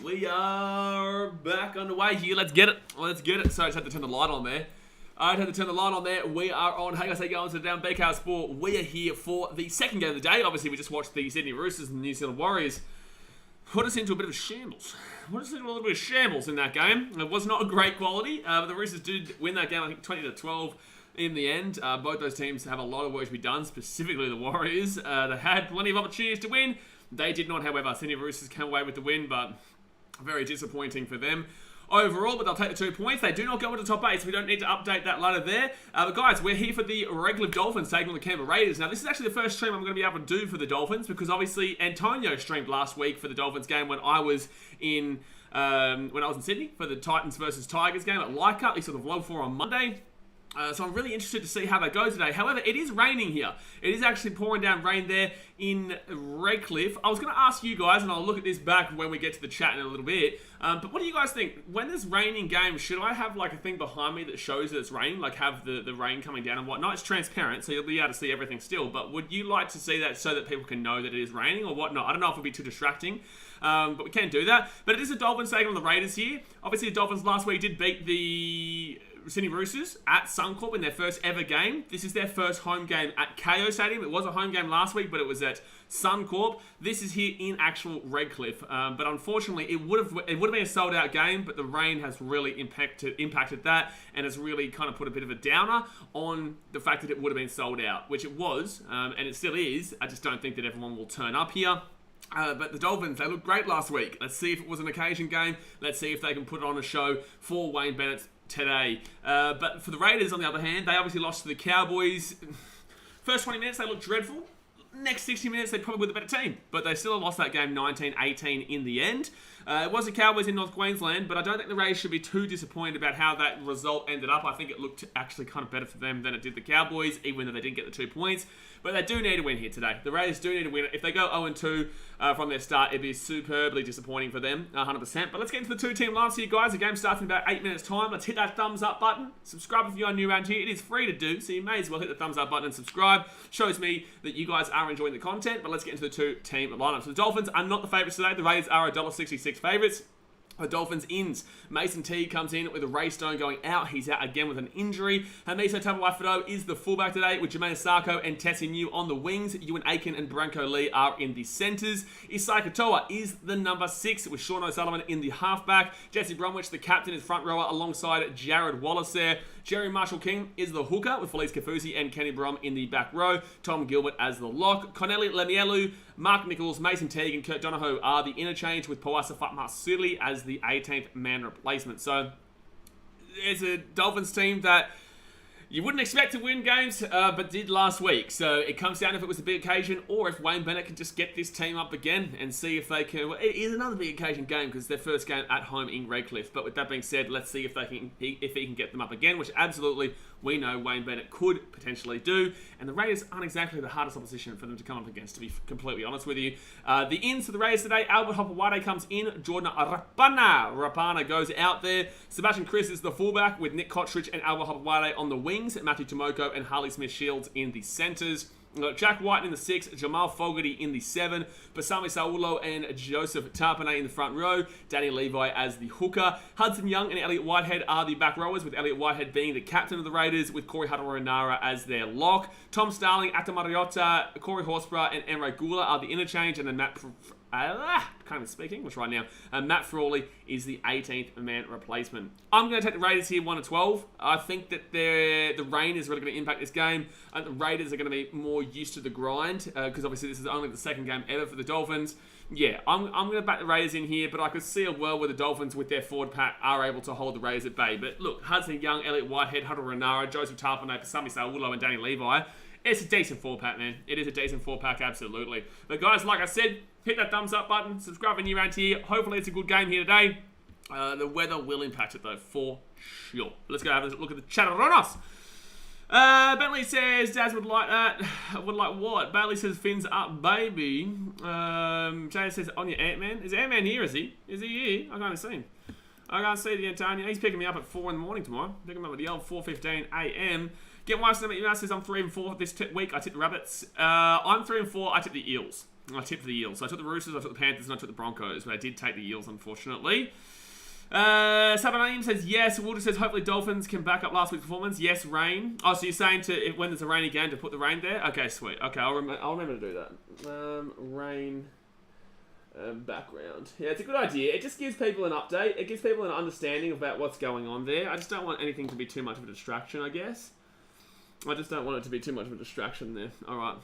We are back underway here. Let's get it. Sorry, I just had to turn the light on there. We are on. Hey guys, how you going? So down BKRsport. We are here for the second game of the day. Obviously, we just watched the Sydney Roosters and the New Zealand Warriors put us into a bit of a shambles. In that game. It was not a great quality, but the Roosters did win that game, I think 20-12 in the end. Both those teams have a lot of work to be done, specifically the Warriors. They had plenty of opportunities to win. They did not, however. Sydney Roosters came away with the win, but very disappointing for them overall, but they'll take the 2 points. They do not go into the top 8, so we don't need to update that ladder there. But guys, we're here for the Redcliffe Dolphins taking on the Canberra Raiders. Now, this is actually the first stream I'm going to be able to do for the Dolphins, because obviously Antonio streamed last week for the Dolphins game when I was in Sydney for the Titans versus Tigers game at Leichhardt. He sort of logged for on Monday. So I'm really interested to see how they go today. However, it is raining here. It is actually pouring down rain there in Redcliffe. I was going to ask you guys, and I'll look at this back when we get to the chat in a little bit, but what do you guys think? When there's raining games, should I have like a thing behind me that shows that it's raining, like have the rain coming down and whatnot? It's transparent, so you'll be able to see everything still, but would you like to see that so that people can know that it is raining or whatnot? I don't know if it would be too distracting. But we can do that. But it is the Dolphins taking on the Raiders here. Obviously, the Dolphins last week did beat the Sydney Roosters at Suncorp in their first ever game. This is their first home game at KO Stadium. It was a home game last week, but it was at Suncorp. This is here in actual Redcliffe. But unfortunately, it would have been a sold out game, but the rain has really impacted that, and has really kind of put a bit of a downer on the fact that it would have been sold out, which it was, and it still is. I just don't think that everyone will turn up here. But the Dolphins, they looked great last week. Let's see if it was an occasion game. Let's see if they can put on a show for Wayne Bennett today. But for the Raiders, on the other hand, they obviously lost to the Cowboys. First 20 minutes, they looked dreadful. Next 60 minutes, they probably were the better team. But they still lost that game 19-18 in the end. It was the Cowboys in North Queensland, but I don't think the Raiders should be too disappointed about how that result ended up. I think it looked actually kind of better for them than it did the Cowboys, even though they didn't get the 2 points. But they do need to win here today. The Raiders do need to win. If they go 0-2 from their start, it'd be superbly disappointing for them, 100%. But let's get into the two-team lineups here, guys. The game starts in about 8 minutes' time. Let's hit that thumbs up button. Subscribe if you are new around here. It is free to do, so you may as well hit the thumbs up button and subscribe. Shows me that you guys are enjoying the content. But let's get into the two-team lineups. So the Dolphins are not the favourites today. The Raiders are $1.66 favourites. The Dolphins ins. Mason Teague comes in with a Ray Stone going out. He's out again with an injury. Hamiso Tabuai-Fidow is the fullback today with Jermaine Sarko and Tessie New on the wings. Ewan Aiken and Branko Lee are in the centres. Isai Katoa is the number 6 with Sean O'Sullivan in the halfback. Jesse Bromwich, the captain, is front rower alongside Jared Wallace there. Jerry Marshall-King is the hooker with Felice Kafusi and Kenny Brom in the back row. Tom Gilbert as the lock. Corneli Lemielu, Mark Nichols, Mason Teague and Kurt Donohoe are the interchange with Pawasa Fatma-Suli as the 18th man replacement. So it's a Dolphins team that you wouldn't expect to win games, but did last week. So it comes down if it was a big occasion or if Wayne Bennett can just get this team up again and see if they can. Well, it is another big occasion game because it's their first game at home in Redcliffe. But with that being said, let's see if he can get them up again, which absolutely we know Wayne Bennett could potentially do. And the Raiders aren't exactly the hardest opposition for them to come up against, to be completely honest with you. The ins for the Raiders today, Albert Hopewade comes in. Jordan Rapana goes out there. Sebastian Chris is the fullback with Nick Kottridge and Albert Hopewade on the wings. Matthew Tomoko and Harley Smith-Shields in the centres. We've got Jack White in the 6, Jamal Fogarty in the 7, Basami Saulo and Joseph Tarpanay in the front row, Danny Levi as the hooker. Hudson Young and Elliot Whitehead are the back rowers, with Elliot Whitehead being the captain of the Raiders, with Corey Hataranara as their lock. Tom Starling, Atta Mariota, Corey Horsburgh and Emre Gula are the interchange, and then can't even speak English right now. Matt Frawley is the 18th man replacement. I'm going to take the Raiders here 1-12. I think that the rain is really going to impact this game. The Raiders are going to be more used to the grind because obviously this is only the second game ever for the Dolphins. Yeah, I'm going to back the Raiders in here, but I could see a world where the Dolphins with their forward pack are able to hold the Raiders at bay. But look, Hudson Young, Elliot Whitehead, Huddle Renara, Joseph Tarpanay, Pasami Saulo and Danny Levi. It's a decent 4-pack, man. It is a decent 4-pack, absolutely. But guys, like I said, hit that thumbs up button, subscribe if you're around here. Hopefully it's a good game here today. The weather will impact it though, for sure. Let's go have a look at the chat on us. Bentley says, Daz would like that. Would like what? Bailey says, fins up, baby. Jay says, on your Ant-Man. Is Ant-Man here, is he? Is he here? I can't see him. I can't see the Antonio. He's picking me up at 4 in the morning tomorrow. Picking him up at the old 4:15 a.m. Get one of them. Says I'm 3 and 4 this week. I tipped the Rabbits. I'm 3 and 4. I tipped the Eels. I tipped the Eels. So I took the Roosters, I took the Panthers, and I took the Broncos. But I did take the Eels, unfortunately. Sabanaim says yes. Walter says hopefully Dolphins can back up last week's performance. Yes, rain. Oh, so you're saying when there's a rainy game to put the rain there? Okay, sweet. Okay, I'll remember to do that. Rain background. Yeah, it's a good idea. It just gives people an update. It gives people an understanding about what's going on there. I just don't want anything to be too much of a distraction, I guess. I just don't want it to be too much of a distraction there. All right.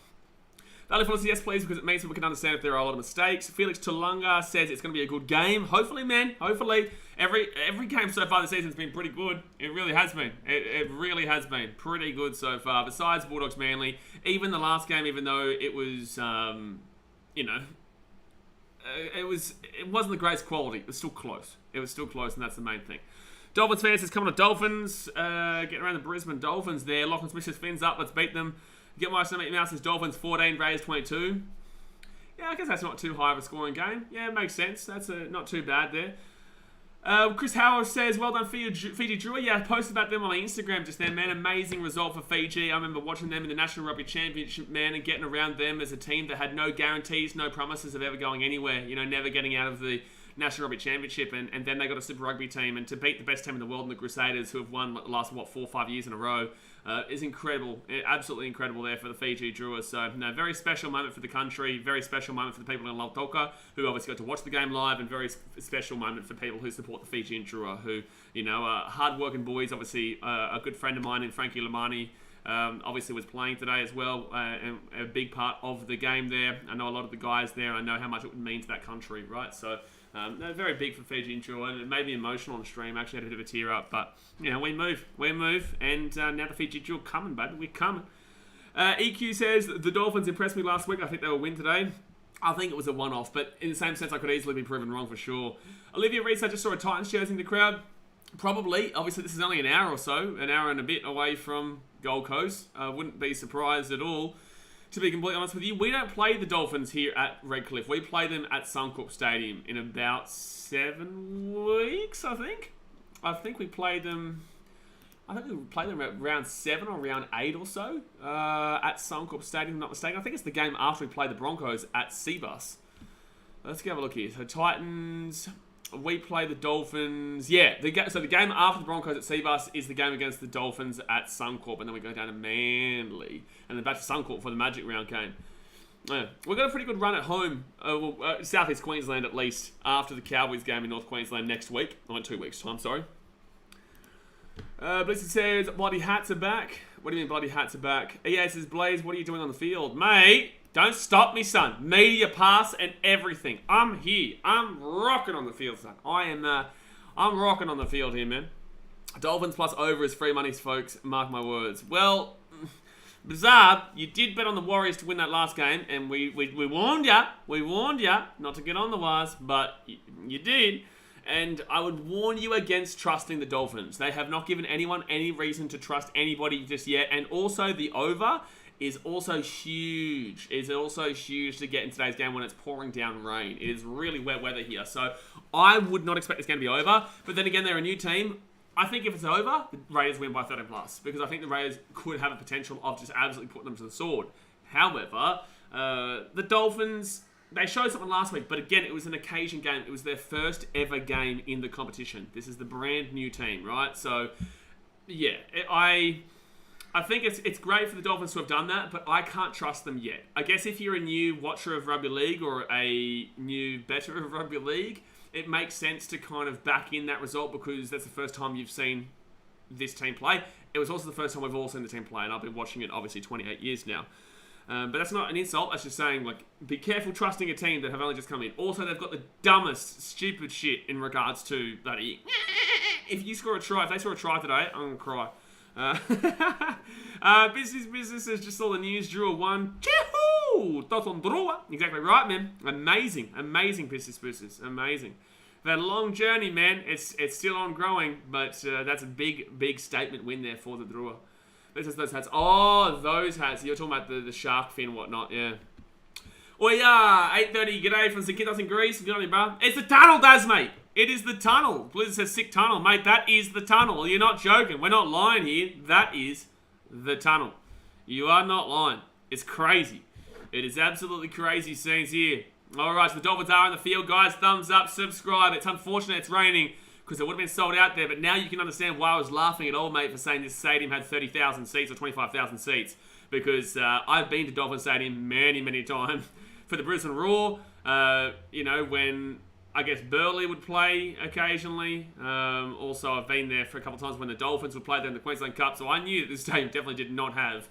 Valley Full says yes, please, because it means we can understand if there are a lot of mistakes. Felix Tulunga says it's going to be a good game. Hopefully, man. Hopefully. Every game so far this season has been pretty good. It really has been. It really has been pretty good so far. Besides Bulldogs Manly, even the last game, even though it was, it wasn't the greatest quality. It was still close. It was still close, and that's the main thing. Dolphins fans says coming to Dolphins. Getting around the Brisbane Dolphins there. Lachlan Smith says fins up. Let's beat them. Get my stomach mouse says Dolphins 14, Raiders 22. Yeah, I guess that's not too high of a scoring game. Yeah, it makes sense. That's not too bad there. Chris Howard says, well done Fiji Drua. Yeah, I posted about them on my Instagram just then, man. Amazing result for Fiji. I remember watching them in the National Rugby Championship, man, and getting around them as a team that had no guarantees, no promises of ever going anywhere. You know, never getting out of the National Rugby Championship, and then they got a Super Rugby team, and to beat the best team in the world in the Crusaders, who have won the last, 4 or 5 years in a row, is incredible. Absolutely incredible there for the Fiji Drua. So, no, very special moment for the country, very special moment for the people in Lautoka, who obviously got to watch the game live, and very special moment for people who support the Fijian Drua, who, you know, are hard-working boys. Obviously, a good friend of mine in Frankie Lamani, obviously was playing today as well, and a big part of the game there. I know a lot of the guys there. I know how much it would mean to that country, right? So, no, very big for Fiji and Drua, and it made me emotional on stream. I actually had a bit of a tear up, but you know, we move, and now the Fiji Drua coming, baby, we're coming. EQ says the Dolphins impressed me last week. I think they will win today. I think it was a one-off, but in the same sense, I could easily be proven wrong for sure. Olivia Reese, I just saw a Titans jersey in the crowd. Probably, obviously, this is only an hour or so, an hour and a bit away from Gold Coast. Wouldn't be surprised at all. To be completely honest with you, we don't play the Dolphins here at Redcliffe. We play them at Suncorp Stadium in about 7 weeks, I think. I think we play them at round 7 or round 8 or so at Suncorp Stadium, if I'm not mistaken. I think it's the game after we play the Broncos at Seabus. Let's have a look here. So Titans, we play the Dolphins. Yeah, so the game after the Broncos at Seabus is the game against the Dolphins at Suncorp, and then we go down to Manly, and then back to Suncorp for the Magic Round game. Yeah, we've got a pretty good run at home, South East Queensland at least, after the Cowboys game in North Queensland next week. Oh, in 2 weeks' time, sorry. Blizzard says, bloody hats are back. What do you mean bloody hats are back? EA says, Blaze, what are you doing on the field? Mate, don't stop me, son. Media pass and everything. I'm here. I'm rocking on the field, son. I'm rocking on the field here, man. Dolphins plus over is free money, folks. Mark my words. Well, bizarre, you did bet on the Warriors to win that last game, and we warned ya. We warned ya not to get on the wires, but you did. And I would warn you against trusting the Dolphins. They have not given anyone any reason to trust anybody just yet. And also, the over is also huge. It's also huge to get in today's game when it's pouring down rain. It is really wet weather here. So I would not expect this game to be over. But then again, they're a new team. I think if it's over, the Raiders win by 13 plus. Because I think the Raiders could have a potential of just absolutely putting them to the sword. However, the Dolphins, they showed something last week. But again, it was an occasion game. It was their first ever game in the competition. This is the brand new team, right? So, yeah, I think it's great for the Dolphins to have done that, but I can't trust them yet. I guess if you're a new watcher of rugby league or a new bettor of rugby league, it makes sense to kind of back in that result because that's the first time you've seen this team play. It was also the first time we've all seen the team play, and I've been watching it obviously 28 years now. But that's not an insult. That's just saying, like, be careful trusting a team that have only just come in. Also, they've got the dumbest, stupid shit in regards to bloody. If they score a try today, I'm gonna cry. Business is just all the news. Drua won. Chee-hoo! Toton Drua. Exactly right, man. Amazing business. Amazing. We've had a long journey, man. It's still on growing, but that's a big statement win there for the Drua. Those hats. Oh, those hats. You're talking about the shark fin and whatnot, yeah. Oh, yeah. 8:30. G'day from St. Kitts in Greece. Good on you, bro. It's the tunnel, Daz, mate. It is the tunnel. Blizzard says sick tunnel. Mate, that is the tunnel. You're not joking. We're not lying here. That is the tunnel. You are not lying. It's crazy. It is absolutely crazy scenes here. Alright, so the Dolphins are in the field, guys. Thumbs up, subscribe. It's unfortunate it's raining because it would have been sold out there, but now you can understand why I was laughing at all, mate, for saying this stadium had 30,000 seats or 25,000 seats. Because I've been to Dolphin Stadium many, many times for the Brisbane Roar. When I guess Burleigh would play occasionally. Also, I've been there for a couple of times when the Dolphins would play there in the Queensland Cup. So I knew that this stadium definitely did not have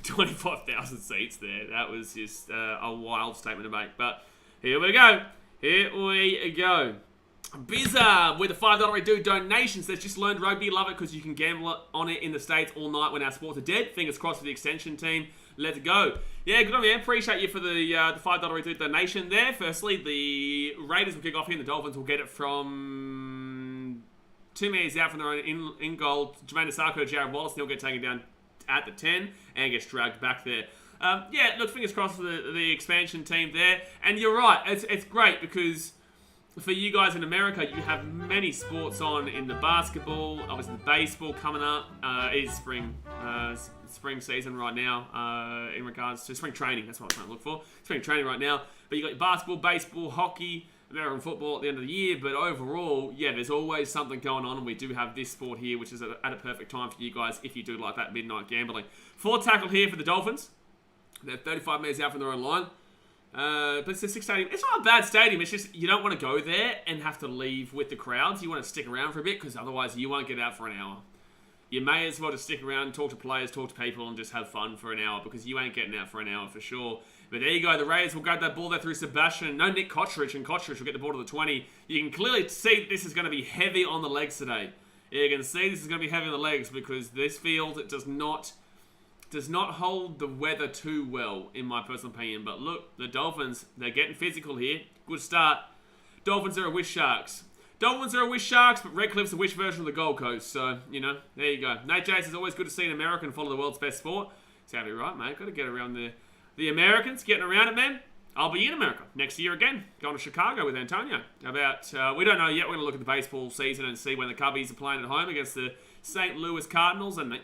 25,000 seats there. That was just a wild statement to make. But here we go. Bizarre with a $5 do donation says just learned rugby, love it because you can gamble on it in the States all night when our sports are dead. Fingers crossed for the extension team. Let's go. Yeah, good on you. Appreciate you for the $5 donation there. Firstly, the Raiders will kick off here and the Dolphins will get it from 2 minutes out from their own in goal. Jermaine Asako, Jared Wallace, and he'll get taken down at the 10 and gets dragged back there. Fingers crossed for the expansion team there. And you're right, it's great because for you guys in America, you have many sports on in the basketball, obviously the baseball coming up. Is spring season right now in regards to spring training. That's what I'm trying to look for. Spring training right now. But you got your basketball, baseball, hockey, American football at the end of the year. But overall, yeah, there's always something going on. And we do have this sport here, which is at a perfect time for you guys if you do like that midnight gambling. 4 tackle here for the Dolphins. They're 35 metres out from their own line. But it's a 6 stadium. It's not a bad stadium. It's just you don't want to go there and have to leave with the crowds. You want to stick around for a bit because otherwise you won't get out for an hour. You may as well just stick around, talk to players, talk to people, and just have fun for an hour because you ain't getting out for an hour for sure. But there you go. The Raiders will grab that ball there through Sebastian. No Nick Kotrich, and Kotrich will get the ball to the 20. You can clearly see this is going to be heavy on the legs today. You can see this is going to be heavy on the legs because this field does not hold the weather too well, in my personal opinion. But look, the Dolphins, they're getting physical here. Good start. Dolphins are a wish sharks. Dolphins are a wish sharks, but Redcliffe's a wish version of the Gold Coast. So, there you go. Nate Jace, is always good to see an American follow the world's best sport. Exactly right, mate. Got to get around the Americans, getting around it, man. I'll be in America next year again. Going to Chicago with Antonio. We don't know yet. We're going to look at the baseball season and see when the Cubbies are playing at home against the St. Louis Cardinals and the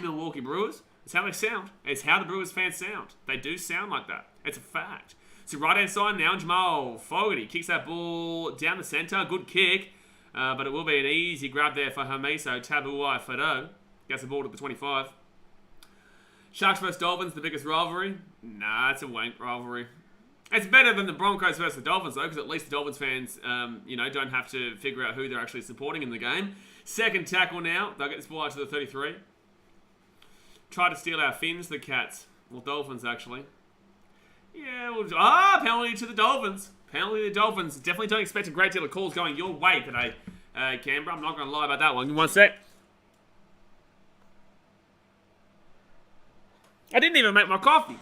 Milwaukee Brewers. It's how they sound. It's how the Brewers fans sound. They do sound like that. It's a fact. So right-hand side now, Jamal Fogarty kicks that ball down the centre. Good kick. But it will be an easy grab there for Hamiso Tabuai Fado. Gets the ball to the 25. Sharks vs Dolphins, the biggest rivalry? Nah, it's a wank rivalry. It's better than the Broncos versus the Dolphins, though, because at least the Dolphins fans, don't have to figure out who they're actually supporting in the game. Second tackle now. They'll get this ball out to the 33. Try to steal our fins, the Cats. Well, Dolphins, actually. Yeah, penalty to the Dolphins. Penalty to the Dolphins. Definitely don't expect a great deal of calls going your way today, Canberra. I'm not going to lie about that one. Give me one sec. I didn't even make my coffee.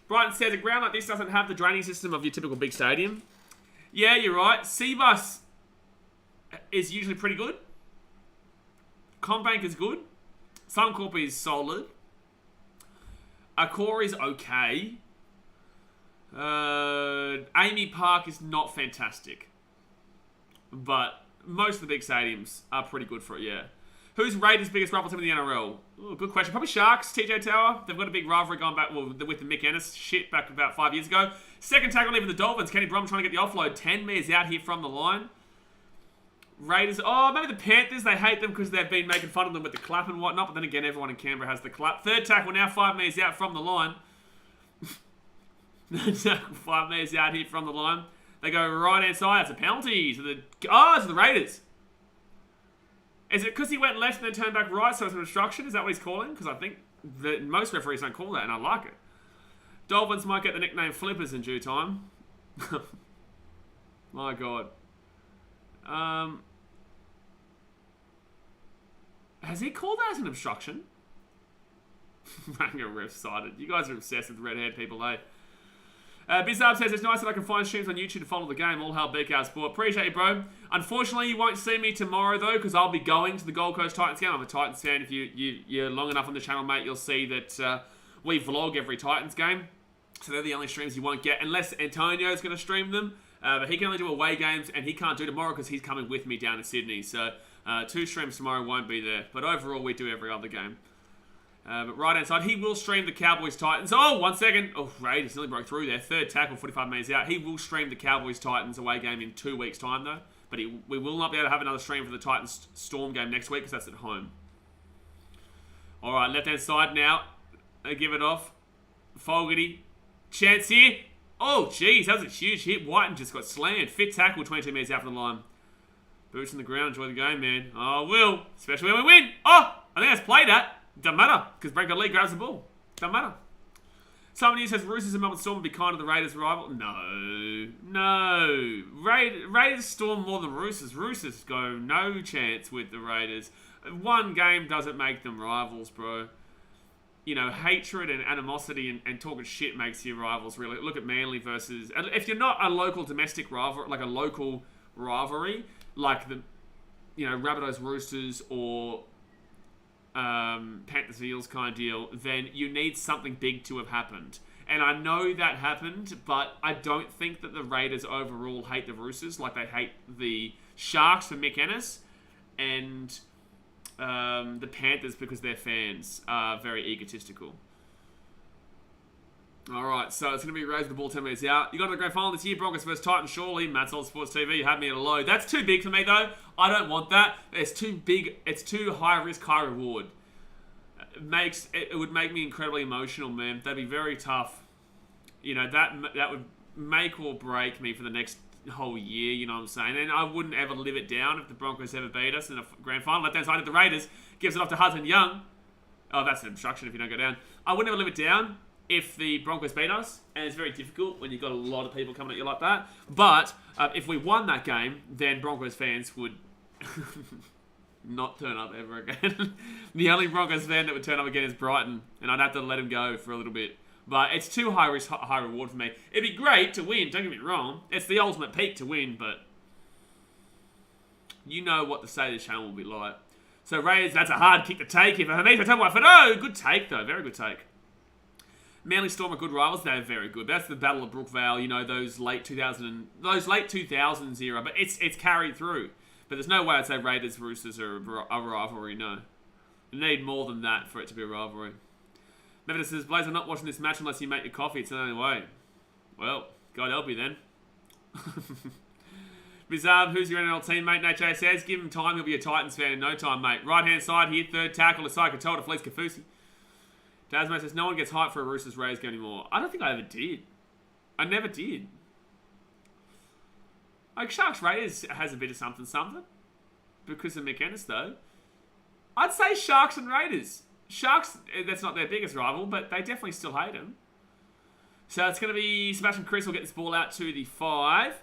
Brighton says a ground like this doesn't have the draining system of your typical big stadium. Yeah, you're right. Seabus is usually pretty good. Combank is good. Suncorp is solid. Accor is okay. Amy Park is not fantastic. But most of the big stadiums are pretty good for it, yeah. Who's Raiders' biggest rival team in the NRL? Ooh, good question. Probably Sharks, TJ Tower. They've got a big rivalry going back with the Mick Ennis shit back about 5 years ago. Second tackle, even the Dolphins. Kenny Brom trying to get the offload. 10 metres out here from the line. Raiders. Oh, maybe the Panthers. They hate them because they've been making fun of them with the clap and whatnot. But then again, everyone in Canberra has the clap. Third tackle now, 5 metres out from the line. 5 metres out here from the line. They go right-hand side. That's a penalty to the Raiders. Is it because he went left and then turned back right, so it's an obstruction? Is that what he's calling? Because I think that most referees don't call that, and I like it. Dolphins might get the nickname Flippers in due time. My God. Has he called that as an obstruction? Ranger ref sided. You guys are obsessed with red-haired people, eh? Bizarre says, it's nice that I can find streams on YouTube to follow the game. All hail BKRsport. Appreciate you, bro. Unfortunately, you won't see me tomorrow, though, because I'll be going to the Gold Coast Titans game. I'm a Titans fan. If you're long enough on the channel, mate, you'll see that we vlog every Titans game. So they're the only streams you won't get, unless Antonio's going to stream them. But he can only do away games, and he can't do tomorrow because he's coming with me down to Sydney. So Two streams tomorrow won't be there. But overall, we do every other game. But right-hand side, he will stream the Cowboys-Titans. Oh, 1 second. Oh, Raiders nearly broke through there. Third tackle, 45 metres out. He will stream the Cowboys-Titans away game in 2 weeks' time, though. But we will not be able to have another stream for the Titans-Storm game next week because that's at home. All right, left-hand side now. Give it off. Fogarty. Chance here. Oh, jeez, that was a huge hit. Whiten just got slammed. Fit tackle, 22 metres out from the line. Boots in the ground. Enjoy the game, man. Oh, will. Especially when we win. Oh, I think that's played at. Doesn't matter, because Breaker Lee grabs the ball. Doesn't matter. Someone here says Roosters and Melbourne Storm will be kind of the Raiders' rival. No. Raiders Storm more than Roosters. Roosters go no chance with the Raiders. One game doesn't make them rivals, bro. You know, hatred and animosity and talking shit makes you rivals, really. Look at Manly versus... If you're not a local domestic rival, like a local rivalry, like the, Rabbitohs Roosters or... Panthers Eels kind of deal, then you need something big to have happened. And I know that happened, but I don't think that the Raiders overall hate the Roosters like they hate the Sharks for Mick Ennis, and the Panthers because their fans are very egotistical. Alright, so it's going to be raised the ball 10 minutes out. You got to the grand final this year, Broncos versus Titans, surely. Matt's Old Sports TV, you had me at a low. That's too big for me, though. I don't want that. It's too big. It's too high risk, high reward. It would make me incredibly emotional, man. That'd be very tough. That would make or break me for the next whole year, you know what I'm saying? And I wouldn't ever live it down if the Broncos ever beat us in a grand final. Left-hand side of the Raiders gives it off to Hudson Young. Oh, that's an obstruction if you don't go down. I wouldn't ever live it down if the Broncos beat us, and it's very difficult when you've got a lot of people coming at you like that. But if we won that game, then Broncos fans would not turn up ever again. The only Broncos fan that would turn up again is Brighton, and I'd have to let him go for a little bit. But it's too high risk, high reward for me. It'd be great to win, don't get me wrong. It's the ultimate peak to win, but you know what the state of the channel will be like. So Raiders, that's a hard kick to take. If I tell my no, good take though, very good take. Manly Storm are good rivals. They're very good. That's the Battle of Brookvale. Those late 2000s era. But it's carried through. But there's no way I'd say Raiders Roosters are a rivalry. No, you need more than that for it to be a rivalry. Memphis says, Blaze, I'm not watching this match unless you make your coffee. It's the only way. Well, God help you then. Bizarre, who's your NRL teammate? Nate J says, give him time. He'll be a Titans fan in no time, mate. Right hand side here, third tackle. Asai Katoa to Felice Kafusi. Dasmo says, no one gets hyped for a Roosters Raiders game anymore. I don't think I ever did. I never did. Like, Sharks Raiders has a bit of something. Because of Mick Ennis, though. I'd say Sharks and Raiders. Sharks, that's not their biggest rival, but they definitely still hate him. So it's going to be Sebastian Chris will get this ball out to the 5.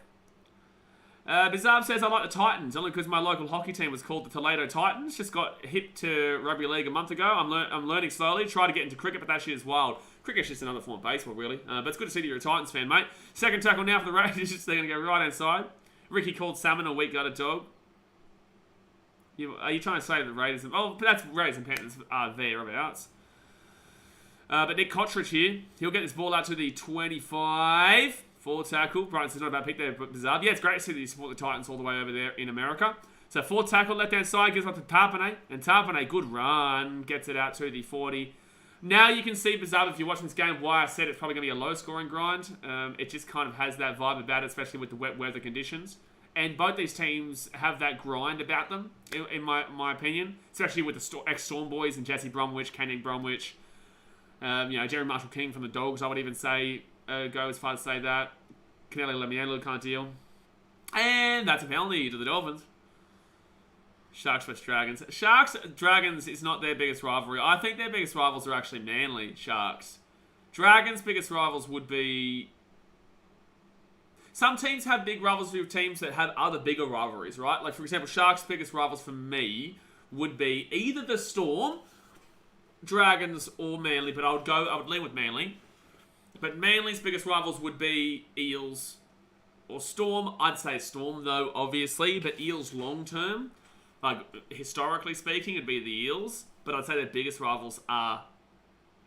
Bizarre says, I like the Titans, only because my local hockey team was called the Toledo Titans. Just got hip to rugby league a month ago. I'm learning slowly. Try to get into cricket, but that shit is wild. Cricket's just another form of baseball, really. But it's good to see that you're a Titans fan, mate. Second tackle now for the Raiders. They're going to go right-hand side. Ricky called Salmon a weak-gutted dog. Are you trying to say that the Raiders... Oh, but that's Raiders and Panthers are thereabouts. But Nick Cottridge here. He'll get this ball out to the 25. Forward tackle. Brighton says not about pick there, but bizarre. Yeah, it's great to see that you support the Titans all the way over there in America. So forward tackle, left-hand side, gives up to Tarpanay. And Tarpanay, good run, gets it out to the 40. Now you can see, bizarre, if you're watching this game, why I said it's probably going to be a low-scoring grind. It just kind of has that vibe about it, especially with the wet weather conditions. And both these teams have that grind about them, in my opinion. Especially with the ex-Storm boys and Jesse Bromwich, Kenny Bromwich. Jerry Marshall-King from the Dogs, I would even say... go as far as to say that. Canelli Lemiano kind of deal. And that's a penalty to the Dolphins. Sharks vs Dragons. Sharks, Dragons is not their biggest rivalry. I think their biggest rivals are actually Manly Sharks. Dragons' biggest rivals would be... Some teams have big rivalries with teams that have other bigger rivalries, right? Like, for example, Sharks' biggest rivals for me would be either the Storm, Dragons, or Manly, but I would lean with Manly. But Manly's biggest rivals would be Eels or Storm. I'd say Storm, though, obviously. But Eels long-term, like historically speaking, it'd be the Eels. But I'd say their biggest rivals are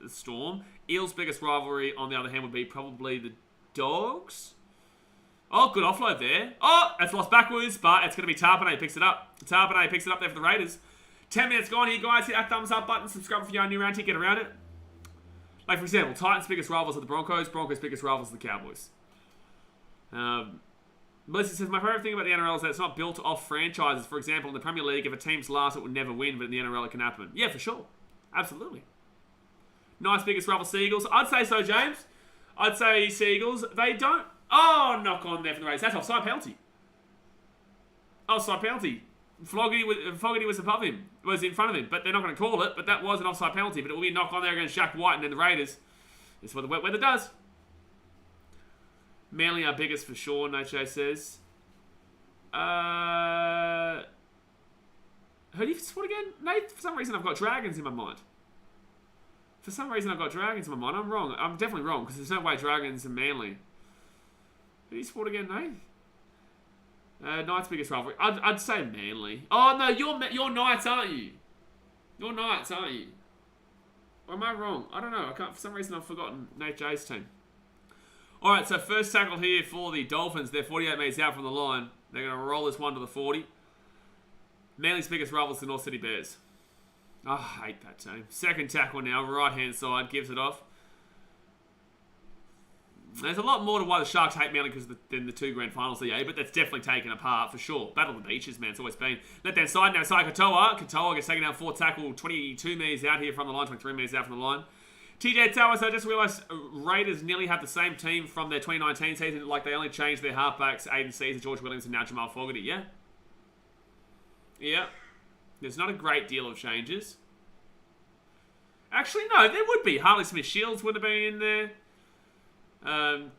the Storm. Eels' biggest rivalry, on the other hand, would be probably the Dogs. Oh, good offload there. Oh, that's lost backwards, but it's going to be Tarpanay picks it up. Tarpanay picks it up there for the Raiders. 10 minutes gone here, guys. Hit that thumbs up button. Subscribe if you're a new round ticket. Get around it. Like, for example, Titans' biggest rivals are the Broncos. Broncos' biggest rivals are the Cowboys. Melissa says, my favourite thing about the NRL is that it's not built off franchises. For example, in the Premier League, if a team's last, it would never win, but in the NRL, it can happen. Yeah, for sure. Absolutely. Nice biggest rival, Seagulls. I'd say so, James. I'd say Seagulls. They don't... Oh, knock on there for the Raiders. That's offside penalty. Offside penalty. Fogarty was above him. Was in front of him, but they're not going to call it. But that was an offside penalty. But it will be a knock on there against Jack White and then the Raiders. This is what the wet weather does. Manly are biggest for sure, Nacho says. Who do you support again? Nate, for some reason I've got Dragons in my mind. I'm wrong. I'm definitely wrong, because there's no way Dragons are Manly. Who do you support again, Nate? Knights' biggest rivalry. I'd say Manly. Oh, no, you're Knights, aren't you? You're Knights, aren't you? Or am I wrong? I don't know. For some reason I've forgotten Nate J's team. Alright, so first tackle here for the Dolphins. They're 48 metres out from the line. They're going to roll this one to the 40. Manly's biggest rivals, the North City Bears. Oh, I hate that team. Second tackle now, right-hand side, gives it off. There's a lot more to why the Sharks hate Manly than the two grand finals, yeah, but that's definitely taken apart, for sure. Battle of the Beaches, man, it's always been. Left-hand side now, Sai Katoa. Katoa gets taken down, fourth tackle, 22 metres out here from the line, 23 metres out from the line. TJ Towers, I just realised Raiders nearly have the same team from their 2019 season. Like, they only changed their halfbacks, Aiden Caesar, George Williams, and now Jamal Fogarty, yeah? Yeah. There's not a great deal of changes. Actually, no, there would be. Harley Smith-Shields would have been in there.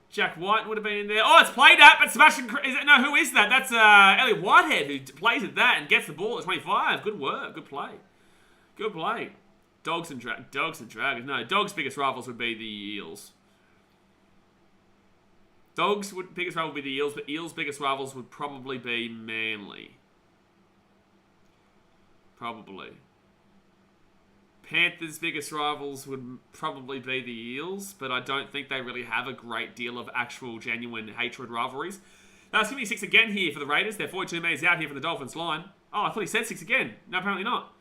Jack White would have been in there. Oh, it's played at, but Sebastian... who is that? That's Elliot Whitehead, who plays at that and gets the ball at 25. Good work. Good play. Good play. Dogs and Dragons. No, Dogs' biggest rivals would be the Eels. Biggest rival would be the Eels, but Eels' biggest rivals would probably be Manly. Probably. Panthers' biggest rivals would probably be the Eels, but I don't think they really have a great deal of actual, genuine hatred rivalries. Now, it's going to be 6 again here for the Raiders. They're 42 metres out here from the Dolphins line. Oh, I thought he said 6 again. No, apparently not.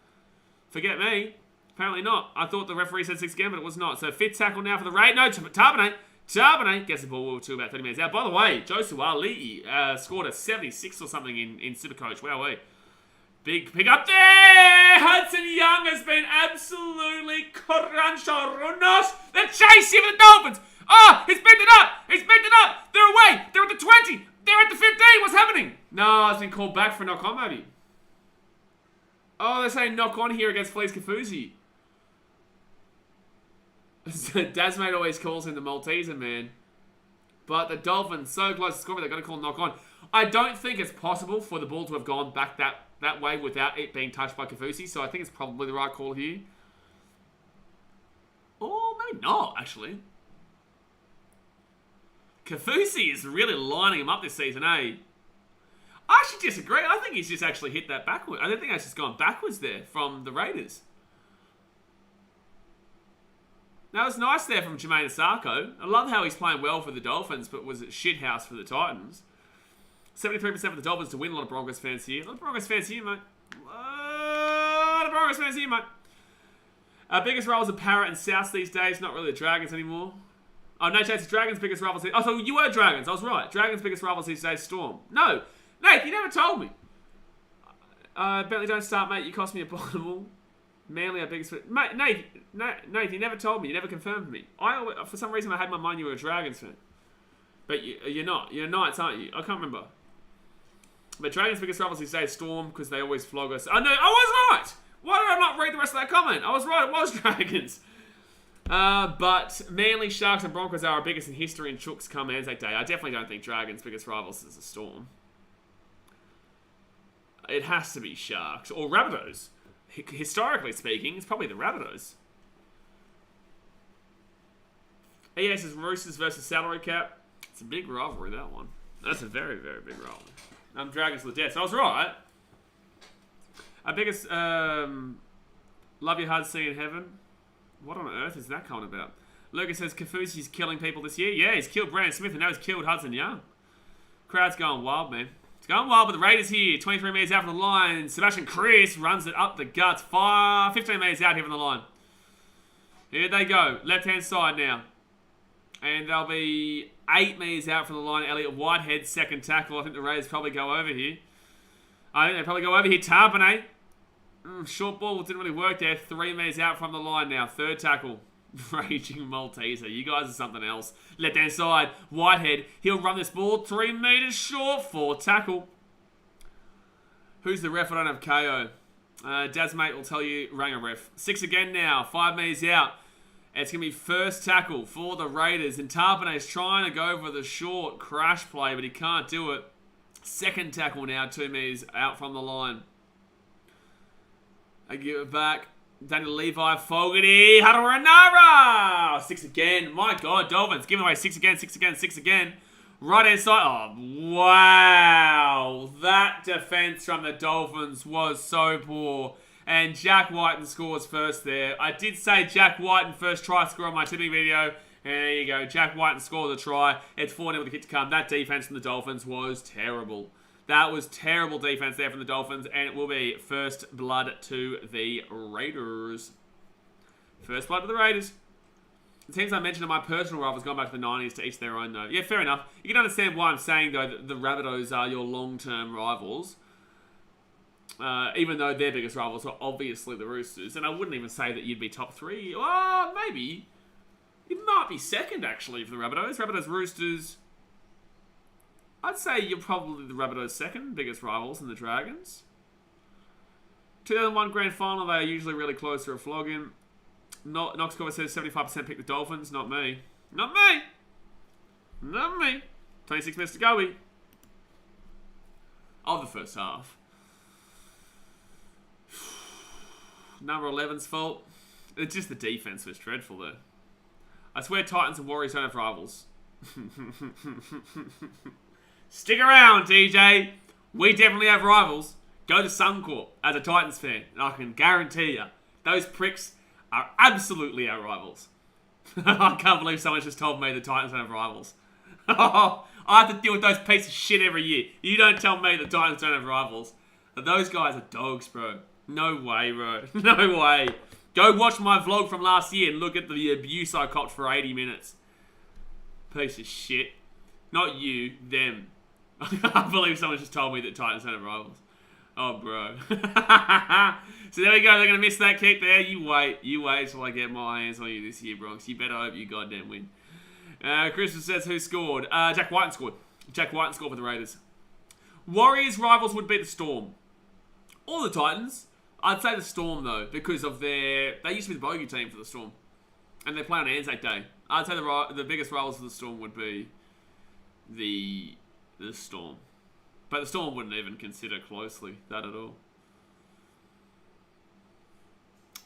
Forget me. Apparently not. I thought the referee said 6 again, but it was not. So, fifth tackle now for the Raiders. No, Tarpanay gets the ball to about 30 metres out. By the way, Josu Ali'i scored a 76 or something in Supercoach. Wowee. Big pick up there! Hudson Young has been absolutely crunch-a-runos. They're chasing the Dolphins. Oh, he's picked it up. They're away. They're at the 20. They're at the 15. What's happening? No, it's been called back for knock on, maybe. Oh, they're saying knock on here against Felice Kafusi. Dasmate always calls him the Malteser, man. But the Dolphins, so close to scoring, they're going to call knock on. I don't think it's possible for the ball to have gone back that way without it being touched by Kafusi, so I think it's probably the right call here. Or maybe not, actually. Kafusi is really lining him up this season, eh? I actually disagree. I think he's just actually hit that backward. I don't think that's just gone backwards there from the Raiders. That was nice there from Jermaine Asako. I love how he's playing well for the Dolphins, but was at shithouse for the Titans. 73% for the Dolphins to win. A lot of Broncos fans here. A lot of Broncos fans here, mate. Biggest rivals are Parrot and South these days. Not really the Dragons anymore. Oh, no chance. Dragons' biggest rivals. Oh, so you were Dragons. I was right. Dragons' biggest rivals these days, Storm. No. Nate, you never told me. Bentley, don't start, mate. You cost me a bottle. Manly, our biggest... Mate, Nate, you never told me. You never confirmed me. For some reason, I had in my mind you were a Dragons fan. But you're not. You're Knights, aren't you? I can't remember. But Dragons' biggest rivals these days, Storm, because they always flog us. Oh, no, I was right! Why did I not read the rest of that comment? I was right, it was Dragons. But Manly, Sharks, and Broncos are our biggest in history, and Chooks come Anzac Day. I definitely don't think Dragons' biggest rivals is the Storm. It has to be Sharks. Or Rabbitohs. Historically speaking, it's probably the Rabbitohs. EA says Roosters versus salary cap. It's a big rivalry, that one. That's a very, very big rivalry. Dragons to the death. So I was right. Our biggest... love your hard sea in heaven. What on earth is that coming about? Lucas says Kafusi's killing people this year. Yeah, he's killed Brandon Smith and now he's killed Hudson Young. Crowd's going wild, man. It's going wild, but the Raiders here. 23 metres out from the line. Sebastian Chris runs it up the guts. 15 metres out here from the line. Here they go. Left-hand side now. And they'll be 8 metres out from the line. Elliot Whitehead, second tackle. I think the Raiders probably go over here. Tarpanay. Short ball didn't really work there. 3 metres out from the line now. Third tackle. Raging Malteser. You guys are something else. Left-hand side. Whitehead. He'll run this ball. 3 metres short. 4 tackle. Who's the ref? I don't have KO. Dazmate will tell you. Ranger ref. 6 again now. 5 metres out. It's going to be first tackle for the Raiders. And Tarpanay's trying to go for the short crash play, but he can't do it. Second tackle now, 2 metres out from the line. I give it back. Daniel Levi, Fogarty, Haruranara! 6 again. My God, Dolphins giving away 6 again, 6 again, 6 again. Right hand side. Oh, wow. That defense from the Dolphins was so poor. And Jack Whiten scores first there. I did say Jack Whiten first try score on my tipping video. And there you go. Jack Whiten scored the try. It's 4-0 with a kick to come. That defense from the Dolphins was terrible. That was terrible defense there from the Dolphins. And it will be first blood to the Raiders. First blood to the Raiders. The teams I mentioned in my personal rivals going back to the 90s to each their own, though. Yeah, fair enough. You can understand why I'm saying, though, that the Rabbitohs are your long-term rivals. Even though their biggest rivals are obviously the Roosters. And I wouldn't even say that you'd be top 3. Oh, maybe. It might be second, actually, for the Rabbitohs. Rabbitohs, Roosters. I'd say you're probably the Rabbitohs' second biggest rivals in the Dragons. 2001 Grand Final, they are usually really close to a flogging. Knox Cover says 75% pick the Dolphins. Not me. Not me. Not me. 26 minutes to go. Of the first half. Number 11's fault. It's just the defense was dreadful there. I swear Titans and Warriors don't have rivals. Stick around, TJ. We definitely have rivals. Go to Suncorp as a Titans fan, and I can guarantee you, those pricks are absolutely our rivals. I can't believe someone just told me the Titans don't have rivals. I have to deal with those pieces of shit every year. You don't tell me the Titans don't have rivals. Those guys are dogs, bro. No way, bro. No way. Go watch my vlog from last year and look at the abuse I copped for 80 minutes. Piece of shit. Not you, them. I can't believe someone just told me that Titans don't have rivals. Oh, bro. So there we go. They're going to miss that kick there. You wait. You wait till I get my hands on you this year, Bronx. You better hope you goddamn win. Christmas says who scored. Jack Whiten scored. Jack Whiten scored for the Raiders. Warriors rivals would be the Storm. Or the Titans. I'd say the Storm, though, because of their... They used to be the bogey team for the Storm. And they play on Anzac Day. I'd say the biggest rivals for the Storm would be the Storm. But the Storm wouldn't even consider closely that at all.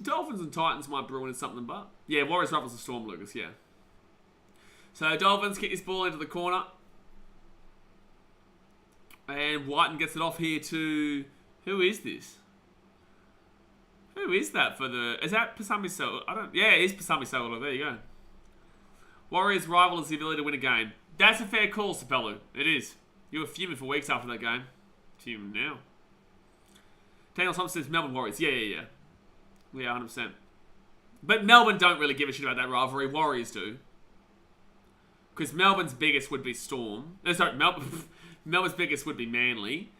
Dolphins and Titans might brew into something, but... Yeah, Warriors rivals the Storm, Lucas, yeah. So Dolphins kick this ball into the corner. And Whiten gets it off here to... Who is this? Who is that for the... Is that Pasami Solo? I don't... Yeah, it is Pasami Solo. There you go. Warriors' rival is the ability to win a game. That's a fair call, Sapelu. It is. You were fuming for weeks after that game. Fuming now. Daniel Thompson says Melbourne Warriors. Yeah. Yeah, 100%. But Melbourne don't really give a shit about that rivalry. Warriors do. Because Melbourne's biggest would be Storm. Sorry, Melbourne's biggest would be Manly.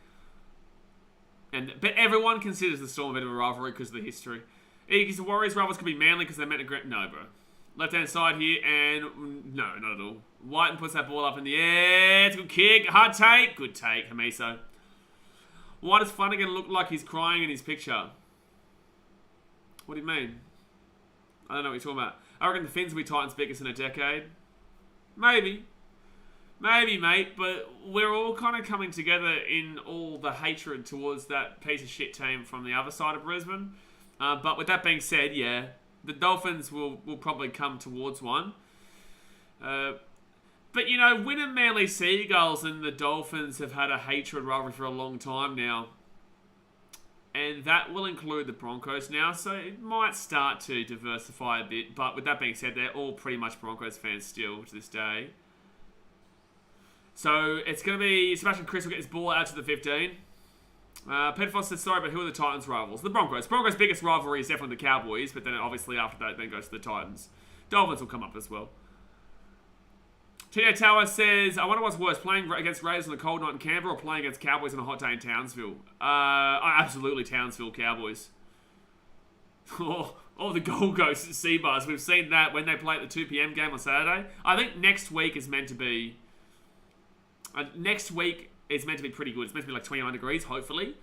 But everyone considers the Storm a bit of a rivalry because of the history. Because the Warriors rivals could be Manly because they met a great... No, bro. Left-hand side here, and... No, not at all. Whiten puts that ball up in the air. It's a good kick. Hard take. Good take, Hamiso. Why does Flanagan look like he's crying in his picture? What do you mean? I don't know what you're talking about. I reckon the Finns will be Titans' biggest in a decade. Maybe. Maybe, mate, but we're all kind of coming together in all the hatred towards that piece of shit team from the other side of Brisbane. But with that being said, yeah, the Dolphins will probably come towards one. But, you know, Wynnum Manly Seagulls and the Dolphins have had a hatred rivalry for a long time now. And that will include the Broncos now, so it might start to diversify a bit. But with that being said, they're all pretty much Broncos fans still to this day. So it's going to be Sebastian Chris will get his ball out to the 15. Peter Foster says, sorry, but who are the Titans' rivals? The Broncos. Broncos' biggest rivalry is definitely the Cowboys, but then obviously after that, then goes to the Titans. Dolphins will come up as well. TJ Tower says, I wonder what's worse, playing against Raiders on a cold night in Canberra or playing against Cowboys on a hot day in Townsville? Absolutely Townsville Cowboys. Oh, the Gold Coast Sea-Bars. We've seen that when they play at the 2 p.m. game on Saturday. I think next week is meant to be... next week is meant to be pretty good. It's meant to be like 29 degrees, hopefully.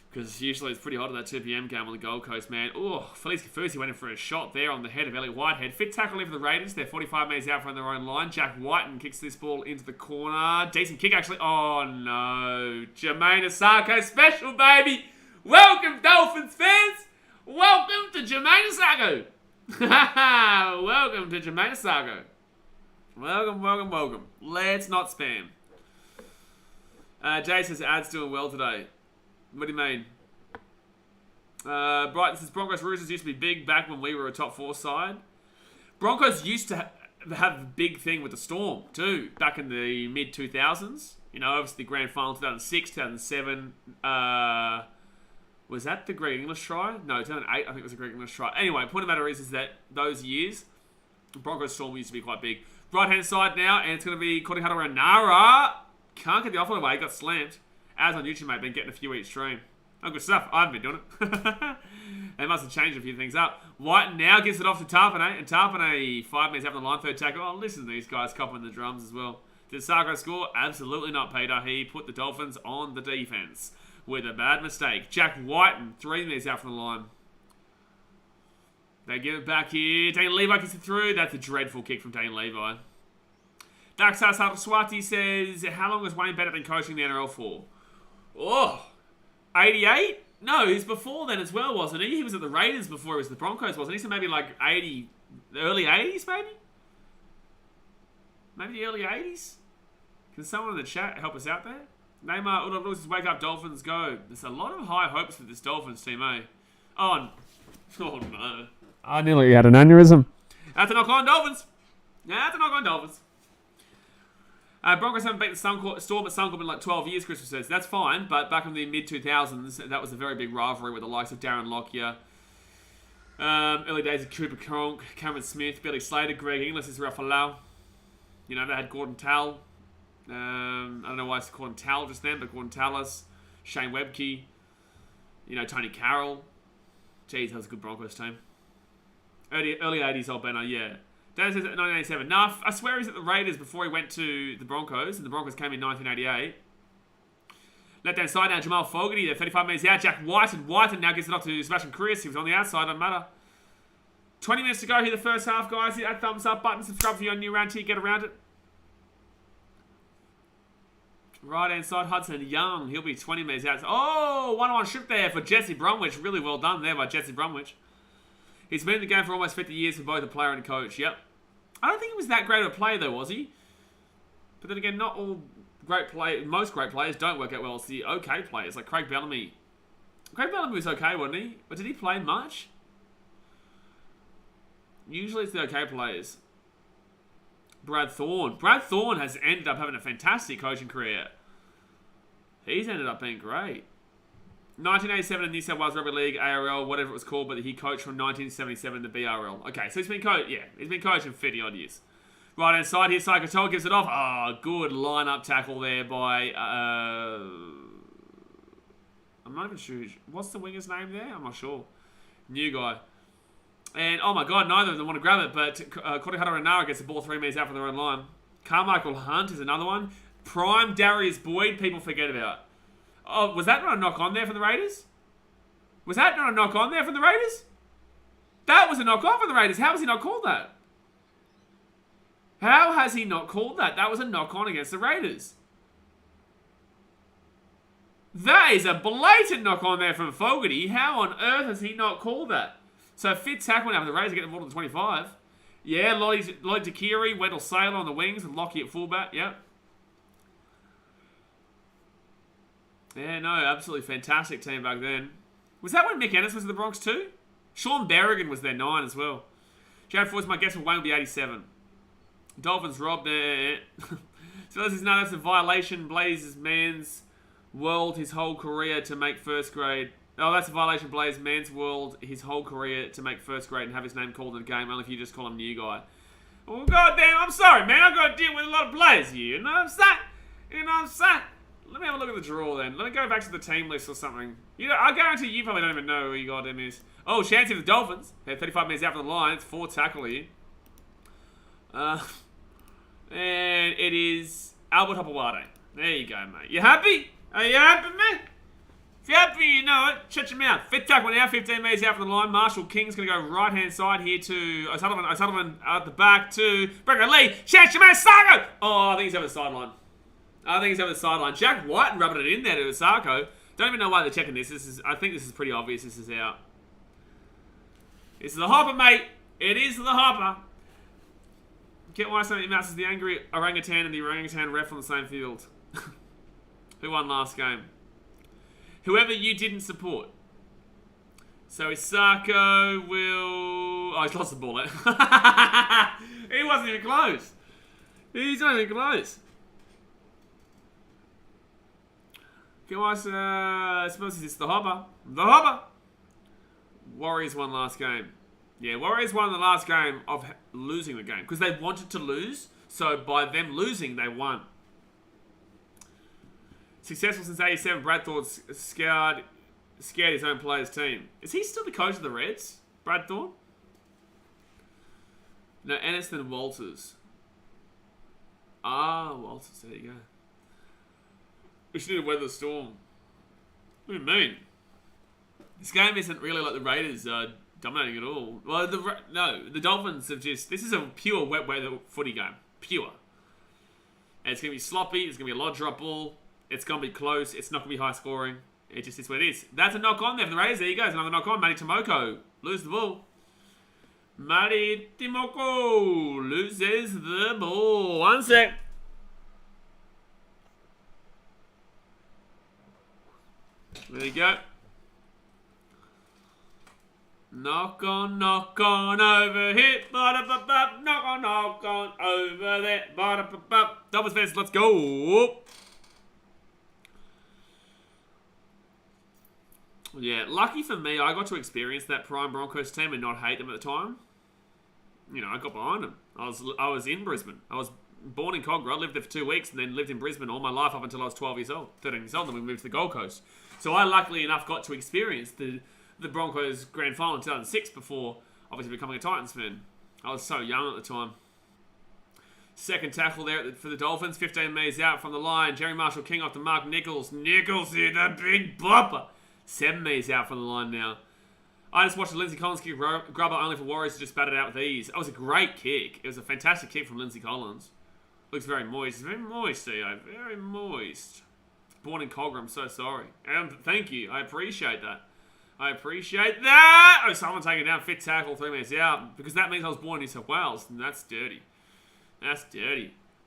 Because usually it's pretty hot at that 2 p.m. game on the Gold Coast, man. Oh, Felice Kafusi went in for a shot there on the head of Elliot Whitehead. Fit tackle in for the Raiders. They're 45 metres out from their own line. Jack Whiten kicks this ball into the corner. Decent kick, actually. Oh, no. Jermaine Asako special, baby. Welcome, Dolphins fans. Welcome to Jermaine Asako. Welcome to Jermaine Asako. Welcome, welcome, welcome. Let's not spam. Jay says Ad's doing well today. What do you mean? Brighton says Broncos Roosters used to be big back when we were a top 4 side. Broncos used to have a big thing with the Storm too, back in the mid-2000s. You know, obviously the grand final 2006, 2007. Was that the Greg English try? No, 2008 I think it was a Greg English try. Anyway, point of the matter is that those years, Broncos Storm used to be quite big. Right-hand side now, and it's going to be Cordy Huddle Ranara. Can't get the offload away, got slammed. As on YouTube, mate, been getting a few each stream. Oh, good stuff. I haven't been doing it. They must have changed a few things up. White now gives it off to Tarpanay, and Tarpanay 5 minutes after the line, third tackle. Oh, listen to these guys copping the drums as well. Did Sarko score? Absolutely not, Peter. He put the Dolphins on the defense with a bad mistake. Jack Whiten, 3 minutes out from the line. They give it back here. Dane Levi gets it through. That's a dreadful kick from Dane Levi. Dark Star Swati says, how long has Wayne Bennett been coaching the NRL for? Oh, 88? No, he was before then as well, wasn't he? He was at the Raiders before he was at the Broncos, wasn't he? So maybe like 80, the early 80s, maybe? Maybe the early 80s? Can someone in the chat help us out there? Neymar, Udo Lewis, wake up, Dolphins, go. There's a lot of high hopes for this Dolphins team, eh? Oh no. I nearly had an aneurysm. That's a knock on Dolphins. That's a knock on Dolphins. Broncos haven't beaten Storm at Suncorp in like 12 years, Christopher says. That's fine, but back in the mid-2000s, that was a very big rivalry with the likes of Darren Lockyer. Early days of Cooper Cronk, Cameron Smith, Billy Slater, Greg Inglis, Israel Folau. You know, they had Gordon Towell. I don't know why I called him Towell just then, but Gordon Tallis, Shane Webke, you know, Tony Carroll. Jeez, that was a good Broncos team. Early 80s, old Benno, yeah. Dan says 1987. Nah, I swear he's at the Raiders before he went to the Broncos, and the Broncos came in 1988. Left hand side now, Jamal Fogarty, they're 35 metres out. Jack Whiten now gets it off to Sebastian Chris. He was on the outside, doesn't matter. 20 minutes to go here, the first half, guys. Hit that thumbs up button, subscribe for your new round here, get around it. Right hand side, Hudson Young. He'll be 20 metres out. Oh, 1-on-1 strip there for Jesse Bromwich. Really well done there by Jesse Bromwich. He's been in the game for almost 50 years for both a player and a coach. Yep. I don't think he was that great of a player though, was he? But then again, not all great players, most great players don't work out well. It's the okay players, like Craig Bellamy. Craig Bellamy was okay, wasn't he? But did he play much? Usually it's the okay players. Brad Thorne. Brad Thorne has ended up having a fantastic coaching career. He's ended up being great. 1987 in New South Wales Rugby League, ARL, whatever it was called, but he coached from 1977 to BRL. Okay, so he's been coaching 50 odd years. Right hand side here, Saikatoa gives it off. Oh, good line-up tackle there by... I'm not even sure. What's the winger's name there? I'm not sure. New guy. And, oh my God, neither of them want to grab it, but Cordy Huddle Ranara gets the ball 3 metres out from their own line. Carmichael Hunt is another one. Prime Darius Boyd, people forget about. Oh, was that not a knock on there from the Raiders? Was that not a knock on there from the Raiders? That was a knock on for the Raiders. How has he not called that? How has he not called that? That was a knock on against the Raiders. That is a blatant knock on there from Fogarty. How on earth has he not called that? So fit tackle now for the Raiders to get the ball to the 25. Yeah, Lloyd Takiri, Wendell Saylor on the wings with Lockie at fullback. Yep. Yeah, no, absolutely fantastic team back then. Was that when Mick Ennis was at the Bronx too? Sean Berrigan was their 9 as well. Jared Ford's my guess for Wayne will be 87. Dolphins robbed there. So this is no, that's a violation. Blaze's man's world his whole career to make first grade. Oh, that's a violation. Blaze man's world his whole career to make first grade and have his name called in the game. Only if you just call him new guy. Well, goddamn, I'm sorry, man. I've got to deal with a lot of Blaze here. You know what I'm saying? You know what I'm saying? Let me have a look at the draw then. Let me go back to the team list or something. You know, I guarantee you probably don't even know who you goddamn is. Oh, Shanty of the Dolphins. They're 35 minutes out from the line. It's 4 tackle here. And it is Albert Hopewade. There you go, mate. You happy? Are you happy, mate? If you're happy, you know it. Shut your mouth. Fifth tackle now, 15 metres out from the line. Marshall King's going to go right-hand side here to O'Sullivan at the back to Brecker Lee. Shut your mouth, Sarko! Oh, I think he's over the sideline. Jack White rubbing it in there to Sarko. Don't even know why they're checking this. I think this is pretty obvious. This is out. This is the hopper, mate. It is the hopper. Get why something mouse is the angry orangutan and the orangutan ref on the same field. Who won last game? Whoever you didn't support. So Isako will... Oh, he's lost the ball. He wasn't even close. He's not even close. Get why I suppose it's the hopper. The hopper. Warriors won last game. Yeah, Warriors won the last game of losing the game because they wanted to lose. So by them losing, they won. Successful since 87, Brad Thorne scared his own players' team. Is he still the coach of the Reds, Brad Thorne? No, Aniston Walters. Ah, Walters, there you go. We should need to weather the storm. What do you mean? This game isn't really like the Raiders dominating at all. Well, the Dolphins have just... This is a pure wet weather footy game. Pure. And it's going to be sloppy. It's going to be a lot of drop ball. It's going to be close. It's not going to be high scoring. It just is what it is. That's a knock on there for the Raiders. There you go. There's another knock on. Matty Tomoko loses the ball. Matty Tomoko loses the ball. 1 sec. There you go. Knock on over here. Knock on over there. Dolphins fans, let's go. Yeah, lucky for me, I got to experience that prime Broncos team and not hate them at the time. You know, I got behind them. I was in Brisbane. I was born in Cogra, lived there for 2 weeks, and then lived in Brisbane all my life up until I was 12 years old, 13 years old, then we moved to the Gold Coast. So I, luckily enough, got to experience the Broncos grand final in 2006 before, obviously, becoming a Titans fan. I was so young at the time. Second tackle there for the Dolphins, 15 metres out from the line. Jerry Marshall King off to Mark Nichols. Nichols here, the big bopper. 7 metres out from the line now. I just watched the Lindsay Collins kick grubber only for Warriors to just bat it out with ease. It was a great kick. It was a fantastic kick from Lindsay Collins. Looks very moist. Very moist, C.O. Very moist. Born in Cogra, I'm so sorry. And thank you. I appreciate that. Oh, someone taking down. Fit tackle, 3 minutes out. Because that means I was born in New South Wales. And that's dirty.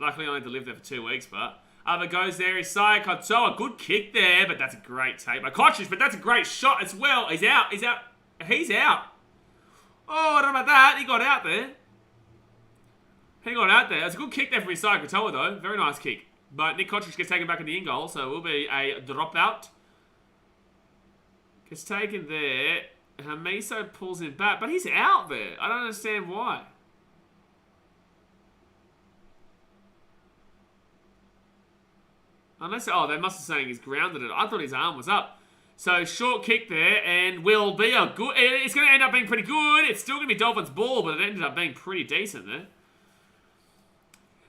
Luckily, I only had to live there for 2 weeks, but... Other goes there is Saya Katoa. Good kick there, but that's a great take by Kochis. But that's a great shot as well. He's out. Oh, I don't know about that. He got out there. That's a good kick there from Saya Katoa, though. Very nice kick. But Nick Kochis gets taken back in the in goal, so it will be a dropout. Gets taken there. Hamiso pulls him back, but he's out there. I don't understand why. Unless, they must have saying he's grounded it. I thought his arm was up. So, short kick there, and will be a good... It's going to end up being pretty good. It's still going to be Dolphins' ball, but it ended up being pretty decent there.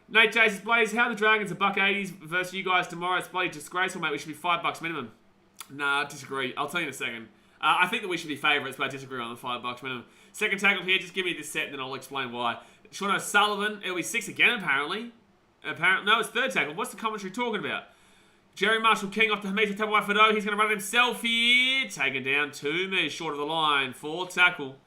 Nate Jason Blaze, how the Dragons are $1.80s versus you guys tomorrow? It's bloody disgraceful, mate. We should be $5 minimum. Nah, I disagree. I'll tell you in a second. I think that we should be favourites, but I disagree on the $5 minimum. Second tackle here, just give me this set, and then I'll explain why. Sean O'Sullivan, it'll be 6 again, apparently. No, it's third tackle. What's the commentary talking about? Jerry Marshall King off to Hamisa Tabuai-Fidow. He's going to run it himself here. Taken down 2 metres short of the line. Fourth tackle.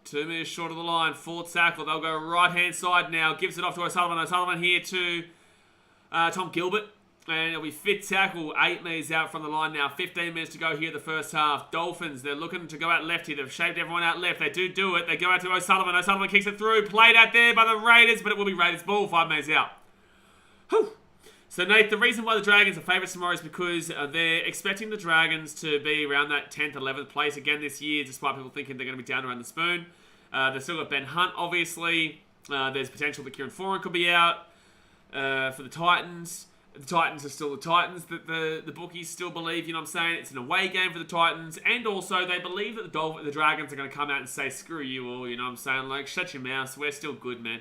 2 metres short of the line. Fourth tackle. They'll go right-hand side now. Gives it off to O'Sullivan. O'Sullivan here to Tom Gilbert. And it'll be fifth tackle. 8 metres out from the line now. 15 minutes to go here the first half. Dolphins, they're looking to go out left here. They've shaped everyone out left. They do it. They go out to O'Sullivan. O'Sullivan kicks it through. Played out there by the Raiders, but it will be Raiders ball. 5 minutes out. Whew. So, Nate, the reason why the Dragons are favourites tomorrow is because they're expecting the Dragons to be around that 10th, 11th place again this year, despite people thinking they're going to be down around the spoon. They've still got Ben Hunt, obviously. There's potential that Kieran Foran could be out for the Titans. The Titans are still the Titans that the bookies still believe, you know what I'm saying? It's an away game for the Titans. And also, they believe that the Dragons are going to come out and say, screw you all, you know what I'm saying? Like, shut your mouth. We're still good, man.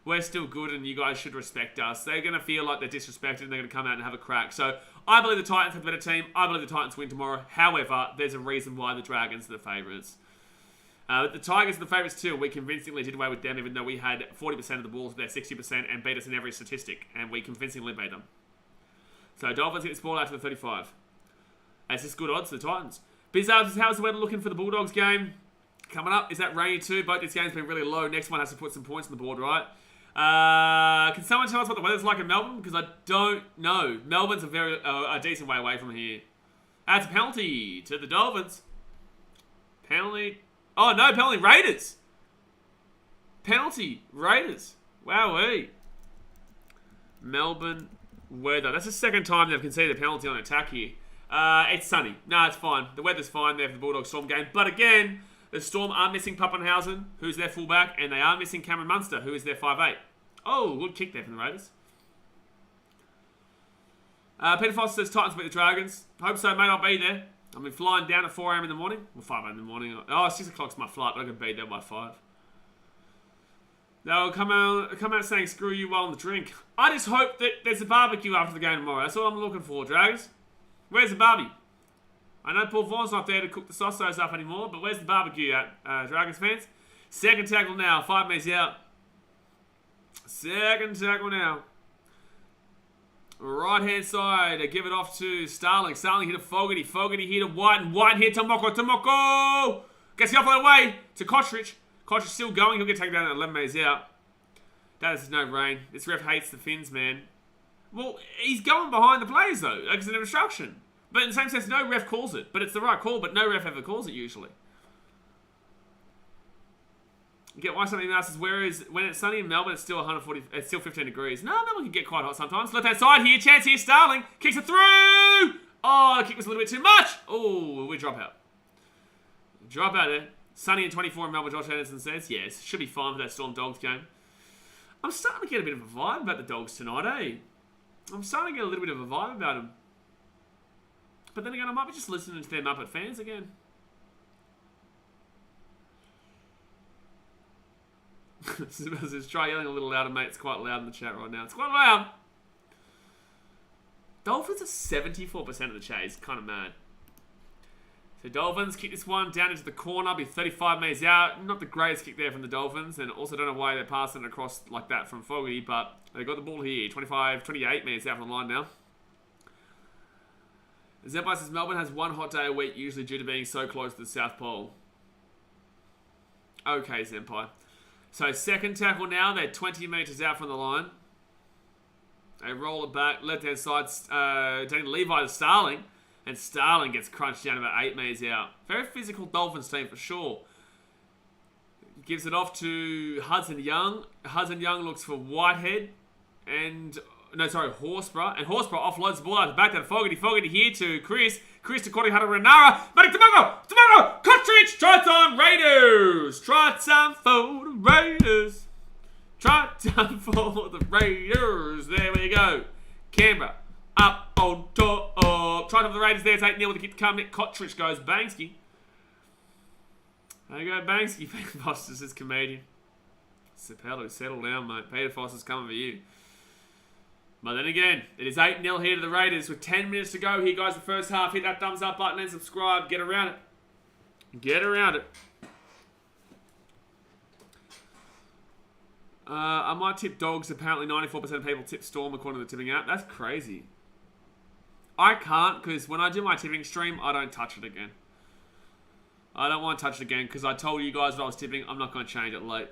We're still good and you guys should respect us. They're going to feel like they're disrespected and they're going to come out and have a crack. So, I believe the Titans have a better team. I believe the Titans win tomorrow. However, there's a reason why the Dragons are the favourites. The Tigers are the favourites too. We convincingly did away with them even though we had 40% of the balls with their 60% and beat us in every statistic. And we convincingly beat them. So Dolphins get this ball out to the 35. That's just good odds for the Titans. Bizarre, how's the weather looking for the Bulldogs game? Coming up, is that rainy too? Both these games been really low. Next one has to put some points on the board, right? Can someone tell us what the weather's like in Melbourne? Because I don't know. Melbourne's a decent way away from here. That's a penalty to the Dolphins. Penalty. Oh no, penalty Raiders. Penalty Raiders. Wowee. Melbourne weather. That's the second time they've conceded a penalty on attack here. It's sunny. No, it's fine. The weather's fine there for the Bulldogs Storm game. But again, the Storm are missing Pappenhausen, who's their fullback, and they are missing Cameron Munster, who is their 5'8". Oh, good kick there from the Raiders. Peter Foster says Titans beat the Dragons. Hope so, mate. I'll be there. I'll be flying down at 4 a.m. in the morning. Well, 5 a.m. in the morning. Oh, 6 o'clock's my flight, but I can be there by 5. They'll come out saying, screw you while on the drink. I just hope that there's a barbecue after the game tomorrow. That's all I'm looking for, Dragons. Where's the barbie? I know Paul Vaughan's not there to cook the sausos up anymore, but where's the barbecue at, Dragons fans? Second tackle now. 5 minutes out. Second tackle now. Right-hand side. They give it off to Starling. Starling hit a Fogarty. Fogarty hit a White. And White hit Tomoko. Tomoko! Gets the off way to Kotrich. Kotrich still going. He'll get taken down at 11 minutes out. That is no rain. This ref hates the Finns, man. Well, he's going behind the players, though. Like it's an obstruction. But in the same sense, no ref calls it. But it's the right call, but no ref ever calls it, usually. Get why something else is whereas when it's sunny in Melbourne, it's still 140. It's still 15 degrees. No, Melbourne can get quite hot sometimes. Left hand side here, chance here. Starling kicks it through. Oh, the kick was a little bit too much. Oh, we drop out. Drop out there. Sunny and 24 in Melbourne. Josh Anderson says yes. Should be fine for that Storm Dogs game. I'm starting to get a bit of a vibe about the Dogs tonight, eh? I'm starting to get a little bit of a vibe about them. But then again, I might be just listening to their Muppet fans again. Just try yelling a little louder, mate. It's quite loud in the chat right now. It's quite loud. Dolphins are 74% of the chase. Kind of mad. So Dolphins kick this one down into the corner. Be 35 meters out. Not the greatest kick there from the Dolphins. And also don't know why they're passing it across like that from Fogarty. But they got the ball here. 28 meters out from the line now. Zempai says Melbourne has one hot day a week, usually due to being so close to the South Pole. Okay, Zempai. So second tackle now. They're 20 metres out from the line. They roll it back. Left-hand side, Daniel Levi to Starling. And Starling gets crunched down about 8 metres out. Very physical Dolphins team for sure. Gives it off to Hudson Young. Hudson Young looks for Whitehead. And... no, sorry, Horsburgh. And Horsburgh offloads the ball out the back to Fogarty. Fogarty here to Chris. Chris to Corey Hunter Renara. Matic Tomago! Kotrich! Try time Raiders! Try time for the Raiders! Try time for the Raiders! There we go. Canberra. Up on top. Try time for the Raiders there. It's 8-0 with the kick to come. Kotrich goes Banksy. There you go, Banksy. Peter Foster's his comedian. Sapello, settle down, mate. Peter Foster's coming for you. But then again, it is 8-0 here to the Raiders with 10 minutes to go here, guys. The first half. Hit that thumbs up button and subscribe. Get around it. Get around it. I might tip Dogs. Apparently 94% of people tip Storm according to the tipping app. That's crazy. I can't because when I do my tipping stream, I don't touch it again. I don't want to touch it again because I told you guys what I was tipping. I'm not going to change it late.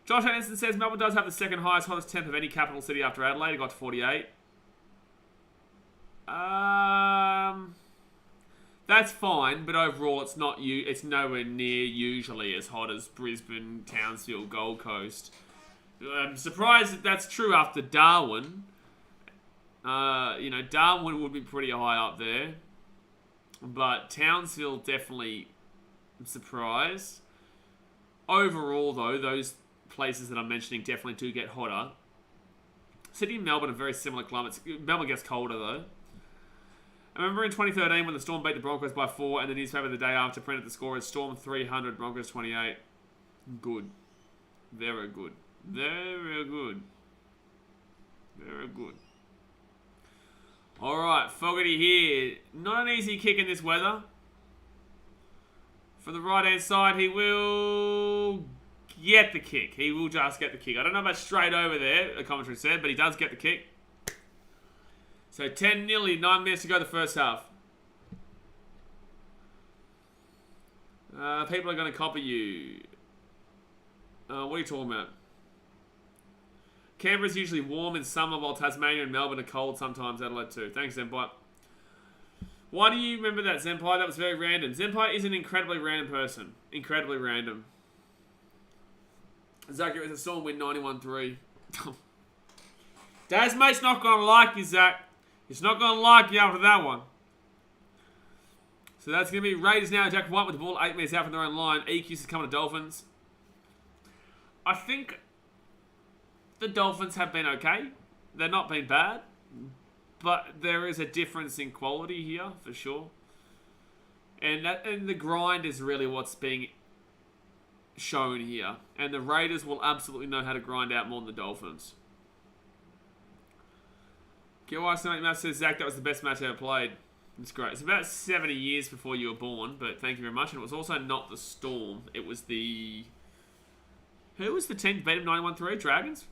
Josh Anderson says Melbourne does have the second highest hottest temp of any capital city after Adelaide. It got to 48. That's fine, but overall it's not it's nowhere near usually as hot as Brisbane, Townsville, Gold Coast. I'm surprised that that's true after Darwin. Darwin would be pretty high up there. But Townsville, definitely surprised. Overall, though, those places that I'm mentioning definitely do get hotter. Sydney and Melbourne are very similar climates. Melbourne gets colder, though. I remember in 2013 when the Storm beat the Broncos by 4 and the newspaper the day after printed the score as Storm 300, Broncos 28. Good. Very good. Very good. Very good. Alright, Fogarty here. Not an easy kick in this weather. For the right-hand side, he will get the kick. He will just get the kick. I don't know about straight over there, the commentary said, but he does get the kick. So 10 nearly 9 minutes to go the first half. People are going to copy you. What are you talking about? Canberra's usually warm in summer, while Tasmania and Melbourne are cold sometimes. Adelaide too. Thanks, Zenpai. Why do you remember that, Zenpai? That was very random. Zenpai is an incredibly random person. Incredibly random. Zach, it was a Storm win 91-3. Daz, mate's not going to like you, Zach. He's not going to like you after that one. So that's going to be Raiders now. Jack White with the ball 8 minutes out from their own line. EQs is coming to Dolphins. I think the Dolphins have been okay. They're not been bad. But there is a difference in quality here, for sure. And the grind is really what's being shown here. And the Raiders will absolutely know how to grind out more than the Dolphins. Matt says, Zach, that was the best match I ever played. It's great. It's about 70 years before you were born, but thank you very much. And it was also not the Storm. It was the... Who was the team that beat him 91-3? Dragons?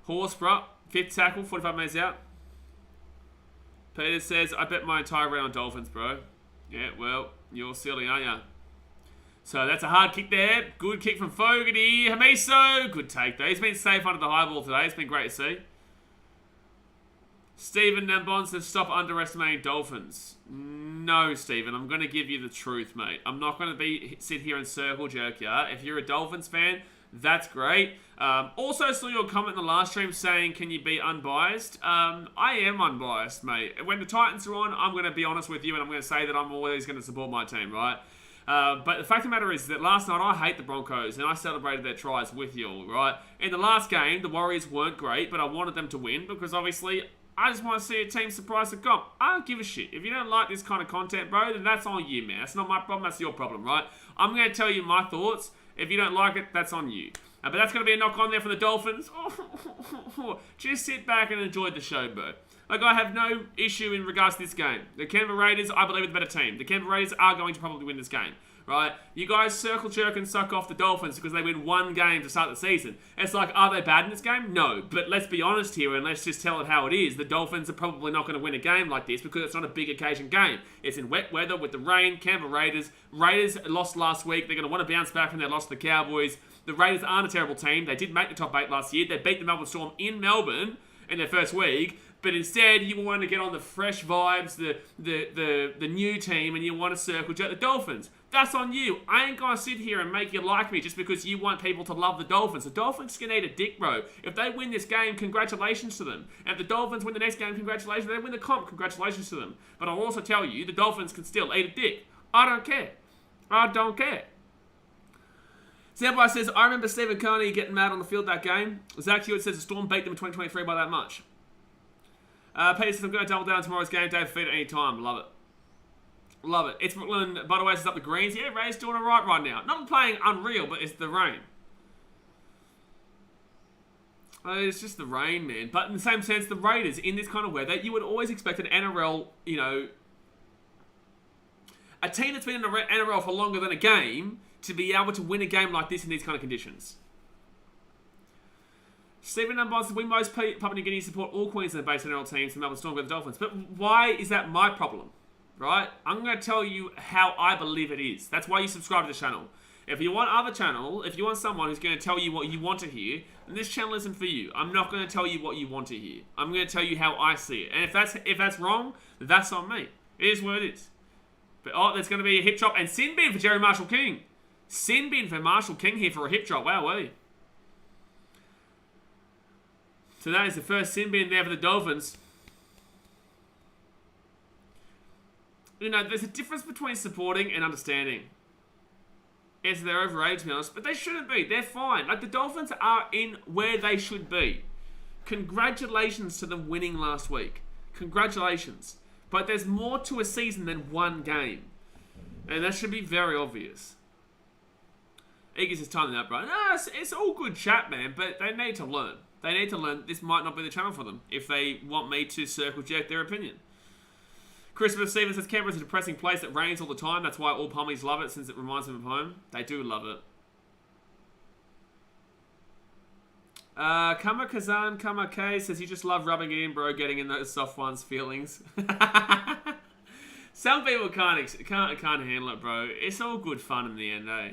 Horsburgh, 5th tackle, 45 minutes out. Peter says, I bet my entire round on Dolphins, bro. Yeah, well, you're silly, aren't you? So that's a hard kick there. Good kick from Fogarty. Hamiso, good take though. He's been safe under the high ball today. It's been great to see. Stephen Nambon says, stop underestimating Dolphins. No, Stephen, I'm going to give you the truth, mate. I'm not going to sit here and circle jerk you. If you're a Dolphins fan, that's great. Also saw your comment in the last stream saying, can you be unbiased? I am unbiased, mate. When the Titans are on, I'm going to be honest with you and I'm going to say that I'm always going to support my team, right? But the fact of the matter is that last night I hate the Broncos and I celebrated their tries with you all, right? In the last game, the Warriors weren't great, but I wanted them to win because obviously I just want to see a team surprise the comp. I don't give a shit. If you don't like this kind of content, bro, then that's on you, man. That's not my problem. That's your problem, right? I'm going to tell you my thoughts. If you don't like it, that's on you. But that's going to be a knock on there for the Dolphins. Just sit back and enjoy the show, bro. Like, I have no issue in regards to this game. The Canberra Raiders, I believe, are the better team. The Canberra Raiders are going to probably win this game, right? You guys circle jerk and suck off the Dolphins because they win one game to start the season. It's like, are they bad in this game? No. But let's be honest here and let's just tell it how it is. The Dolphins are probably not going to win a game like this because it's not a big occasion game. It's in wet weather with the rain. Canberra Raiders. Raiders lost last week. They're going to want to bounce back from their loss to the Cowboys. The Raiders aren't a terrible team. They did make the top 8 last year. They beat the Melbourne Storm in Melbourne in their first week. But instead, you want to get on the fresh vibes, the new team, and you want to circle jerk the Dolphins. That's on you. I ain't going to sit here and make you like me just because you want people to love the Dolphins. The Dolphins can eat a dick, bro. If they win this game, congratulations to them. And if the Dolphins win the next game, congratulations. If they win the comp, congratulations to them. But I'll also tell you, the Dolphins can still eat a dick. I don't care. I don't care. Sampai says, I remember Stephen Kearney getting mad on the field that game. Zach Hewitt says the Storm beat them in 2023 by that much. Peter says, I'm going to double down tomorrow's game. Dave, feed at any time. Love it. Love it. It's Brooklyn. Butterways is up the greens. Yeah, Ray's doing it right now. Not playing unreal, but it's the rain. It's just the rain, man. But in the same sense, the Raiders, in this kind of weather, you would always expect an NRL, a team that's been in the NRL for longer than a game to be able to win a game like this in these kind of conditions. Stephen Numbon says, we most Papua New Guinea support all Queensland-based NRL teams and Melbourne Storm with the Dolphins. But why is that my problem? Right? I'm going to tell you how I believe it is. That's why you subscribe to the channel. If you want if you want someone who's going to tell you what you want to hear, then this channel isn't for you. I'm not going to tell you what you want to hear. I'm going to tell you how I see it. And if that's wrong, that's on me. It is what it is. But there's going to be a hip drop and sin bin for Jerry Marshall King. Sin bin for Marshall King here for a hip drop. Wow, So that is the first sin bin there for the Dolphins. You know, there's a difference between supporting and understanding. Yes, they're overrated, to be honest, but they shouldn't be. They're fine. Like, the Dolphins are in where they should be. Congratulations to them winning last week. Congratulations. But there's more to a season than one game. And that should be very obvious. Eagles is timing that, bro. No, it's all good chat, man, but they need to learn. They need to learn this might not be the channel for them if they want me to circle jerk their opinion. Christopher Stevens says Canberra's a depressing place that rains all the time. That's why all Pommies love it, since it reminds them of home. They do love it. Kama Kazan Kama K says you just love rubbing it in, bro, getting in those soft ones' feelings. Some people can't handle it, bro. It's all good fun in the end, eh?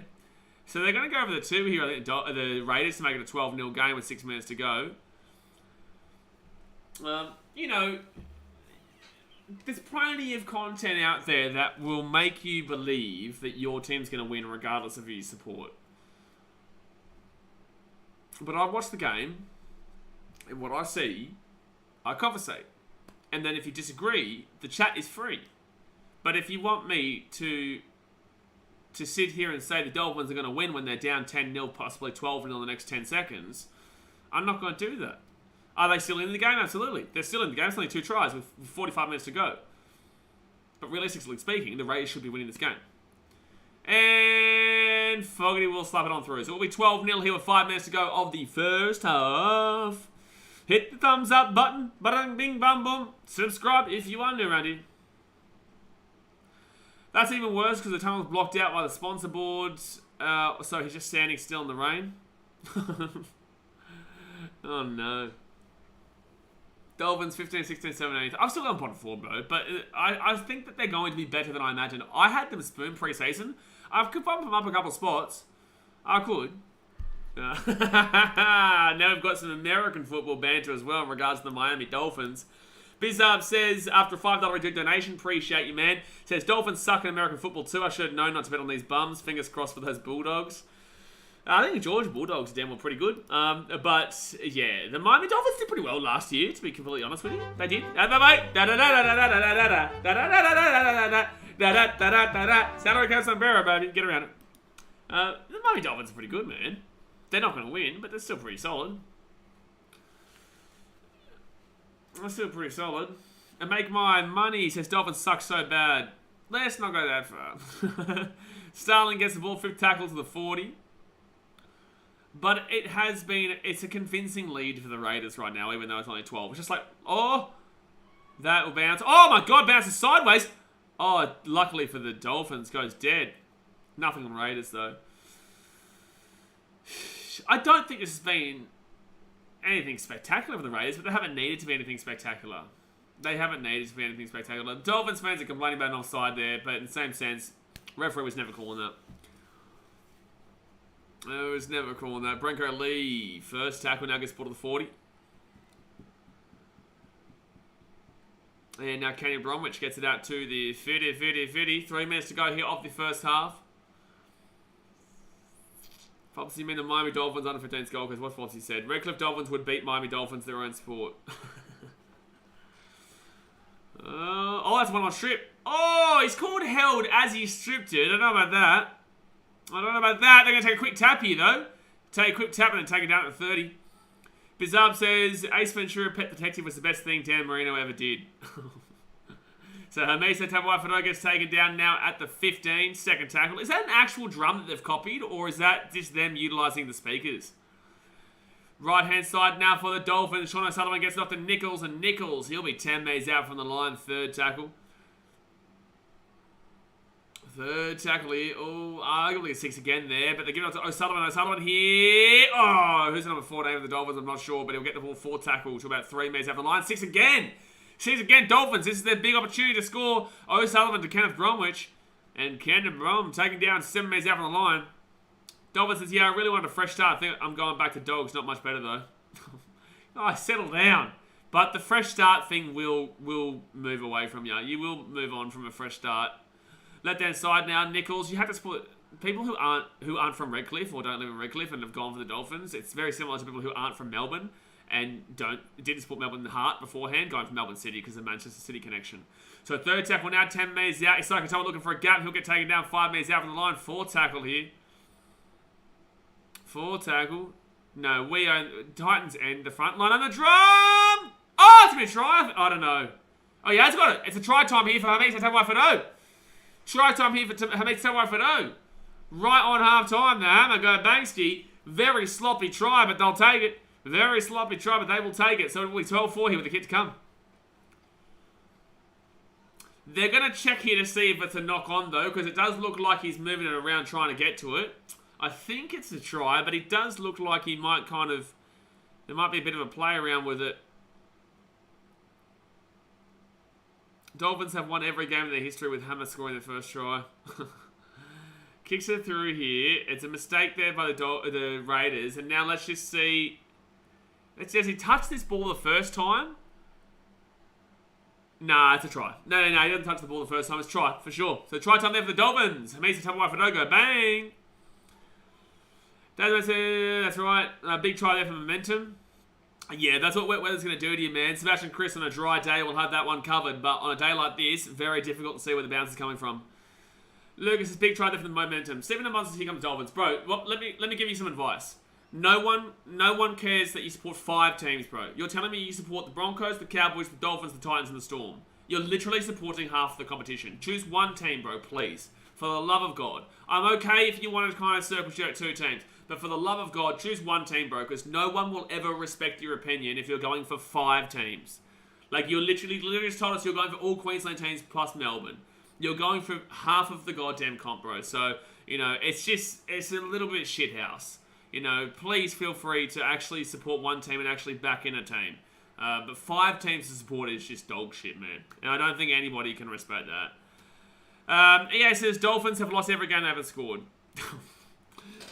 So they're going to go over the 2 here, I think, the Raiders, to make it a 12-0 game with 6 minutes to go. You know, there's plenty of content out there that will make you believe that your team's going to win regardless of who you support. But I watch the game, and what I see, I conversate. And then if you disagree, the chat is free. But if you want me to sit here and say the Dolphins are going to win when they're down 10-0, possibly 12-0 in the next 10 seconds, I'm not going to do that. Are they still in the game? Absolutely. They're still in the game. It's only 2 tries with 45 minutes to go. But realistically speaking, the Raiders should be winning this game. And Fogarty will slap it on through. So it'll be 12-0 here with 5 minutes to go of the first half. Hit the thumbs up button. Ba-dang, bing, bam, boom. Subscribe if you are new around here. That's even worse because the tunnel's blocked out by the sponsor boards. So he's just standing still in the rain. Oh no. Dolphins 15, 16, 17. I've still gone pot 4, bro. But I think that they're going to be better than I imagined. I had them spoon pre-season. I could bump them up a couple spots. I could. Now we've got some American football banter as well in regards to the Miami Dolphins. Bizarb says, after a $5 reduced donation, appreciate you, man. Says, Dolphins suck in American football too. I should have known not to bet on these bums. Fingers crossed for those Bulldogs. I think the Georgia Bulldogs damn well pretty good. But, yeah, the Miami Dolphins did pretty well last year, to be completely honest with you. They did. Salary cap Canberra, baby. Get around it. The Miami Dolphins are pretty good, man. They're not going to win, but they're still pretty solid. They're still pretty solid. And make my money, says Dolphins suck so bad. Let's not go that far. Starling gets the ball, 5th tackle to the 40. But it's a convincing lead for the Raiders right now, even though it's only 12. It's just like, oh, that will bounce. Oh my God, bounces sideways. Oh, luckily for the Dolphins, goes dead. Nothing on Raiders, though. I don't think this has been anything spectacular for the Raiders, but they haven't needed to be anything spectacular. They haven't needed to be anything spectacular. Dolphins fans are complaining about an offside there, but in the same sense, referee was never calling that. It was never calling that. Brenko Lee, first tackle, now gets ball to the 40. And now Kenny Bromwich gets it out to the 50. 3 minutes to go here off the first half. Foxy mean the Miami Dolphins under 15 goal because what Foxy said. Redcliffe Dolphins would beat Miami Dolphins their own sport. Oh, that's one on strip. Oh, he's called held as he stripped it. I don't know about that. They're going to take a quick tap here, though. Take a quick tap and then take it down at 30. Bizarre says, Ace Ventura Pet Detective was the best thing Dan Marino ever did. So Hamisa Tabuai gets taken down now at the 15. Second tackle. Is that an actual drum that they've copied, or is that just them utilising the speakers? Right-hand side now for the Dolphins. Sean O'Sullivan gets it off to Nichols, and Nichols, he'll be 10 metres out from the line. Third tackle. Third tackle here. Oh, arguably a 6 again there, but they give it up to O'Sullivan. O'Sullivan here. Oh, who's the number 14 of the Dolphins? I'm not sure, but he'll get the ball 4 tackle to about 3 metres out the line. 6 again. 6 again. Dolphins. This is their big opportunity to score. O'Sullivan to Kenneth Bromwich. And Camden Brom taking down 7 metres out from the line. Dolphins says, yeah, I really wanted a fresh start. I think I'm going back to Dogs. Not much better, though. Oh, settle down. But the fresh start thing will move away from you. You will move on from a fresh start. Left hand side now, Nichols. You have to split people who aren't from Redcliffe or don't live in Redcliffe and have gone for the Dolphins. It's very similar to people who aren't from Melbourne and didn't support Melbourne Heart beforehand, going for Melbourne City because of the Manchester City connection. So third tackle now, 10 metres out. Isaiah Katoa looking for a gap. He'll get taken down 5 metres out from the line. 4 tackle here. 4 tackle. No, we own Titans end the front line on the drum. Oh, it's going to be a try. I don't know. Oh, yeah, it's got it. It's a try time here for Hamid Tawafado. Try time here for Hamid Tawafado. Right on half time, the Hammer go Banksy. Very sloppy try, but they'll take it. Very sloppy try, but they will take it. So it will be 12-4 here with the kick to come. They're going to check here to see if it's a knock on, though, because it does look like he's moving it around trying to get to it. I think it's a try, but it does look like he might kind of... There might be a bit of a play around with it. Dolphins have won every game in their history with Hammer scoring the first try. Kicks it through here. It's a mistake there by the Raiders. And now let's just see... Does he touch this ball the first time? Nah, it's a try. No, he doesn't touch the ball the first time. It's a try, for sure. So try time there for the Dolphins. Hamisa Tabuai-Fadogo. Bang! That's right. Big try there for momentum. Yeah, that's what wet weather's going to do to you, man. Sebastian Chris on a dry day will have that one covered. But on a day like this, very difficult to see where the bounce is coming from. Lucas's big try there for the momentum. 7 months, here comes Dolphins. Bro, well, let me give you some advice. No one cares that you support 5 teams, bro. You're telling me you support the Broncos, the Cowboys, the Dolphins, the Titans, and the Storm. You're literally supporting half the competition. Choose one team, bro, please. For the love of God. I'm okay if you want to kind of circle jerk 2 teams. But for the love of God, choose one team, bro. Because no one will ever respect your opinion if you're going for 5 teams. Like, you're literally just told us you're going for all Queensland teams plus Melbourne. You're going for half of the goddamn comp, bro. So, you know, it's a little bit shithouse. You know, please feel free to actually support one team and actually back in a team. But 5 teams to support is just dog shit, man. And I don't think anybody can respect that. EA says Dolphins have lost every game they haven't scored.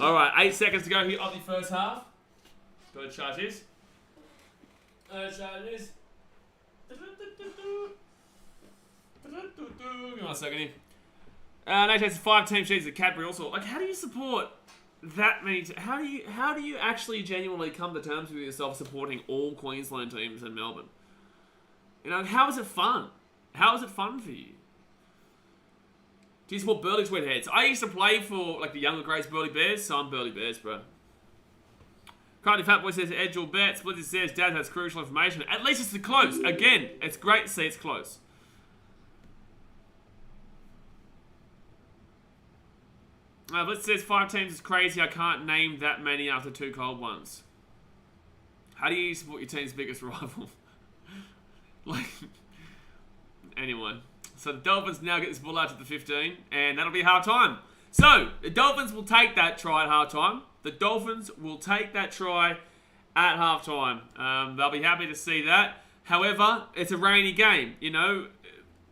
Alright, 8 seconds to go here of the first half. Go ahead, charge this. Charge this. Give me 1 second here. Nate has 5 team sheets at Cadbury also. Like, how do you support that many? How do you actually genuinely come to terms with yourself supporting all Queensland teams in Melbourne? You know, how is it fun? How is it fun for you? Do you support Burley Tweed Heads? I used to play for like the younger grades Burley Bears, so I'm Burley Bears, bro. Currently, Fatboy says Edge or bet. Splitty says Dad has crucial information. At least it's close. Again, it's great to see it's close. Blitz says 5 teams is crazy. I can't name that many after 2 cold ones. How do you support your team's biggest rival? Like, anyway. So the Dolphins now get this ball out to the 15, and that'll be half-time. So, the Dolphins will take that try at half-time. The Dolphins will take that try at half-time. They'll be happy to see that. However, it's a rainy game. You know,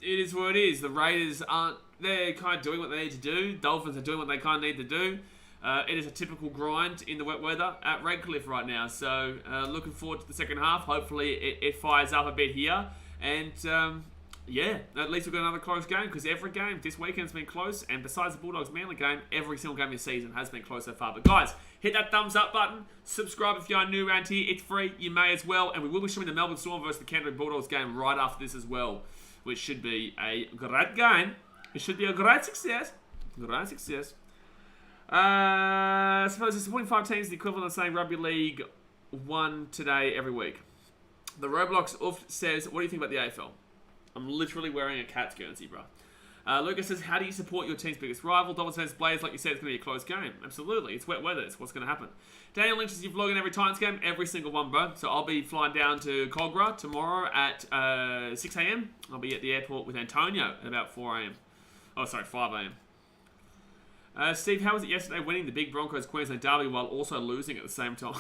it is what it is. The Raiders aren't... They're kind of doing what they need to do. Dolphins are doing what they kind of need to do. It is a typical grind in the wet weather at Redcliffe right now. So, looking forward to the second half. Hopefully, it fires up a bit here. And, yeah, at least we've got another close game. Because every game this weekend's been close. And besides the Bulldogs-Manly game, every single game this season has been close so far. But, guys, hit that thumbs up button. Subscribe if you are new around here. It's free. You may as well. And we will be showing the Melbourne Storm versus the Canberra Bulldogs game right after this as well. Which should be a great game. It should be a great success. Great success. I suppose it's 25 teams, the equivalent of saying Rugby League 1 today every week. The Roblox Oof says, what do you think about the AFL? I'm literally wearing a Cats Guernsey, bro. Lucas says, how do you support your team's biggest rival? Dolphins says, Blaze, like you said, it's going to be a close game. Absolutely. It's wet weather. It's what's going to happen. Daniel Lynch says, you vlog in every Titans game? Every single one, bro. So I'll be flying down to Cogra tomorrow at 6 a.m. I'll be at the airport with Antonio at about 4 a.m. Oh, sorry, 5 a.m. Steve, how was it yesterday winning the big Broncos Queensland derby while also losing at the same time?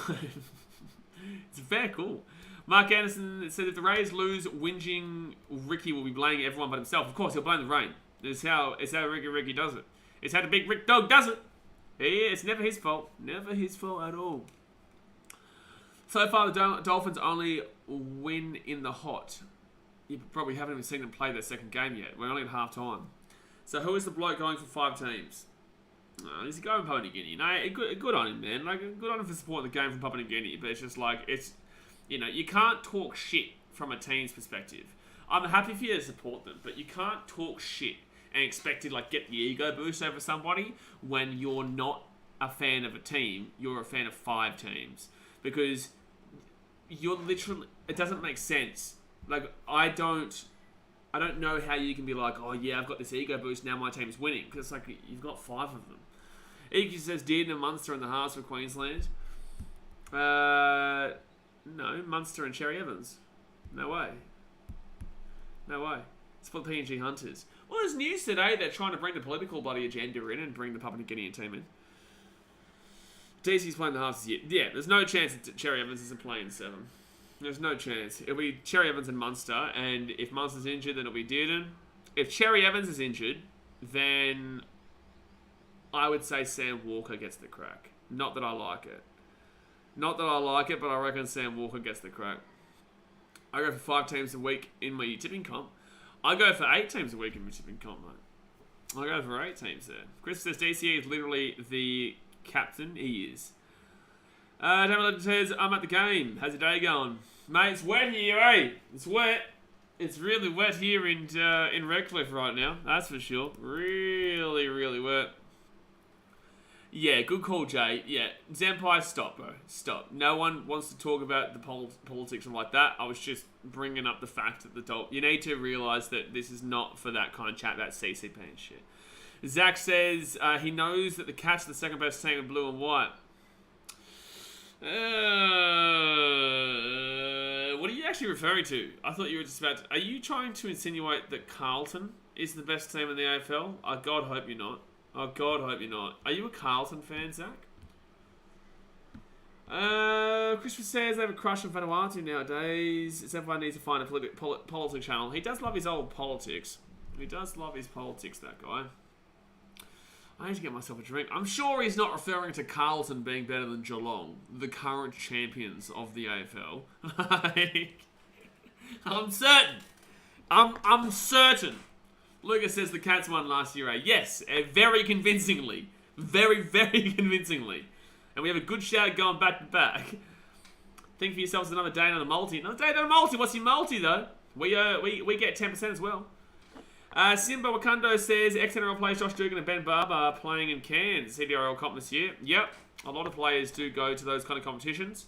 It's very cool. Mark Anderson said if the Raiders lose, whinging Ricky will be blaming everyone but himself. Of course, he'll blame the rain. It's how Ricky does it. It's how the big Rick Dog does it. Yeah, it's never his fault. Never his fault at all. So far, the Dolphins only win in the hot. You probably haven't even seen them play their second game yet. We're only at half-time. So who is the bloke going for 5 teams? He's going Papua New Guinea. No, good on him, man. Like, good on him for supporting the game from Papua New Guinea. But it's just like, it's You know, you can't talk shit from a team's perspective. I'm happy for you to support them, but you can't talk shit and expect to like get the ego boost over somebody when you're not a fan of a team. You're a fan of 5 teams, because you're literally. It doesn't make sense. Like I don't know how you can be like, oh yeah, I've got this ego boost now. My team's winning, because it's like you've got 5 of them. Iki says Dearden and Munster in the halves for Queensland. No, Munster and Cherry Evans. No way. No way. It's for the PNG Hunters. Well, there's news today they're trying to bring the political bloody agenda in and bring the Papua New Guinean team in. DC's playing the halves this year. Yeah, there's no chance that Cherry Evans isn't playing 7. There's no chance. It'll be Cherry Evans and Munster, and if Munster's injured, then it'll be Dearden. If Cherry Evans is injured, then I would say Sam Walker gets the crack. Not that I like it. Not that I like it, but I reckon Sam Walker gets the crack. I go for 5 teams a week in my tipping comp. I go for 8 teams a week in my tipping comp, mate. I go for 8 teams there. Chris says DCE is literally the captain. He is. David says, I'm at the game. How's your day going? Mate, it's wet here, eh? It's wet. It's really wet here in Redcliffe right now. That's for sure. Really, really wet. Yeah, good call, Jay. Yeah, Zampai, stop, bro. Stop. No one wants to talk about the politics and like that. I was just bringing up the fact that you need to realise that this is not for that kind of chat, that CCP and shit. Zach says he knows that the Cats are the second best team in blue and white. What are you actually referring to? I thought you were just about to... Are you trying to insinuate that Carlton is the best team in the AFL? I God hope you're not. Oh, God, hope you're not. Are you a Carlton fan, Zach? Christopher says they have a crush on Vanuatu nowadays. Everyone needs to find a politics channel. He does love his old politics. He does love his politics, that guy. I need to get myself a drink. I'm sure he's not referring to Carlton being better than Geelong, the current champions of the AFL. I'm certain. I'm certain. Lucas says the Cats won last year, eh? Yes, very convincingly. Very, very convincingly. And we have a good shout going back to back. Think for yourselves another day on a multi. Another day on a multi. What's your multi, though? We get 10% as well. Simba Wakando says ex-NRL players Josh Dugan and Ben Barber are playing in Cairns CDRL comp this year. Yep, a lot of players do go to those kind of competitions.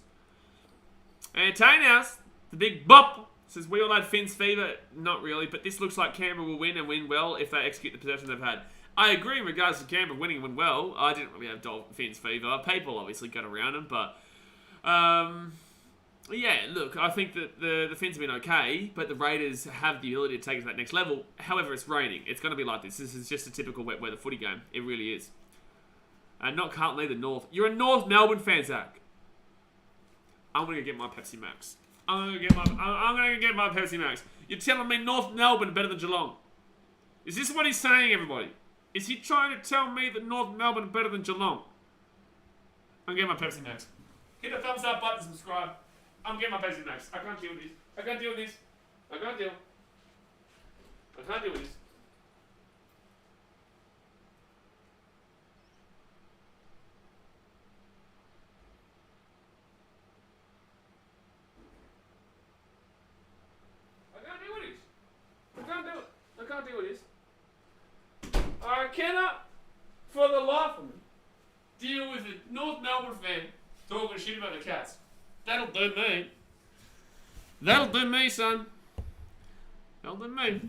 And Taynouse, the big bop, says we all had Finn's fever. Not really, but this looks like Canberra will win and win well if they execute the possession they've had. I agree in regards to Canberra winning and win well. I didn't really have Finn's fever. People obviously got around him, but yeah, look, I think that the Finns have been okay, but the Raiders have the ability to take it to that next level. However, it's raining. It's going to be like this. This is just a typical wet weather footy game. It really is. And not Carlton either, North. You're a North Melbourne fan, Zach. I'm going to get my Pepsi Max. I'm going to get my Pepsi Max. You're telling me North Melbourne are better than Geelong? Is this what he's saying, everybody? Is he trying to tell me that North Melbourne are better than Geelong? I'm getting my Pepsi Max. Hit the thumbs up button, subscribe. I'm getting my Pepsi Max. I can't deal with this. I can't deal with this. I can't deal. I can't deal with this. I can't deal with this. I can't do it. I can't deal with this. I cannot, for the life of me, deal with a North Melbourne fan talking shit about the Cats. That'll do me. That'll do me, son. That'll do me.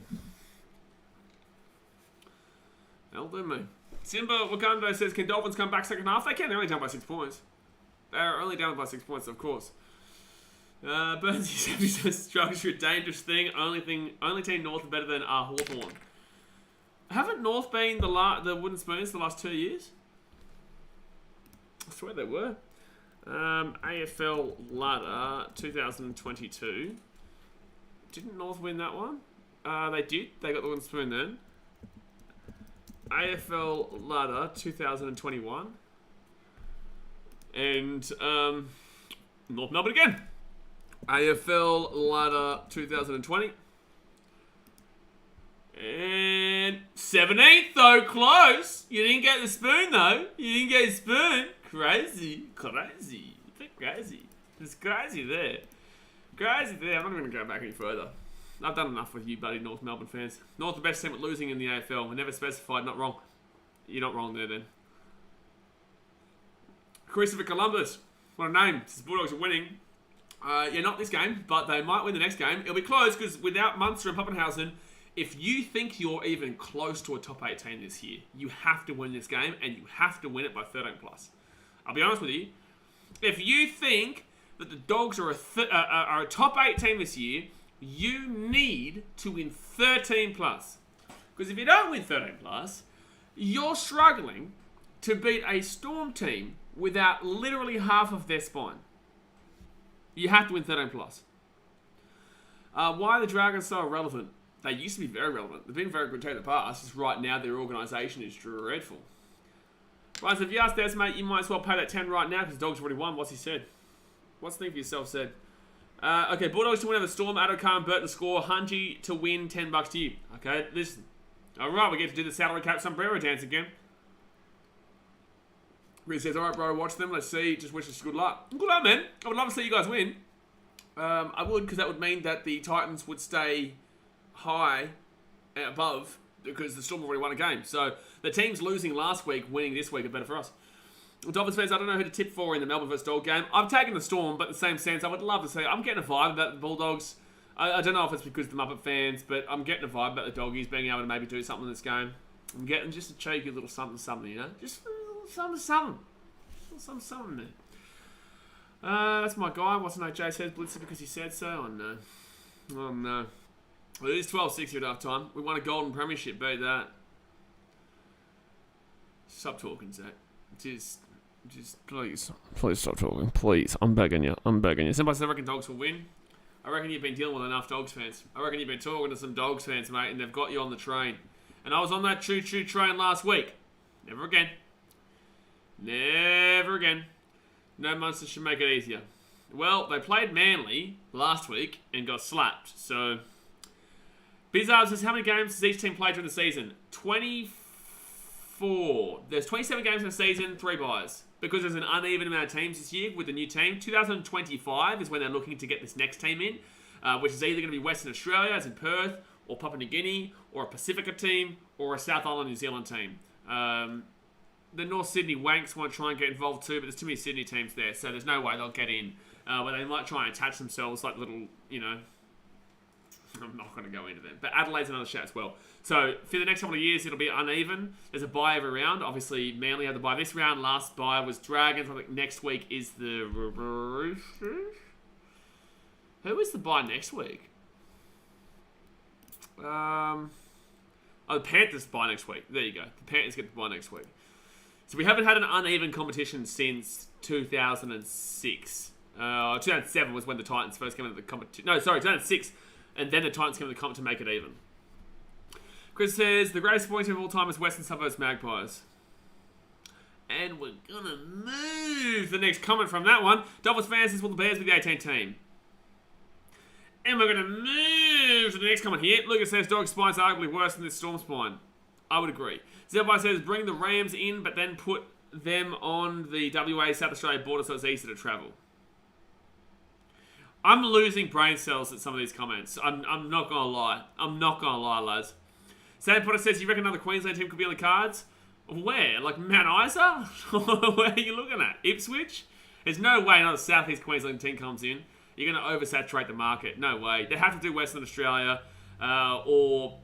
That'll do me. Simba Wakando says, can Dolphins come back second half? They can. They're only down by 6 points. They're only down by 6 points, of course. Burnsy says, structure a dangerous thing. Only team North are better than Hawthorn. Haven't North been the Wooden Spoons the last 2 years? I swear they were. AFL Ladder 2022. Didn't North win that one? They did. They got the Wooden Spoon then. AFL Ladder 2021. And North Melbourne again. AFL Ladder 2020. And 17th though, close. You didn't get the spoon though. You didn't get the spoon. Crazy. It's crazy there. Crazy there. I'm not going to go back any further. I've done enough with you, buddy, North Melbourne fans. North the best team at losing in the AFL. We never specified. Not wrong. You're not wrong there, then. Christopher Columbus. What a name. Since Bulldogs are winning. Yeah, not this game, but they might win the next game. It'll be close because without Munster and Pappenhausen, if you think you're even close to a top 8 team this year, you have to win this game, and you have to win it by 13 plus. I'll be honest with you. If you think that the Dogs are a top 8 team this year, you need to win 13 plus. Because if you don't win 13 plus, you're struggling to beat a Storm team without literally half of their spine. You have to win 13 plus. Why are the Dragons so irrelevant? They used to be very relevant. They've been very good in the past. Just right now, their organisation is dreadful. Right, so if you ask Des, mate, you might as well pay that 10 right now because the Dogs already won. What's he said? What's the thing for yourself said? Okay, Bulldogs to win over the Storm. Adokar and Burton score. Hungy to win $10 to you. Okay, listen. Alright, we get to do the salary cap sombrero dance again. Really says, alright, bro, watch them. Let's see. Just wish us good luck. Good luck, man. I would love to see you guys win. I would, because that would mean that the Titans would stay high and above because the Storm already won a game. So the teams losing last week, winning this week are better for us. Dolphins fans, I don't know who to tip for in the Melbourne vs. Dog game. I've taken the Storm, but in the same sense, I would love to say I'm getting a vibe about the Bulldogs. I don't know if it's because of the Muppet fans, but I'm getting a vibe about the Doggies being able to maybe do something in this game. I'm getting just a cheeky little something, you know? Just a little something. A little something there. That's my guy. What's the name? Jay says Blitzer because he said so. Oh, no. Oh, no. Well, it is 12-6 here at half time. We won a golden premiership, beat that. Stop talking, Zach. Just please stop talking. Please, I'm begging you. Somebody said I reckon Dogs will win. I reckon you've been dealing with enough Dogs fans. I reckon you've been talking to some Dogs fans, mate, and they've got you on the train. And I was on that choo-choo train last week. Never again. Never again. No Munster should make it easier. Well, they played Manly last week and got slapped. So, Bizarre says, how many games has each team played during the season? 24. There's 27 games in the season, 3 byes. Because there's an uneven amount of teams this year with the new team. 2025 is when they're looking to get this next team in, which is either going to be Western Australia, as in Perth, or Papua New Guinea, or a Pacifica team, or a South Island New Zealand team. The North Sydney Wanks want to try and get involved too, but there's too many Sydney teams there, so there's no way they'll get in. But they might try and attach themselves like little, you know... I'm not going to go into them. But Adelaide's another shout as well. So, for the next couple of years, it'll be uneven. There's a bye every round. Obviously, Manly had the bye this round. Last bye was Dragons. I think next week is the Roosters. Who is the bye next week? The Panthers bye next week. There you go. The Panthers get the bye next week. So, we haven't had an uneven competition since 2006. 2007 was when the Titans first came into the competition. No, sorry, 2006. And then the Titans came to the comp to make it even. Chris says, the greatest sporting team of all time is Western Suburbs Magpies. And we're going to move the next comment from that one. Dolphins fans says, will the Bears be the 18 team? And we're going to move to the next comment here. Lucas says, Dog spine's arguably worse than this Storm spine. I would agree. Zelby says, bring the Rams in, but then put them on the WA South Australia border so it's easy to travel. I'm losing brain cells at some of these comments. I'm not going to lie. I'm not going to lie, lads. Sam Potter says, you reckon another Queensland team could be on the cards? Where? Like Mount Isa? Where are you looking at? Ipswich? There's no way another South East Queensland team comes in. You're going to oversaturate the market. No way. They have to do Western Australia or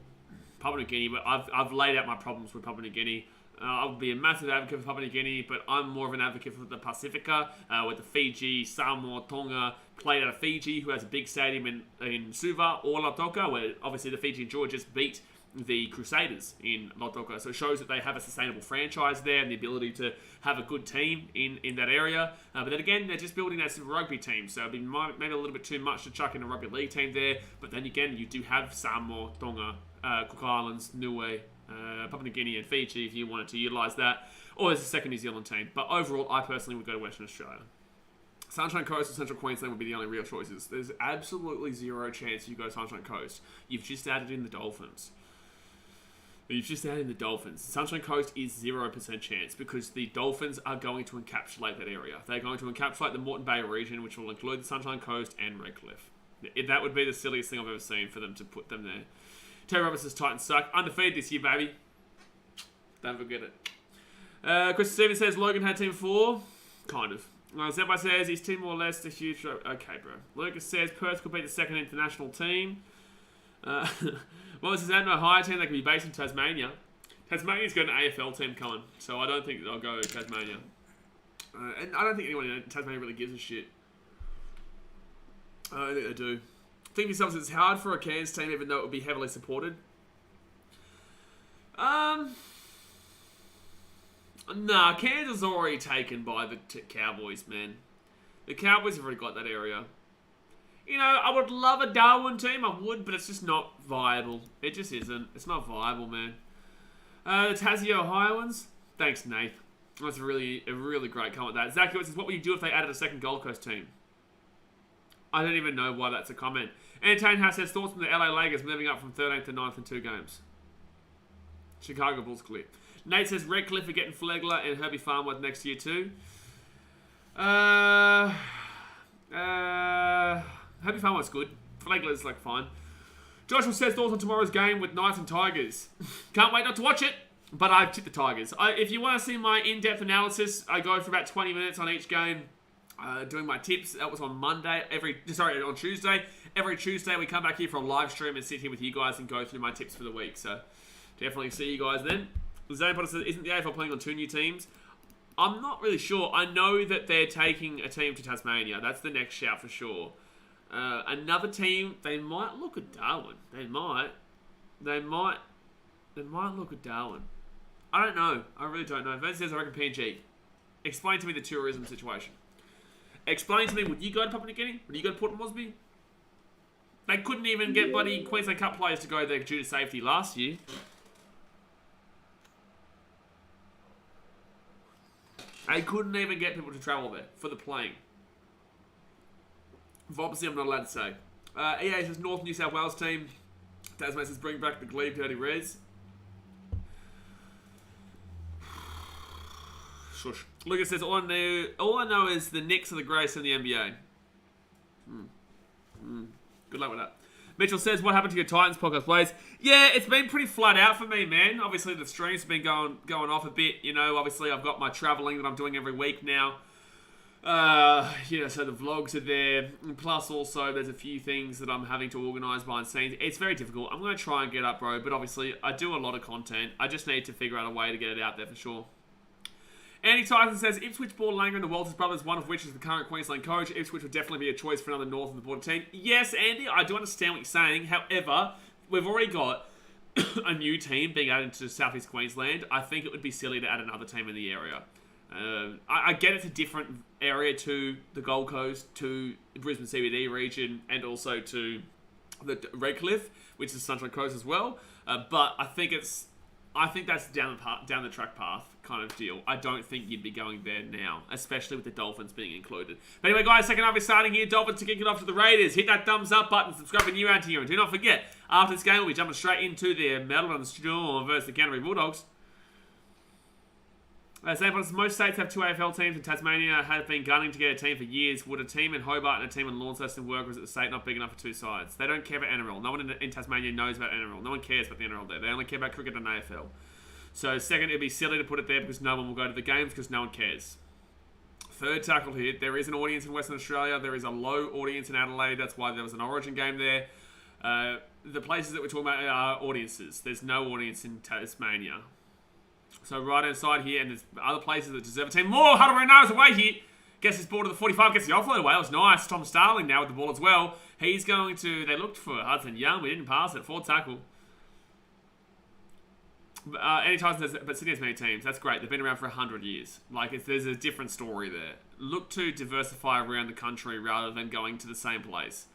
Papua New Guinea, but I've laid out my problems with Papua New Guinea. I would be a massive advocate for Papua New Guinea, but I'm more of an advocate for the Pacifica, with the Fiji, Samoa, Tonga, played out of Fiji, who has a big stadium in Suva or Lautoka, where obviously the Fiji George just beat the Crusaders in Lautoka. So it shows that they have a sustainable franchise there and the ability to have a good team in that area. But then again, they're just building that Super Rugby team, so it'd be maybe a little bit too much to chuck in a rugby league team there. But then again, you do have Samoa, Tonga, Cook Islands, Niue, Papua New Guinea and Fiji if you wanted to utilise that. Or there's a second New Zealand team. But overall, I personally would go to Western Australia. Sunshine Coast or Central Queensland would be the only real choices. There's absolutely zero chance you go Sunshine Coast. You've just added in the Dolphins. Sunshine Coast is 0% chance because the Dolphins are going to encapsulate that area. They're going to encapsulate the Moreton Bay region, which will include the Sunshine Coast and Redcliffe. That would be the silliest thing I've ever seen for them to put them there. Terry Robinson's Titans suck. Undefeated this year, baby. Don't forget it. Chris Stevens says Logan had team 4. Kind of. Zembai says his team more or less a huge... Okay, bro. Lucas says Perth could be the second international team. Well, this is no higher team that can be based in Tasmania. Tasmania's got an AFL team coming, so I don't think they'll go Tasmania. And I don't think anyone in Tasmania really gives a shit. I don't think they do. Think to yourselves, it's hard for a Cairns team, even though it would be heavily supported. Nah, Cairns is already taken by the Cowboys, man. The Cowboys have already got that area. You know, I would love a Darwin team, I would, but it's just not viable. It just isn't. It's not viable, man. The Tassie Ohioans. Thanks, Nate. That's a really great comment. That Zach says, "What would you do if they added a second Gold Coast team?" I don't even know why that's a comment. Antain House says thoughts on the LA Lakers moving up from 13th to 9th in 2 games. Chicago Bulls clear. Nate says Redcliffe are getting Flegler and Herbie Farmworth next year too. Herbie Farmworth's good. Flegler's like fine. Joshua says thoughts on tomorrow's game with Knights and Tigers. Can't wait not to watch it, but I've tipped the Tigers. If you want to see my in-depth analysis, I go for about 20 minutes on each game, doing my tips. That was on on Tuesday. Every Tuesday we come back here for a live stream and sit here with you guys and go through my tips for the week. So definitely see you guys then. Zane Potter says, isn't the AFL playing on 2 new teams? I'm not really sure. I know that they're taking a team to Tasmania. That's the next shout for sure. Another team, they might look at Darwin. They might look at Darwin. I don't know. I really don't know. Vance says, I reckon PNG. Explain to me the tourism situation. Explain to me, would you go to Papua New Guinea? Would you go to Port Moresby? They couldn't even get bloody Queensland Cup players to go there due to safety last year. They couldn't even get people to travel there for the playing. Obviously, I'm not allowed to say. EA says North New South Wales team. Tasman says bring back the Glebe Dirty Reds. Shush. Lucas says all I know is the Knicks are the greatest in the NBA. Good luck with that. Mitchell says, what happened to your Titans podcast, Blaze? Yeah, it's been pretty flat out for me, man. Obviously, the streams have been going off a bit. You know, obviously, I've got my travelling that I'm doing every week now. So the vlogs are there. And plus, also, there's a few things that I'm having to organise behind the scenes. It's very difficult. I'm going to try and get up, bro. But obviously, I do a lot of content. I just need to figure out a way to get it out there for sure. Andy Tyson says, Ipswich bought Langer and the Walters brothers, one of which is the current Queensland coach. Ipswich would definitely be a choice for another north of the border team. Yes, Andy, I do understand what you're saying. However, we've already got a new team being added to South East Queensland. I think it would be silly to add another team in the area. I get it's a different area to the Gold Coast, to the Brisbane CBD region, and also to the Redcliffe, which is Sunshine Coast as well. But I think that's down the track path kind of deal. I don't think you'd be going there now, especially with the Dolphins being included. But anyway, guys, second half is starting here. Dolphins to kick it off to the Raiders. Hit that thumbs up button, subscribe if you're new out here, and do not forget, after this game, we'll be jumping straight into the Melbourne Storm versus the Canterbury Bulldogs. Most states have 2 AFL teams, and Tasmania have been gunning to get a team for years. Would a team in Hobart and a team in Launceston work, or is it the state not big enough for 2 sides? They don't care about NRL. No one in Tasmania knows about NRL. No one cares about the NRL there. They only care about cricket and AFL. So second, it'd be silly to put it there because no one will go to the games because no one cares. Third tackle here. There is an audience in Western Australia. There is a low audience in Adelaide. That's why there was an Origin game there. The places that we're talking about are audiences. There's no audience in Tasmania. So right hand side here, and there's other places that deserve a team more. Huddle Rena's away here. Gets his ball to the 45, gets the offload away. That was nice. Tom Starling now with the ball as well. He's going to... They looked for Hudson Young. We didn't pass it. Fourth tackle. Anytime says, but Sydney has many teams. That's great. They've been around for 100 years. There's a different story there. Look to diversify around the country rather than going to the same place.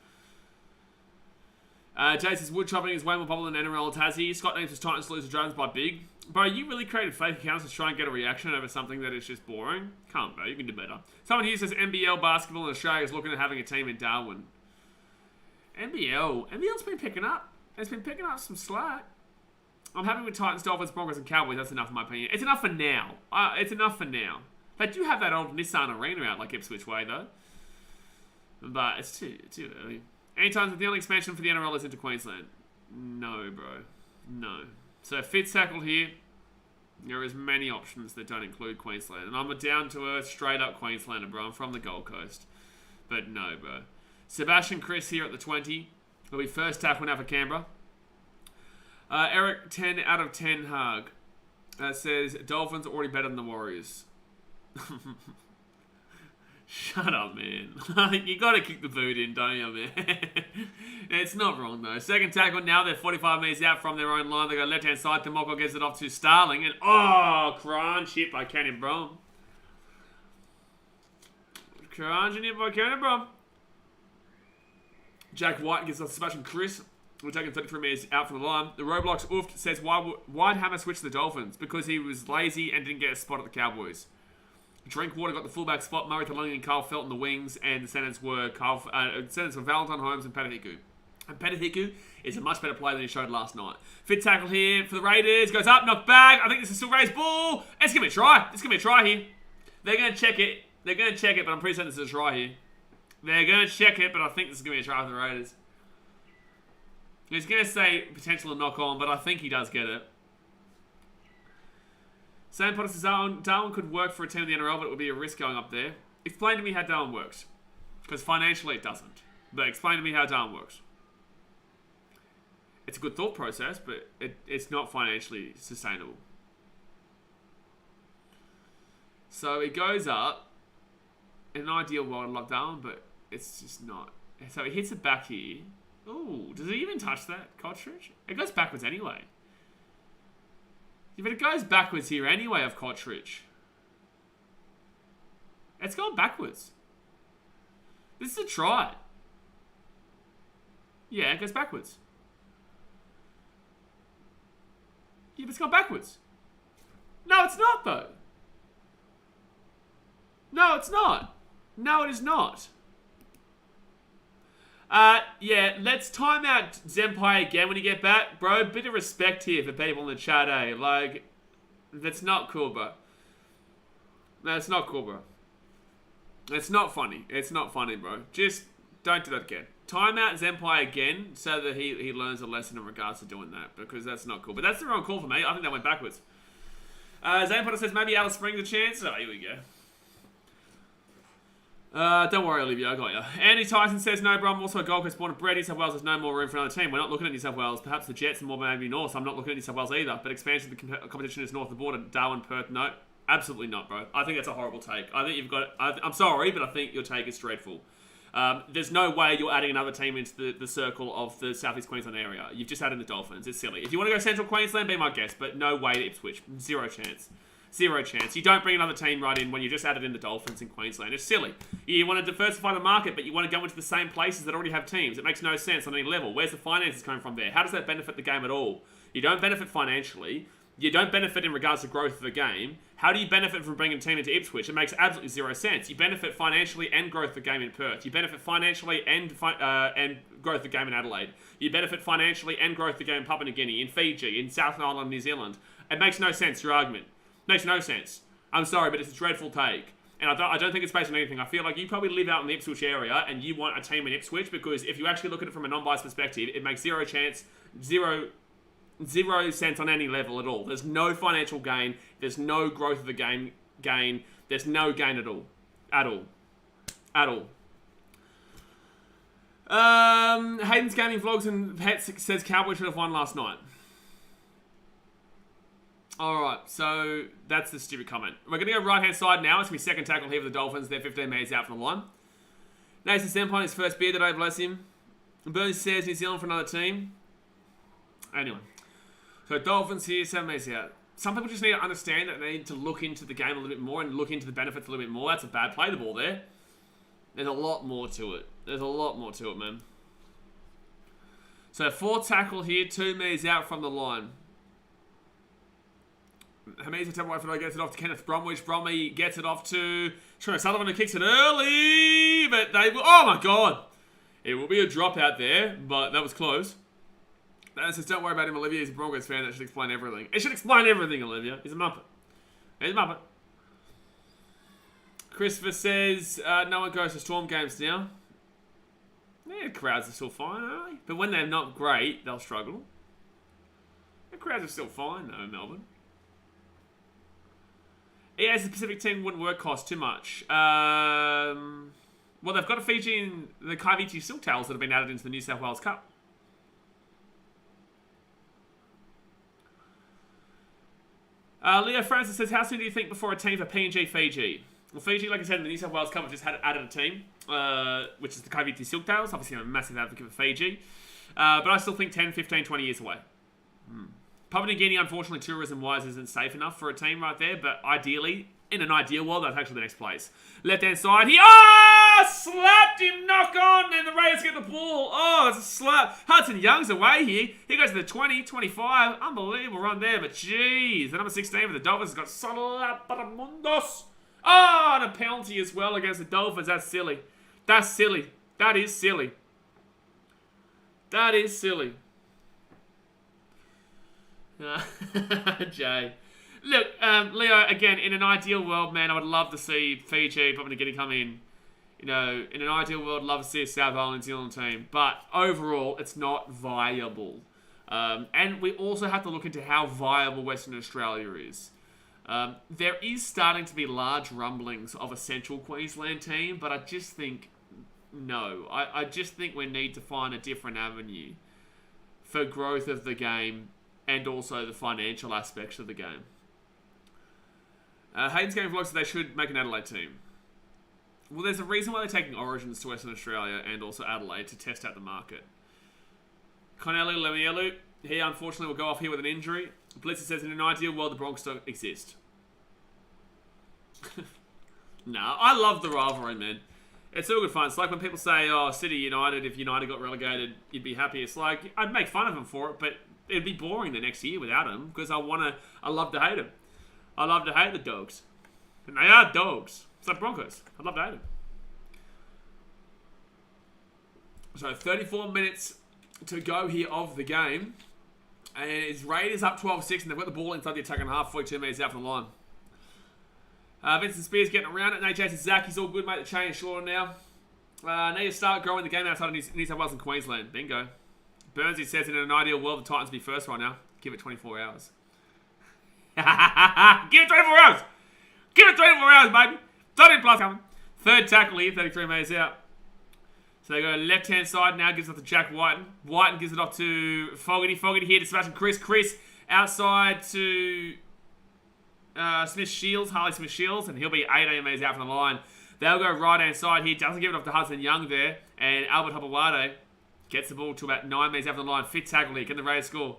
Jay says, wood chopping is way more popular than NRL Tassie. Scott names his Titans lose to Dragons by big. Bro, you really created fake accounts to try and get a reaction over something that is just boring? Come on, bro. You can do better. Someone here says NBL basketball in Australia is looking at having a team in Darwin. NBL's been picking up. It's been picking up some slack. I'm happy with Titans, Dolphins, Broncos, and Cowboys. That's enough in my opinion. It's enough for now. It's enough for now. They do have that old Nissan Arena out like Ipswich way, though. But it's too early. Anytime the only expansion for the NRL is into Queensland. No, bro. No. So fit tackle here. There is many options that don't include Queensland. And I'm a down-to-earth, straight-up Queenslander, bro. I'm from the Gold Coast. But no, bro. Sebastian Chris here at the 20. Will be first tackle now for Canberra. Eric, 10 out of 10 hug. Says, Dolphins are already better than the Warriors. Shut up, man. You got to kick the boot in, don't you, man? It's not wrong, though. Second tackle now. They're 45 metres out from their own line. They go left-hand side. Tomoko gets it off to Starling. And, crunch hit by Cannon Brom. Crunching hit by Cannon Brom. Jack White gets off Sebastian Chris. We're taking 33 metres out from the line. The Roblox Oof says, why'd Hammer switch to the Dolphins? Because he was lazy and didn't get a spot at the Cowboys. Drinkwater got the fullback spot. Murray Talungi and Carl Felton the wings, and the centers were Valentine Holmes and Petahiku. And Petahiku is a much better player than he showed last night. Fit tackle here for the Raiders. Goes up, knocked back. I think this is still raised ball. Let's give it a try. Let's give it a try here. They're going to check it. They're going to check it, but I'm pretty certain this is a try here. They're going to check it, but I think this is going to be a try for the Raiders. He's going to say potential to knock on, but I think he does get it. Sam Potter says Darwin could work for a team in the NRL, but it would be a risk going up there. Explain to me how Darwin works. Because financially it doesn't. But explain to me how Darwin works. It's a good thought process, but it's not financially sustainable. So it goes up. In an ideal world, I love Darwin, but it's just not. So he hits it back here. Ooh, does he even touch that, Cottridge? It goes backwards anyway. Yeah, but it goes backwards here anyway of Cottridge. It's gone backwards. This is a try. Yeah, it goes backwards. Yeah, but it's gone backwards. No, it's not, though. No, it's not. No, it is not. Yeah, let's time out Zenpai again when you get back. Bro, bit of respect here for people in the chat, eh? Like, that's not cool, bro. That's not cool, bro. It's not funny. It's not funny, bro. Just don't do that again. Time out Zenpai again so that he learns a lesson in regards to doing that, because that's not cool. But that's the wrong call for me. I think that went backwards. Zane Potter says maybe Alice Springs a chance. Oh, here we go. Don't worry, Olivia, I got you. Andy Tyson says, no, bro, I'm also a Gold Coast born and bred. New South Wales, there's no more room for another team. We're not looking at New South Wales. Perhaps the Jets and more maybe North. I'm not looking at New South Wales either. But expansion of the competition is north of the border. Darwin, Perth, no. Absolutely not, bro. I think that's a horrible take. I think you've got... I'm sorry, but I think your take is dreadful. There's no way you're adding another team into the circle of the South East Queensland area. You've just added the Dolphins. It's silly. If you want to go Central Queensland, be my guest. But no way to Ipswich. Zero chance. Zero chance. You don't bring another team right in when you just added in the Dolphins in Queensland. It's silly. You want to diversify the market, but you want to go into the same places that already have teams. It makes no sense on any level. Where's the finances coming from there? How does that benefit the game at all? You don't benefit financially. You don't benefit in regards to growth of the game. How do you benefit from bringing a team into Ipswich? It makes absolutely zero sense. You benefit financially and growth of the game in Perth. You benefit financially and growth of the game in Adelaide. You benefit financially and growth of the game in Papua New Guinea, in Fiji, in South Island, New Zealand. It makes no sense, your argument. Makes no sense. I'm sorry, but it's a dreadful take. And I don't think it's based on anything. I feel like you probably live out in the Ipswich area and you want a team in Ipswich, because if you actually look at it from a non-biased perspective, it makes zero sense on any level at all. There's no financial gain. There's no growth of the game gain. There's no gain at all. At all. At all. Hayden's Gaming Vlogs and Pets says Cowboys should have won last night. Alright, so that's the stupid comment. We're going to go right-hand side now. It's going to be second tackle here for the Dolphins. They're 15 metres out from the line. Nathan Sempon, his first beer today, bless him. Burns says New Zealand for another team. Anyway. So Dolphins here, 7 metres out. Some people just need to understand that they need to look into the game a little bit more and look into the benefits a little bit more. That's a bad play, the ball there. There's a lot more to it. There's a lot more to it, man. So fourth tackle here, 2 metres out from the line. Hamid's attempt away from it, gets it off to Kenneth Bromwich. Bromley gets it off to Trevor Sullivan, who kicks it early, but they will... Oh my god! It will be a dropout there, but that was close. That says, don't worry about him, Olivia. He's a Broncos fan. That should explain everything. It should explain everything, Olivia. He's a Muppet. He's a Muppet. Christopher says, no one goes to Storm games now. Yeah, Their crowds are still fine, aren't they? But when they're not great, they'll struggle. The crowds are still fine, though, in Melbourne. Yeah, the Pacific team wouldn't work cost too much. Well, they've got a Fiji in the Kaiviti Silktails that have been added into the New South Wales Cup. Leo Francis says, how soon do you think before a team for PNG Fiji? Well, Fiji, like I said, in the New South Wales Cup have just added a team, which is the Kaiviti Silktails. Obviously, I'm a massive advocate for Fiji. But I still think 10, 15, 20 years away. Papua New Guinea, unfortunately, tourism-wise, isn't safe enough for a team right there. But ideally, in an ideal world, that's actually the next place. Left-hand side, he slapped him, knock on, and the Raiders get the ball. Oh, it's a slap. Hudson Young's away here. He goes to the 20, 25. Unbelievable run there, but jeez. The number 16 for the Dolphins has got Salapamundos. Oh, and a penalty as well against the Dolphins. That's silly. That's silly. That is silly. That is silly. Jay. Look, Leo, again, in an ideal world, man, I would love to see Fiji, Papua New Guinea come in. You know, in an ideal world, I'd love to see a South Island, New Zealand team. But overall, it's not viable. And we also have to look into how viable Western Australia is. There is starting to be large rumblings of a Central Queensland team, but I just think, no. I just think we need to find a different avenue for growth of the game and also the financial aspects of the game. Hayden's Game Vlog said they should make an Adelaide team. Well, there's a reason why they're taking Origins to Western Australia and also Adelaide to test out the market. Connelly Lemielu, he unfortunately will go off here with an injury. Blitzer says, in an ideal world, the Broncos don't exist. Nah, I love the rivalry, man. It's all good fun. It's like when people say, oh, City United, if United got relegated, you'd be happy. It's like, I'd make fun of them for it, but it'd be boring the next year without them because I love to hate them. I love to hate the dogs. And they are dogs. It's like Broncos. I'd love to hate them. So 34 minutes to go here of the game. And it's Raiders up 12-6 and they've got the ball inside the attacking half, 42 metres out from the line. Vincent Spears getting around it. Nate Jason Zaki's all good, mate. The chain is shorter now. Need to start growing the game outside of New South Wales and Queensland. Bingo. Burnsy says, in an ideal world, the Titans would be first right now. Give it 24 hours. Give it 24 hours! Give it 24 hours, baby! 13 plus coming. Third tackle here, 33 metres out. So they go left-hand side now, gives it off to Jack Whiten. Whiten gives it off to Fogarty. Fogarty here to Sebastian Chris. Chris outside to Smith Shields, Harley Smith Shields, and he'll be 18 metres out from the line. They'll go right-hand side here. Doesn't give it off to Hudson Young there. And Albert Hopewade gets the ball to about 9 metres out from the line. Fifth tackle here. Can the Raiders score?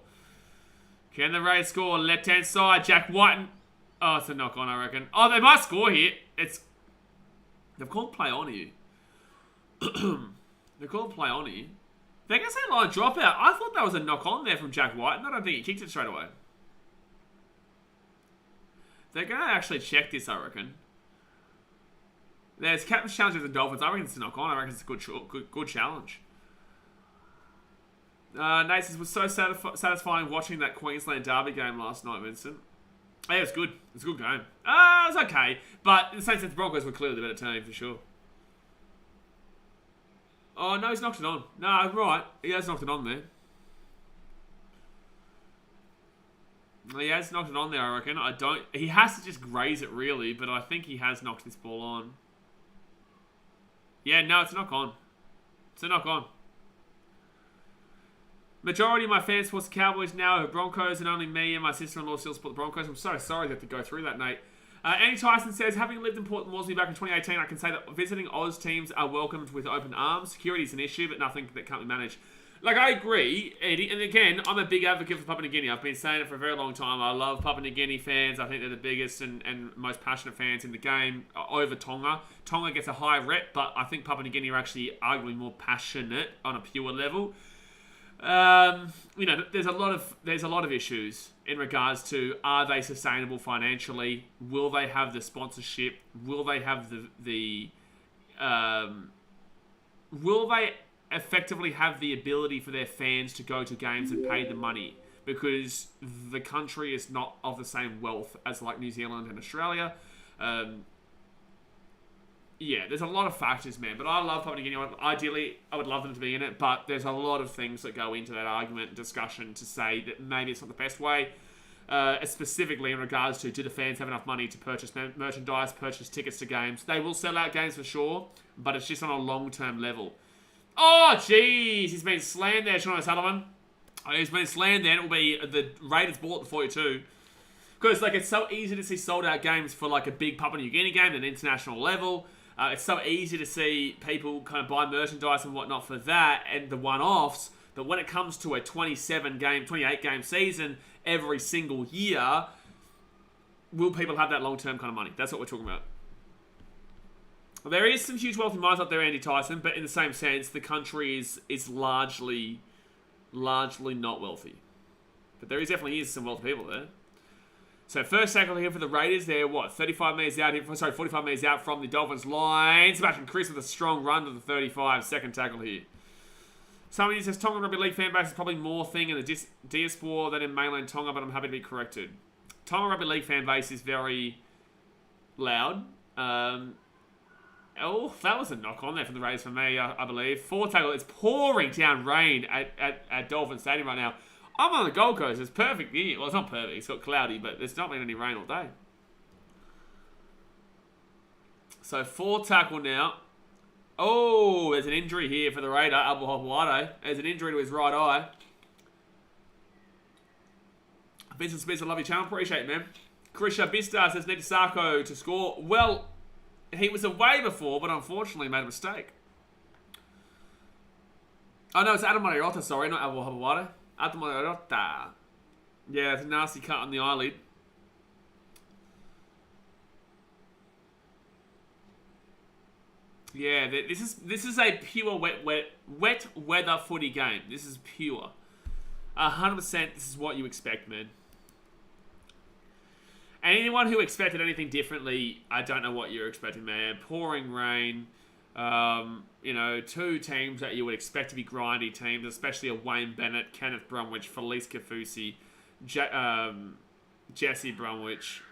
Can the Raiders score? Left-hand side, Jack Whiten. Oh, it's a knock-on, I reckon. Oh, they might score here. They've called play on here. They're called play on here. They're going to say line dropout. I thought that was a knock-on there from Jack Whiten. I don't think he kicked it straight away. They're going to actually check this, I reckon. There's captain's challenge with the Dolphins. I reckon it's a knock-on. I reckon it's a good challenge. Nate says, it was so satisfying watching that Queensland Derby game last night, Vincent. Yeah, it was good. It was a good game. It was okay. But in the same sense, the Broncos were clearly the better team, for sure. Oh, no, he's knocked it on. No, right. He has knocked it on there. He has knocked it on there, I reckon. He has to just graze it, really, but I think he has knocked this ball on. Yeah, no, it's a knock-on. It's a knock-on. Majority of my fans support the Cowboys now are Broncos, and only me and my sister-in-law still support the Broncos. I'm so sorry to have to go through that, Nate. Andy Tyson says, having lived in Port Moresby back in 2018, I can say that visiting Oz teams are welcomed with open arms. Security is an issue, but nothing that can't be managed. Like, I agree, Eddie. And again, I'm a big advocate for Papua New Guinea. I've been saying it for a very long time. I love Papua New Guinea fans. I think they're the biggest and most passionate fans in the game over Tonga. Tonga gets a high rep, but I think Papua New Guinea are actually arguably more passionate on a pure level. There's a lot of issues in regards to, are they sustainable financially? Will they have the sponsorship? Will they have will they effectively have the ability for their fans to go to games and pay the money? Because the country is not of the same wealth as like New Zealand and Australia. Yeah, there's a lot of factors, man. But I love Papua New Guinea. Ideally, I would love them to be in it. But there's a lot of things that go into that argument and discussion to say that maybe it's not the best way. Specifically in regards to, do the fans have enough money to purchase merchandise, purchase tickets to games? They will sell out games for sure, but it's just on a long-term level. Oh, jeez. He's been slammed there, Sean O'Sullivan. He's been slammed there. It'll be the Raiders ball at the 42. Because, like, it's so easy to see sold-out games for, like, a big Papua New Guinea game at an international level. It's so easy to see people kind of buy merchandise and whatnot for that and the one-offs. But when it comes to a 28-game season every single year, will people have that long-term kind of money? That's what we're talking about. There is some huge wealthy minds up there, Andy Tyson, but in the same sense, the country is largely not wealthy. But there definitely is some wealthy people there. So first tackle here for the Raiders. They're, 45 metres out here. Sorry, 45 metres out from the Dolphins line. Sebastian Chris with a strong run to the 35. Second tackle here. Somebody says Tongan Rugby League fan base is probably more thing in the diaspora than in mainland Tonga, but I'm happy to be corrected. Tongan Rugby League fan base is very loud. That was a knock on there from the Raiders for me, I believe. Fourth tackle. It's pouring down rain at Dolphin Stadium right now. I'm on the Gold Coast. It's perfect here. Well, it's not perfect. It's got cloudy, but there's not been any rain all day. So, fourth tackle now. Oh, there's an injury here for the Raider, Abu Hawade. There's an injury to his right eye. Vincent Smith, I love your channel. Appreciate it, man. Krisha Bistar says, need Sako to score. Well, he was away before, but unfortunately made a mistake. Oh, no, it's Adam Mariota, sorry, not Abu Hawade. Adam Mariota. Yeah, it's a nasty cut on the eyelid. Yeah, this is a pure wet weather footy game. This is pure. 100% this is what you expect, man. And anyone who expected anything differently, I don't know what you're expecting, man. Pouring rain. Two teams that you would expect to be grindy teams, especially a Wayne Bennett, Kenneth Bromwich, Felice Kafusi, Jesse Bromwich,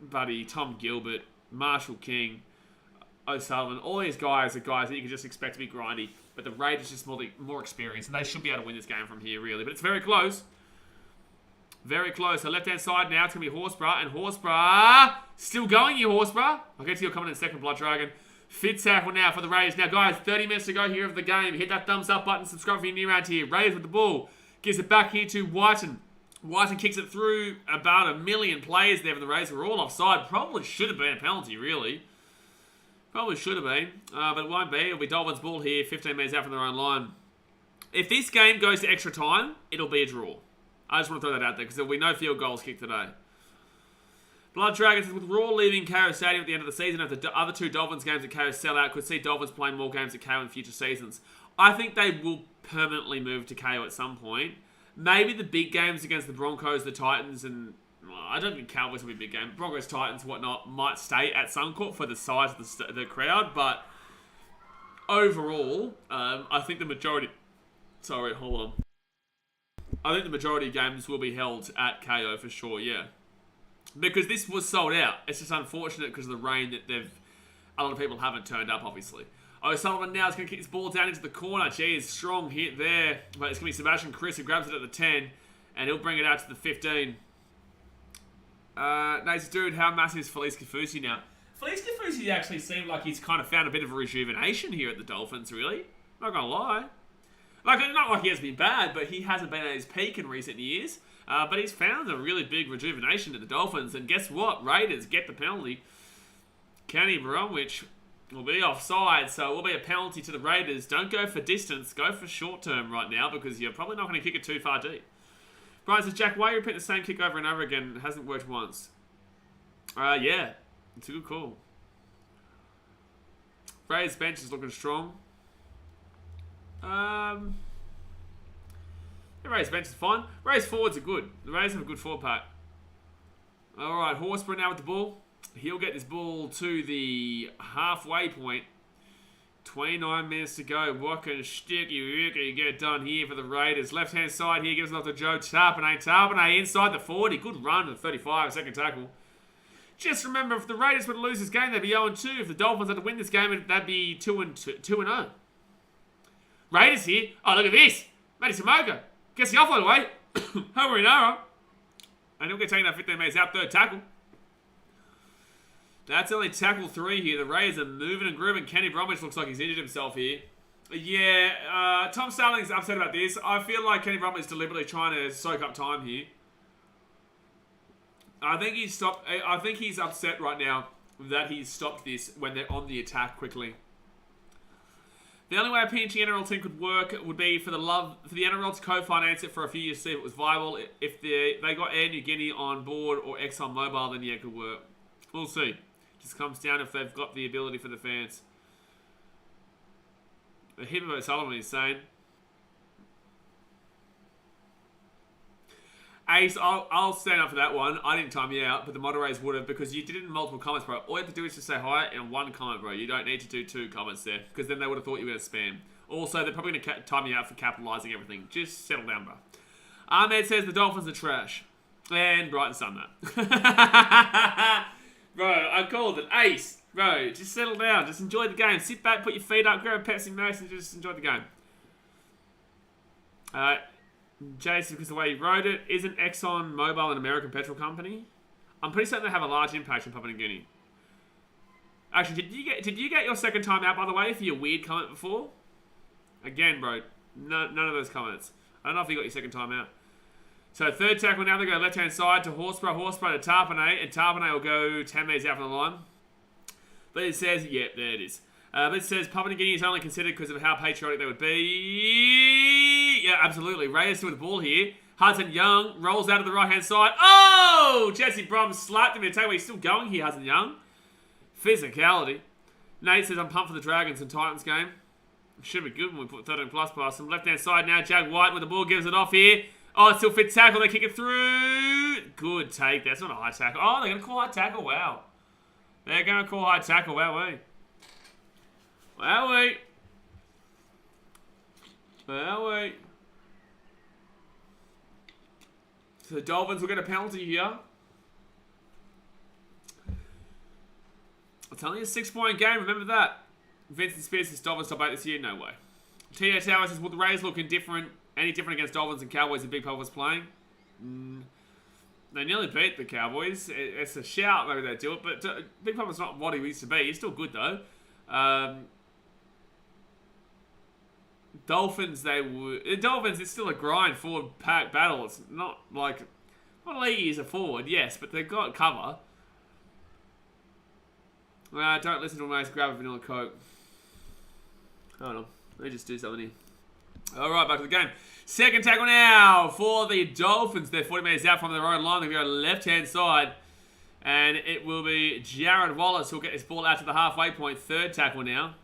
Buddy, Tom Gilbert, Marshall King, O'Sullivan. All these guys are guys that you can just expect to be grindy, but the Raiders just more experienced, and they should be able to win this game from here, really. But it's very close. Very close. So left-hand side now, it's going to be Horsburgh, and Horsburgh still going, you Horsburgh. I'll get to you coming in second, Blood Dragon. Fifth tackle now for the Raiders. Now, guys, 30 minutes to go here of the game. Hit that thumbs up button. Subscribe if you're new around here. Raiders with the ball. Gives it back here to Whiten. Whiten kicks it through about 1 million players there for the Raiders. We're all offside. Probably should have been a penalty, really. Probably should have been. But it won't be. It'll be Dolphins ball here. 15 metres out from their own line. If this game goes to extra time, it'll be a draw. I just want to throw that out there because there will be no field goals kicked today. Blood Dragons, with Raw leaving KO Stadium at the end of the season, if the other two Dolphins games at KO sell out, could see Dolphins playing more games at KO in future seasons. I think they will permanently move to KO at some point. Maybe the big games against the Broncos, the Titans, and I don't think Cowboys will be a big game. Broncos, Titans, whatnot, might stay at Suncorp for the size of the crowd, but overall, I think the majority... Sorry, hold on. I think the majority of games will be held at KO for sure, yeah. Because this was sold out. It's just unfortunate because of the rain that a lot of people haven't turned up, obviously. O'Sullivan now is going to kick this ball down into the corner. Jeez, strong hit there. But it's going to be Sebastian Chris who grabs it at the 10. And he'll bring it out to the 15. Nice dude, how massive is Felice Kafusi now? Felice Kafusi actually seemed like he's kind of found a bit of a rejuvenation here at the Dolphins, really. Not going to lie. Not like he has been bad, but he hasn't been at his peak in recent years. But he's found a really big rejuvenation to the Dolphins. And guess what? Raiders get the penalty. Kenny Bromwich will be offside, so it will be a penalty to the Raiders. Don't go for distance. Go for short term right now because you're probably not going to kick it too far deep. Brian says, Jack, why are you repeating the same kick over and over again? It hasn't worked once. Yeah. It's a good call. Raiders bench is looking strong. The Raiders bench is fine. Raiders forwards are good. The Raiders have a good forward pack. Alright, Horsburgh now with the ball. He'll get this ball to the halfway point. 29 minutes to go. What can you get it done here for the Raiders? Left-hand side here gives it off to Joe Tarpanay. Tarpanay inside the 40. Good run to the 35. Second tackle. Just remember, if the Raiders were to lose this game, they'd be 0-2. If the Dolphins had to win this game, that'd be 2-0. Raiders here. Oh, look at this. Matty Samoka gets the offload away. Homer Inara. And he'll get taken out 15 metres out. Third tackle. That's only tackle 3 here. The Raiders are moving and grooving. Kenny Bromwich looks like he's injured himself here. Yeah, Tom Starling's upset about this. I feel like Kenny Bromwich is deliberately trying to soak up time here. I think he's upset right now that he's stopped this when they're on the attack quickly. The only way a PNG NRL team could work would be for the NRL to co-finance it for a few years to see if it was viable. If they got Air New Guinea on board or Exxon Mobil, then yeah, it could work. We'll see. Just comes down if they've got the ability for the fans. A heap of O'Sullivan is saying. Ace, I'll stand up for that one. I didn't time you out, but the moderators would have, because you did it in multiple comments, bro. All you have to do is just say hi in one comment, bro. You don't need to do 2 comments there, because then they would have thought you were going to spam. Also, they're probably going to time you out for capitalising everything. Just settle down, bro. Ahmed says the Dolphins are trash. And Brighton Sun that. Bro, I called it. Ace. Bro, just settle down. Just enjoy the game. Sit back, put your feet up, grab a Pepsi Max, and just enjoy the game. Jason, because the way he wrote it, isn't Exxon Mobil an American petrol company? I'm pretty certain they have a large impact in Papua New Guinea. Actually, did you get your second time out, by the way, for your weird comment before? Again, bro, none of those comments. I don't know if you got your second time out. So third tackle, now they go left-hand side to Horseborough to Tarpanay, and Tarpanay will go 10 metres out from the line. But it says, yep, there it is. But it says Papua New Guinea is only considered because of how patriotic they would be. Yeah, absolutely. Raiders with the ball here. Hudson Young rolls out of the right-hand side. Oh! Jesse Brom slapped him. I tell you what, he's still going here, Hudson Young. Physicality. Nate says, I'm pumped for the Dragons and Titans game. Should be good when we put 13 plus past them. Left-hand side now, Jag White with the ball, gives it off here. Oh, it's still fit tackle. They kick it through. Good take. That's not a high tackle. Oh, they're going to call high tackle. Wow. They're going to call high tackle. Wowee. Wowee. Wowee. So the Dolphins will get a penalty here. It's only a 6-point game. Remember that. Vincent Spears says Dolphins top 8 this year. No way. T.A. Tower says, will the Rays look any different against Dolphins and Cowboys if Big Papa was playing? They nearly beat the Cowboys. It's a shout, maybe they do it, but Big Papa's not what he used to be. He's still good, though. Dolphins, it's still a grind forward pack battle. It's not like, well, he is a forward, yes, but they've got cover. Don't listen to him, mate. Grab a vanilla Coke. Hold on. Let me just do something here. Alright, back to the game. Second tackle now for the Dolphins. They're 40 metres out from their own line. They're going to go left-hand side. And it will be Jared Wallace who'll get this ball out to the halfway point. Third tackle now.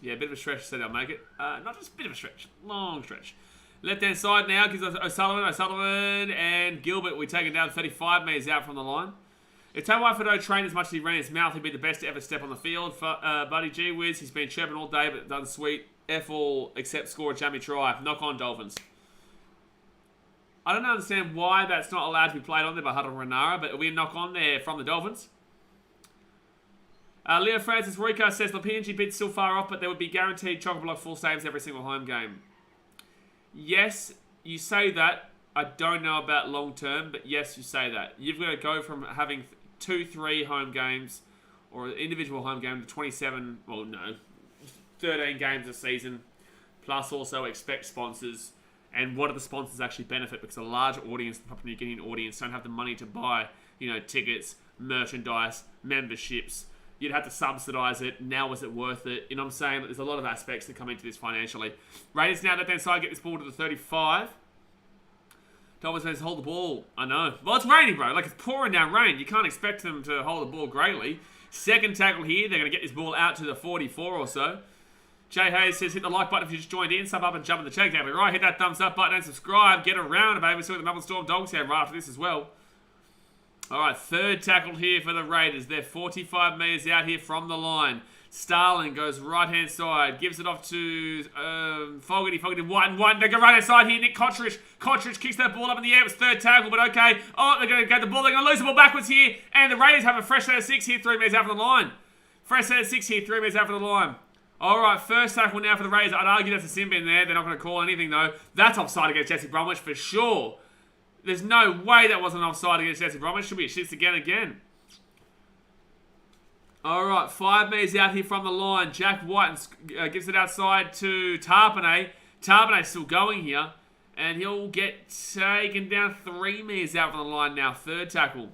Yeah, a bit of a stretch, so they'll make it. Not just a bit of a stretch. Long stretch. Left-hand side now gives us O'Sullivan and Gilbert. We're taking down 35 metres out from the line. If Tawaifado trained as much as he ran his mouth, he'd be the best to ever step on the field. Buddy G Wiz, he's been chirping all day, but done sweet. F all except score a jammy try. Knock on Dolphins. I don't understand why that's not allowed to be played on there by Huddle Renara, but it'll be a knock on there from the Dolphins. Leo Francis Rico says the PNG bid's still far off, but there would be guaranteed chock-a-block full saves every single home game. Yes, you say that. I don't know about long term, but yes, you say that. You've got to go from having 2-3 home games or individual home game to 27, well, no, 13 games a season, plus also expect sponsors. And what do the sponsors actually benefit? Because a large audience, the Papua New Guinean audience, don't have the money to buy, tickets, merchandise, memberships. You'd have to subsidise it. Now, is it worth it? You know what I'm saying? There's a lot of aspects that come into this financially. Raiders now left-hand side, get this ball to the 35. Dolphins fans hold the ball. I know. Well, it's raining, bro. Like, it's pouring down rain. You can't expect them to hold the ball greatly. Second tackle here. They're going to get this ball out to the 44 or so. Jay Hayes says, hit the like button if you just joined in. Sub up and jump in the chat. Exactly right. Hit that thumbs up button and subscribe. Get around, baby. See what the Melbourne Storm Dogs have right after this as well. All right, third tackle here for the Raiders. They're 45 metres out here from the line. Starling goes right-hand side. Gives it off to Fogarty. Fogarty, White. They go right-hand side here. Nick Kotrich. Kotrich kicks that ball up in the air. It was third tackle, but okay. Oh, they're going to get the ball. They're going to lose the ball backwards here. And the Raiders have a fresh set of 6 here. 3 metres out from the line. Fresh set of 6 here. 3 metres out from the line. All right, first tackle now for the Raiders. I'd argue that's a sin bin there. They're not going to call anything, though. That's offside against Jesse Bromwich for sure. There's no way that wasn't offside against Jesse Bromwich. Should be a 6 again. All right, 5 metres out here from the line. Jack White gives it outside to Tarpanay. Tarpanay's still going here. And he'll get taken down 3 metres out from the line now. Third tackle.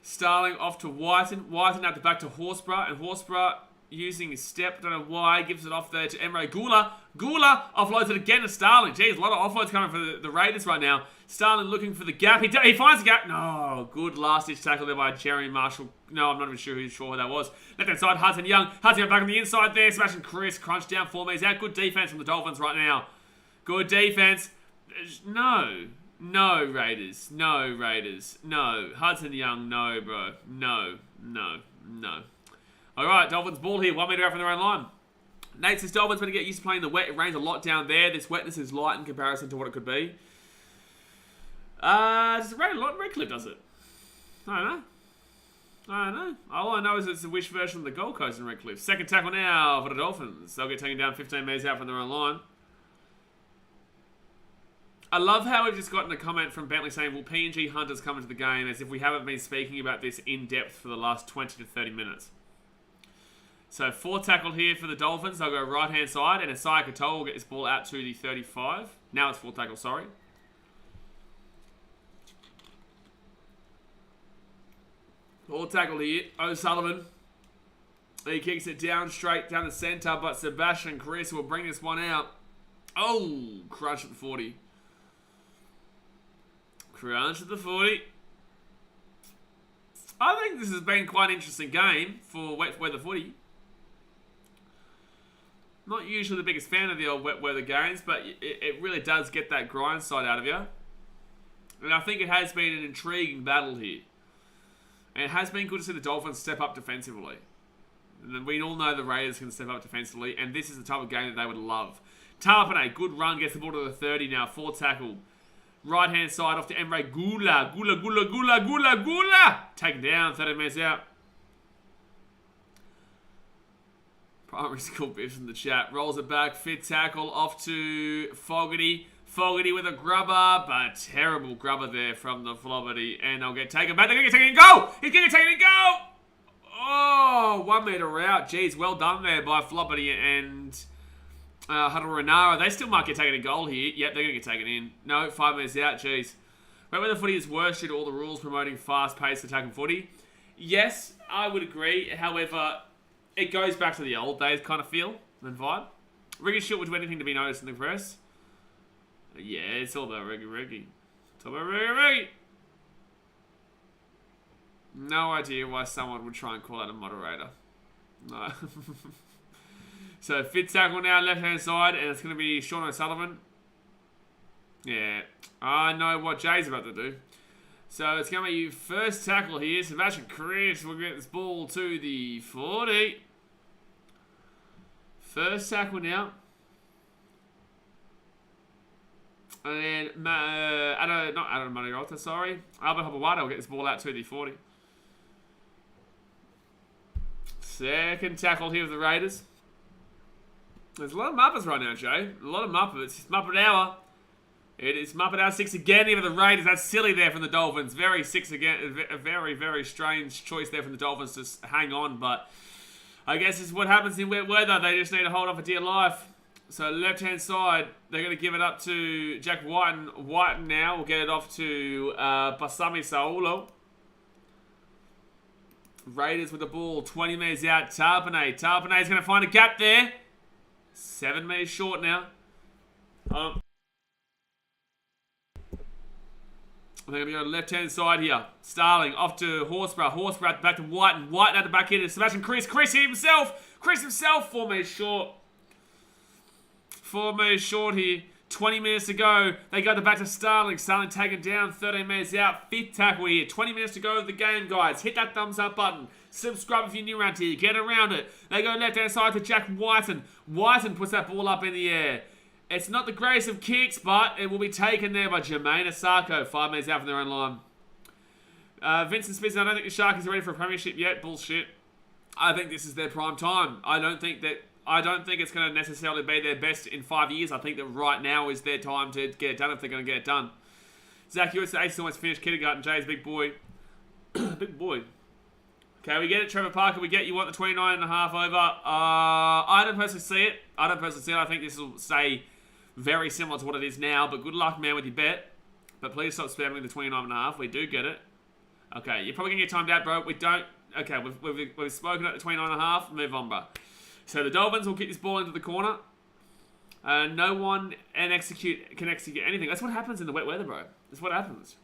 Starling off to Whiten. Whiten out the back to Horsburgh. And Horsburgh using his step. Don't know why. Gives it off there to Emre Gula. Gula offloads it again to Starling. Jeez, a lot of offloads coming for the Raiders right now. Starling looking for the gap. He finds the gap. No, good last-ditch tackle there by Jerry Marshall. No, I'm not even sure who that was. Left-hand side, Hudson Young. Hudson Young back on the inside there. Smashing Chris. Crunch down 4 metres out. Good defense from the Dolphins right now. Good defense. No. No, Raiders. No, Raiders. No. Hudson Young, no, bro. No. All right, Dolphins ball here. 1 metre out from their own line. Nate says Dolphins better get used to playing the wet. It rains a lot down there. This wetness is light in comparison to what it could be. Does it rain a lot in Redcliffe, does it? I don't know. All I know is it's a wish version of the Gold Coast in Redcliffe. Second tackle now for the Dolphins. They'll get taken down 15 metres out from their own line. I love how we've just gotten a comment from Bentley saying, will PNG Hunters come into the game, as if we haven't been speaking about this in depth for the last 20 to 30 minutes. So 4 tackle here for the Dolphins. They'll go right-hand side, and Asai Katoa will get this ball out to the 35. Now it's 4 tackle, sorry. All tackle here. O'Sullivan. He kicks it down straight down the centre, but Sebastian Chris will bring this one out. Oh, crunch at the 40. Crunch at the 40. I think this has been quite an interesting game for wet weather footy. Not usually the biggest fan of the old wet weather games, but it really does get that grind side out of you. And I think it has been an intriguing battle here. And it has been good to see the Dolphins step up defensively. And we all know the Raiders can step up defensively, and this is the type of game that they would love. Tarpanay, good run, gets the ball to the 30 now. 4 tackle. Right-hand side off to Emre Gula. Gula. Taken down, 30 minutes out. Primary school bips in the chat. Rolls it back, fifth tackle off to Fogarty. Fogarty with a grubber, but terrible grubber there from the Flobberty. And they'll get taken back. They're going to get taken and go! He's going to get taken and go! Oh, 1 metre out. Jeez, well done there by Flobberty and Huddle Renara. They still might get taken a goal here. Yep, they're going to get taken in. No, 5 minutes out. Jeez. Wet weather footy is worse due to all the rules promoting fast-paced attacking footy. Yes, I would agree. However, it goes back to the old days kind of feel and vibe. Ricky Short would do anything to be noticed in the press. Yeah, it's all about Ricky. It's all about Ricky. No idea why someone would try and call out a moderator. No. So, fifth tackle now, left-hand side, and it's going to be Sean O'Sullivan. Yeah, I know what Jay's about to do. So, it's going to be first tackle here. Sebastian Chris will get this ball to the 40. First tackle now. And then, not Adam Manigota, sorry. Albert Hopawada will get this ball out to the 40. Second tackle here with the Raiders. There's a lot of Muppets right now, Jay. A lot of Muppets. It's Muppet Hour. It is Muppet Hour 6 again here for the Raiders. That's silly there from the Dolphins. Very 6 again. A very, very strange choice there from the Dolphins to hang on. But I guess it's what happens in wet weather. They just need to hold on for dear life. So left-hand side, they're going to give it up to Jack Whiten. Whiten now will get it off to Pasami Saulo. Raiders with the ball. 20 metres out. Tarpanay. Tarpanay's going to find a gap there. 7 metres short now. They're going to be on the left-hand side here. Starling off to Horsburgh. Horsburgh back to Whiten. Whiten at the back here to Sebastian Chris. Chris himself. 4 metres short. 4 metres short here. 20 minutes to go. They go back to Starling. Starling taken down. 13 minutes out. Fifth tackle here. 20 minutes to go of the game, guys. Hit that thumbs up button. Subscribe if you're new around here. Get around it. They go left-hand side to Jack Whiten. Whiten puts that ball up in the air. It's not the greatest of kicks, but it will be taken there by Jermaine Asako. 5 minutes out from their own line. Vincent Smith, I don't think the Sharkies are ready for a premiership yet. Bullshit. I think this is their prime time. I don't think it's going to necessarily be their best in 5 years. I think that right now is their time to get it done if they're going to get it done. Zach Hewitt, the Ace almost finished kindergarten. Jay's big boy. Big boy. Okay, we get it. Trevor Parker, we get you want the 29.5 over. I don't personally see it. I think this will stay very similar to what it is now. But good luck, man, with your bet. But please stop spamming the 29.5. We do get it. Okay, you're probably going to get timed out, bro. We don't. Okay, we've spoken at the 29.5. Move on, bro. So the Dolphins will kick this ball into the corner. No one can execute anything. That's what happens in the wet weather, bro. That's what happens.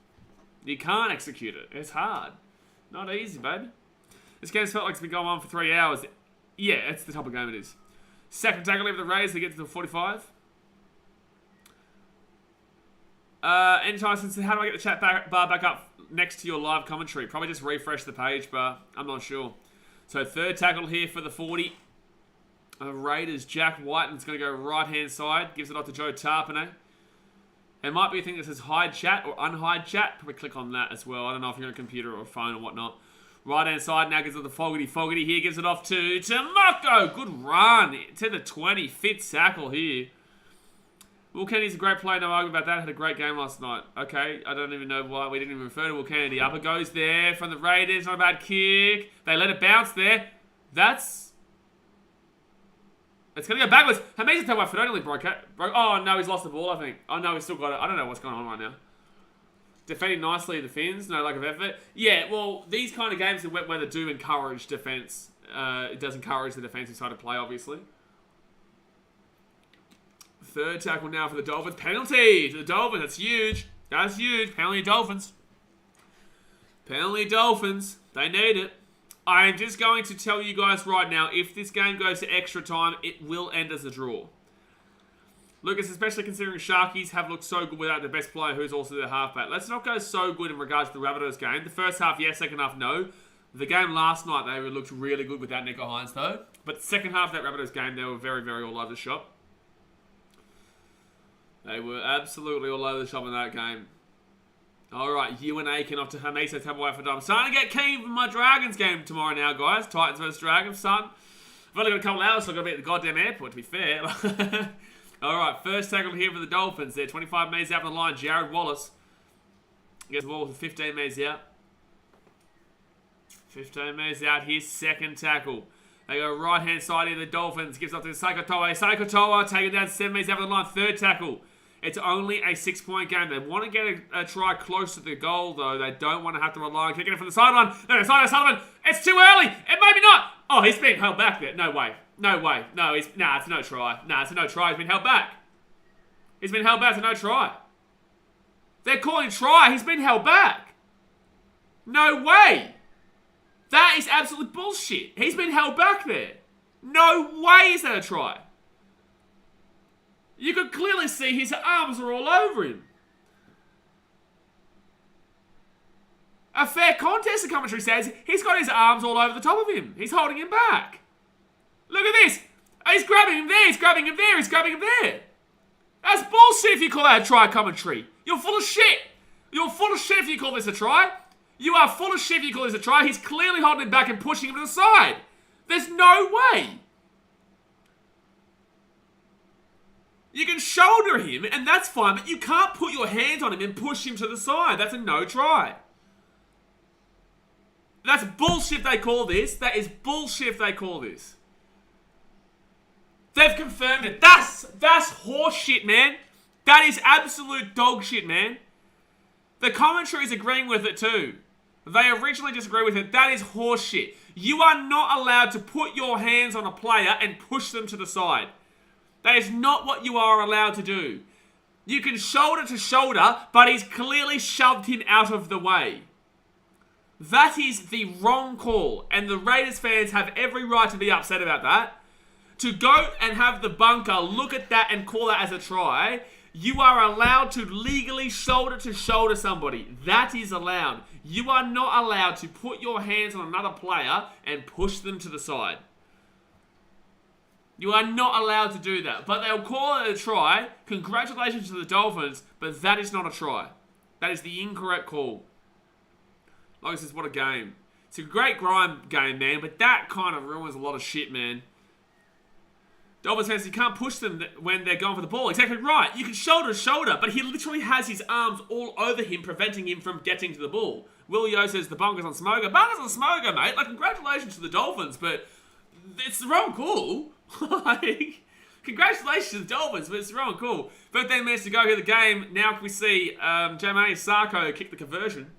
You can't execute it. It's hard. Not easy, baby. This game's felt like it's been going on for 3 hours. Yeah, it's the type of game it is. Second tackle over the Raiders. They get to the 45. Anytime since, how do I get the chat bar back up next to your live commentary? Probably just refresh the page, but I'm not sure. So third tackle here for the 40. Raiders, Jack Whiten's going to go right-hand side. Gives it off to Joe Tarpane. There might be a thing that says hide chat or unhide chat. Probably click on that as well. I don't know if you're on a computer or a phone or whatnot. Right-hand side now gives it to Fogarty. Fogarty here gives it off to Moko. Good run to the 20. Fit tackle here. Will Kennedy's a great player. No argument about that. Had a great game last night. Okay, I don't even know why we didn't even refer to Will Kennedy. Upper goes there from the Raiders. Not a bad kick. They let it bounce there. It's going to go backwards. Amazing tell my foot only broke. Oh, no, he's lost the ball, I think. Oh, no, he's still got it. I don't know what's going on right now. Defending nicely the Finns. No lack of effort. Yeah, well, these kind of games in wet weather do encourage defense. It does encourage the defensive side of play, obviously. Third tackle now for the Dolphins. Penalty to the Dolphins. That's huge. That's huge. Penalty Dolphins. Penalty Dolphins. They need it. I am just going to tell you guys right now, if this game goes to extra time, it will end as a draw. Lucas, especially considering Sharkies have looked so good without their best player, who's also their halfback. Let's not go so good in regards to the Rabbitohs game. The first half, yes. Second half, no. The game last night, they looked really good without Nico Hines, though. But the second half of that Rabbitohs game, they were very, very all over the shop. They were absolutely all over the shop in that game. Alright, Ewan Aiken off to Hamisa Tabawa for Dom. Starting to get keen for my Dragons game tomorrow now, guys. Titans versus Dragons, son. I've only got a couple hours, so I've got to be at the goddamn airport, to be fair. Alright, first tackle here for the Dolphins. They're 25 metres out from the line. Jared Wallace gets the ball with 15 metres out. 15 metres out. Here's second tackle. They go right-hand side here, the Dolphins. Gives up to Saikotoa. Saikotoa taking down 7 metres out from the line. Third tackle. It's only a 6-point game. They want to get a try close to the goal, though. They don't want to have to rely on kicking it from the sideline. No, Sullivan. It's too early. It maybe not. Oh, he's being held back there. No way. No way. No, it's no try. It's a no try. He's been held back. He's been held back to no try. They're calling try. He's been held back. No way. That is absolute bullshit. He's been held back there. No way is that a try. You could clearly see his arms are all over him. A fair contest, the commentary says. He's got his arms all over the top of him. He's holding him back. Look at this. He's grabbing him there. He's grabbing him there. He's grabbing him there. That's bullshit if you call that a try, commentary. You're full of shit. You're full of shit if you call this a try. You are full of shit if you call this a try. He's clearly holding him back and pushing him to the side. There's no way. You can shoulder him, and that's fine, but you can't put your hands on him and push him to the side. That's a no try. That's bullshit they call this. That is bullshit if they call this. They've confirmed it. That's horse shit, man. That is absolute dog shit, man. The commentary is agreeing with it too. They originally disagreed with it. That is horse shit. You are not allowed to put your hands on a player and push them to the side. That is not what you are allowed to do. You can shoulder to shoulder, but he's clearly shoved him out of the way. That is the wrong call, and the Raiders fans have every right to be upset about that. To go and have the bunker look at that and call that as a try, you are allowed to legally shoulder to shoulder somebody. That is allowed. You are not allowed to put your hands on another player and push them to the side. You are not allowed to do that. But they'll call it a try. Congratulations to the Dolphins, but that is not a try. That is the incorrect call. Like I said, what a game. It's a great grind game, man, but that kind of ruins a lot of shit, man. Dolphins fans, you can't push them when they're going for the ball. Exactly right. You can shoulder to shoulder, but he literally has his arms all over him, preventing him from getting to the ball. Will Yo says the bunkers on Smoker. Bunkers on Smoker, mate. Like, congratulations to the Dolphins, but it's the wrong call. Like, congratulations to the Dolphins, but it's the wrong call. 15 minutes to go here the game. Now can we see Jermaine Sarko kick the conversion.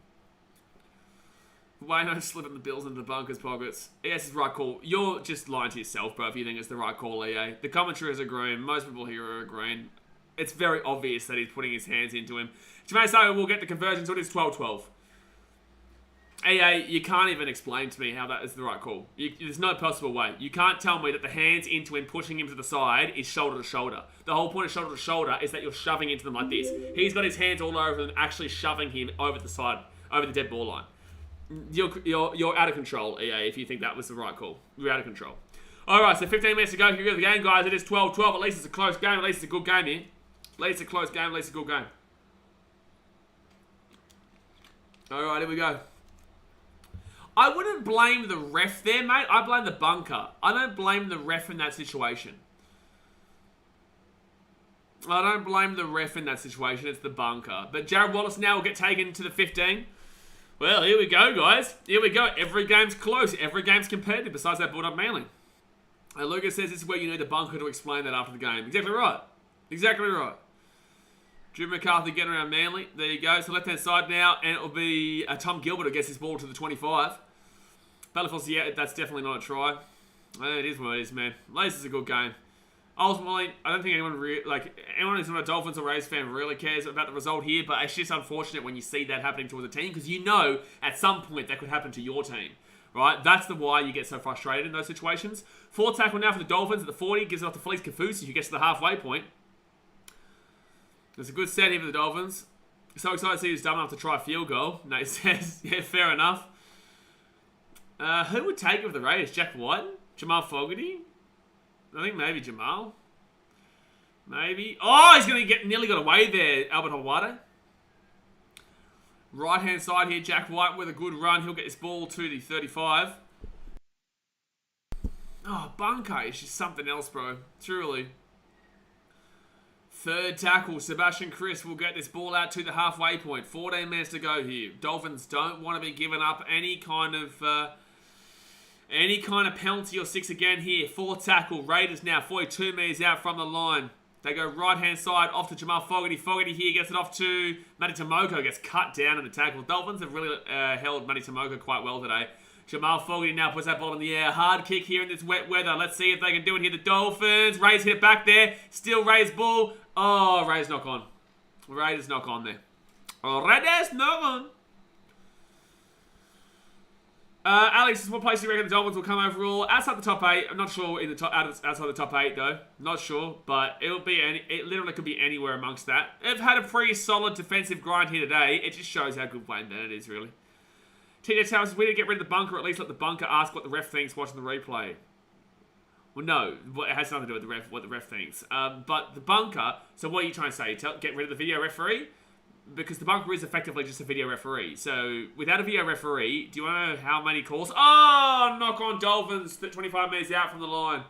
Wayno slipping the Bills into the bunkers pockets. Yes, it's the right call. You're just lying to yourself, bro, if you think it's the right call, EA. The commentary is agreeing. Most people here are agreeing. It's very obvious that he's putting his hands into him. Jermaine Sarko will get the conversion, so it is 12-12. EA, you can't even explain to me how that is the right call. There's no possible way. You can't tell me that the hands into him, pushing him to the side, is shoulder to shoulder. The whole point of shoulder to shoulder is that you're shoving into them like this. He's got his hands all over them, actually shoving him over the side, over the dead ball line. You're out of control, EA, if you think that was the right call. You're out of control. Alright, so 15 minutes to go. Here we go the game, guys. It is 12-12. At least it's a close game. At least it's a good game here. At least it's a close game. At least it's a good game. Alright, here we go. I wouldn't blame the ref there, mate. I blame the bunker. I don't blame the ref in that situation. I don't blame the ref in that situation. It's the bunker. But Jared Wallace now will get taken to the 15. Well, here we go, guys. Here we go. Every game's close. Every game's competitive, besides that Bulldog Manly. And Lucas says this is where you need the bunker to explain that after the game. Exactly right. Exactly right. Drew McCarthy getting around Manly. There you go. So left-hand side now, and it'll be Tom Gilbert who gets his ball to the 25. Battlefields, yeah, that's definitely not a try. It is what it is, man. At least it's a good game. Ultimately, I don't think anyone who's not a Dolphins or Rays fan really cares about the result here, but it's just unfortunate when you see that happening towards a team, because you know at some point that could happen to your team, right? That's the why you get so frustrated in those situations. Fourth tackle now for the Dolphins at the 40, gives it off to Felice Kafusi, who gets to the halfway point. There's a good set here for the Dolphins. So excited to see who's dumb enough to try a field goal. Nate says, yeah, fair enough. Who would take it with the Raiders? Jack White? Jamal Fogarty? I think maybe Jamal. Maybe. Oh, he's going to nearly got away there, Albert Hawade. Right-hand side here, Jack White with a good run. He'll get this ball to the 35. Oh, bunker is just something else, bro. Truly. Third tackle, Sebastian Chris will get this ball out to the halfway point. 14 minutes to go here. Dolphins don't want to be giving up any kind of penalty or six again here. Fourth tackle, Raiders now 42 metres out from the line. They go right-hand side off to Jamal Fogarty. Fogarty here gets it off to Matty Tomoko. Gets cut down in the tackle. Dolphins have really held Matty Tomoko quite well today. Jamal Fogarty now puts that ball in the air. Hard kick here in this wet weather. Let's see if they can do it here. The Dolphins. Rays hit it back there. Still Rays ball. Oh, Rays knock on. Raiders knock on there. Oh, Raiders knock on. Alex, what place do you reckon the Dolphins will come overall? Outside the top 8. I'm not sure in the top, outside the top 8 though. Not sure, but it literally could be anywhere amongst that. They've had a pretty solid defensive grind here today. It just shows how good Wayne Bennett is, really. TJ Towers says, we need to get rid of the bunker, or at least let the bunker ask what the ref thinks watching the replay. Well, no, it has nothing to do with what the ref thinks. But the bunker, so what are you trying to say? Get rid of the video referee? Because the bunker is effectively just a video referee. So, without a video referee, do you want to know how many calls? Oh, knock on Dolphins, 25 metres out from the line.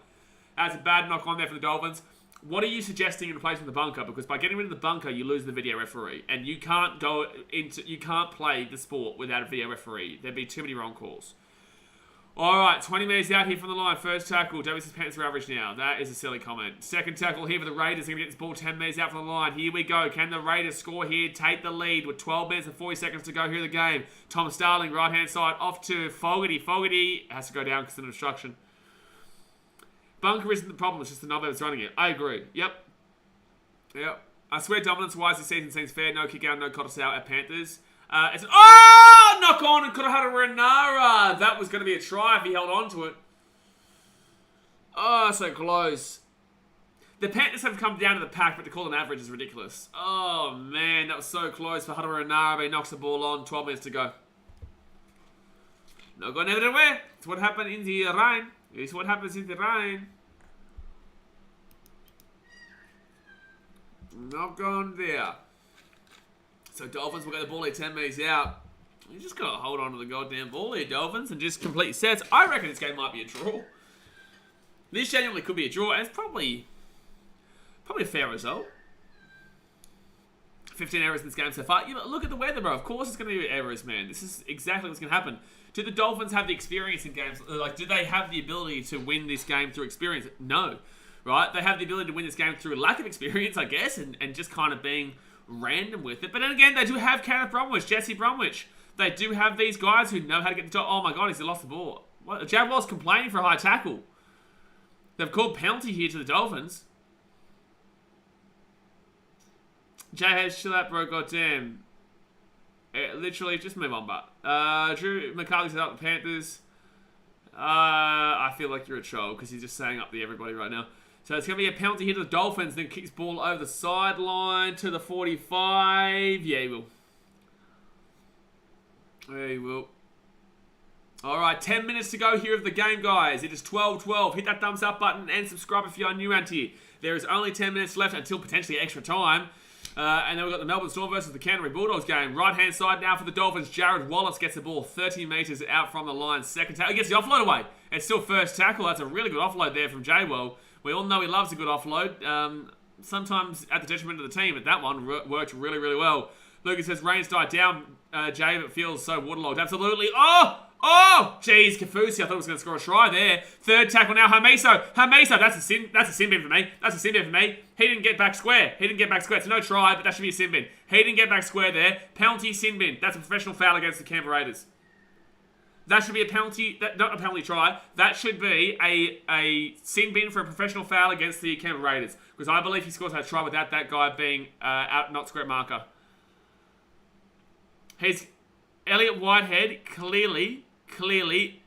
That's a bad knock on there for the Dolphins. What are you suggesting in replacement of the bunker? Because by getting rid of the bunker, you lose the video referee. And you can't play the sport without a video referee. There'd be too many wrong calls. Alright, 20 metres out here from the line. First tackle. WC's pants are average now. That is a silly comment. Second tackle here for the Raiders. They're going to get this ball 10 metres out from the line. Here we go. Can the Raiders score here? Take the lead with 12 minutes and 40 seconds to go here in the game. Tom Starling, right-hand side, off to Fogarty. Fogarty has to go down because of an obstruction. Bunker isn't the problem. It's just the knob that's running it. I agree. Yep. I swear dominance-wise this season seems fair. No kick out, no contest out at Panthers. Knock on and could have had a Renara. That was going to be a try if he held on to it. Oh, so close. The Panthers have come down to the pack, but to call an average is ridiculous. Oh, man, that was so close for Hunter Renara. He knocks the ball on. 12 minutes to go. Not going everywhere. It's what happened in the rain. It's what happens in the rain. Not going there. So Dolphins will get the ball here 10 minutes out. You just got to hold on to the goddamn ball here, Dolphins, and just complete your sets. I reckon this game might be a draw. This genuinely could be a draw, and it's probably a fair result. 15 errors in this game so far. You know, look at the weather, bro. Of course it's going to be errors, man. This is exactly what's going to happen. Do the Dolphins have the experience in games? Like, do they have the ability to win this game through experience? No. Right? They have the ability to win this game through lack of experience, I guess, and just kind of being random with it. But then again, they do have Kenneth Bromwich, Jesse Bromwich. They do have these guys who know how to get the job. Oh my god, he's lost the ball. What? Jaguars complaining for a high tackle. They've called penalty here to the Dolphins. J-Head, chill out, bro. Goddamn. Literally, just move on, but. Drew McCarthy's out the Panthers. I feel like you're a troll because he's just saying up the everybody right now. So it's going to be a penalty here to the Dolphins. Then kicks ball over the sideline to the 45. Yeah, he will. Yeah, he will. Alright, 10 minutes to go here of the game, guys. It is 12-12. Hit that thumbs up button and subscribe if you are new around here. There is only 10 minutes left until potentially extra time. And then we've got the Melbourne Storm versus the Canterbury Bulldogs game. Right-hand side now for the Dolphins. Jared Wallace gets the ball 30 metres out from the line. Second tackle. He gets the offload away. It's still first tackle. That's a really good offload there from J-Well. We all know he loves a good offload. Sometimes at the detriment of the team, but that one worked really, really well. Lucas says, rain's died down, Jay, but feels so waterlogged. Absolutely. Oh, jeez, Kafusi. I thought he was going to score a try there. Third tackle now, Hamiso. That's a sin bin for me. He didn't get back square. It's no try, but that should be a sin bin. He didn't get back square there. Penalty, sin bin. That's a professional foul against the Canberra Raiders. That should be a penalty, not a penalty try. That should be a sin bin for a professional foul against the Canberra Raiders. Because I believe he scores a try without that guy being out, not square marker. He's Elliot Whitehead, clearly,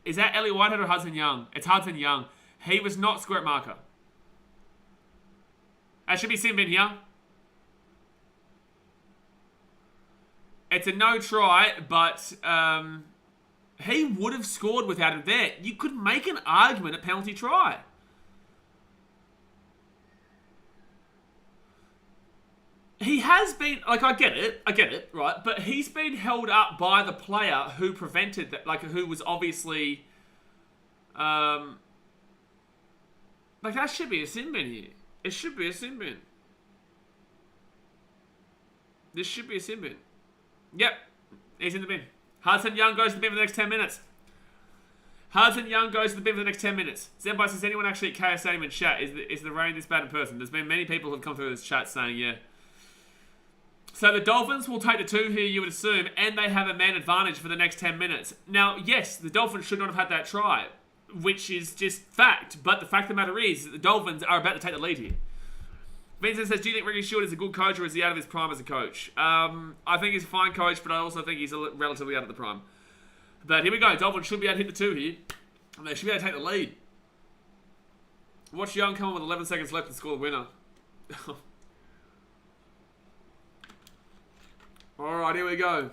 is that Elliot Whitehead or Hudson Young? It's Hudson Young. He was not square marker. That should be sin bin here. It's a no try, but he would have scored without him there. You could make an argument at penalty try. He has been, like, I get it, right? But he's been held up by the player who prevented that, like, who was obviously, like, that should be a sin bin here. It should be a sin bin. This should be a sin bin. Yep, he's in the bin. Hudson Young goes to the bin for the next 10 minutes. Zenbai says, anyone actually at KS Stadium in chat? Is the rain this bad in person? There's been many people who have come through this chat saying, yeah. So the Dolphins will take the 2 here, you would assume, and they have a man advantage for the next 10 minutes. Now, yes, the Dolphins should not have had that try, which is just fact. But the fact of the matter is that the Dolphins are about to take the lead here. Vincent says, do you think Ricky Stewart is a good coach or is he out of his prime as a coach? I think he's a fine coach, but I also think he's relatively out of the prime. But here we go. Dolphins should be able to hit the 2 here. And they should be able to take the lead. Watch Young come on with 11 seconds left and score the winner. Alright, here we go.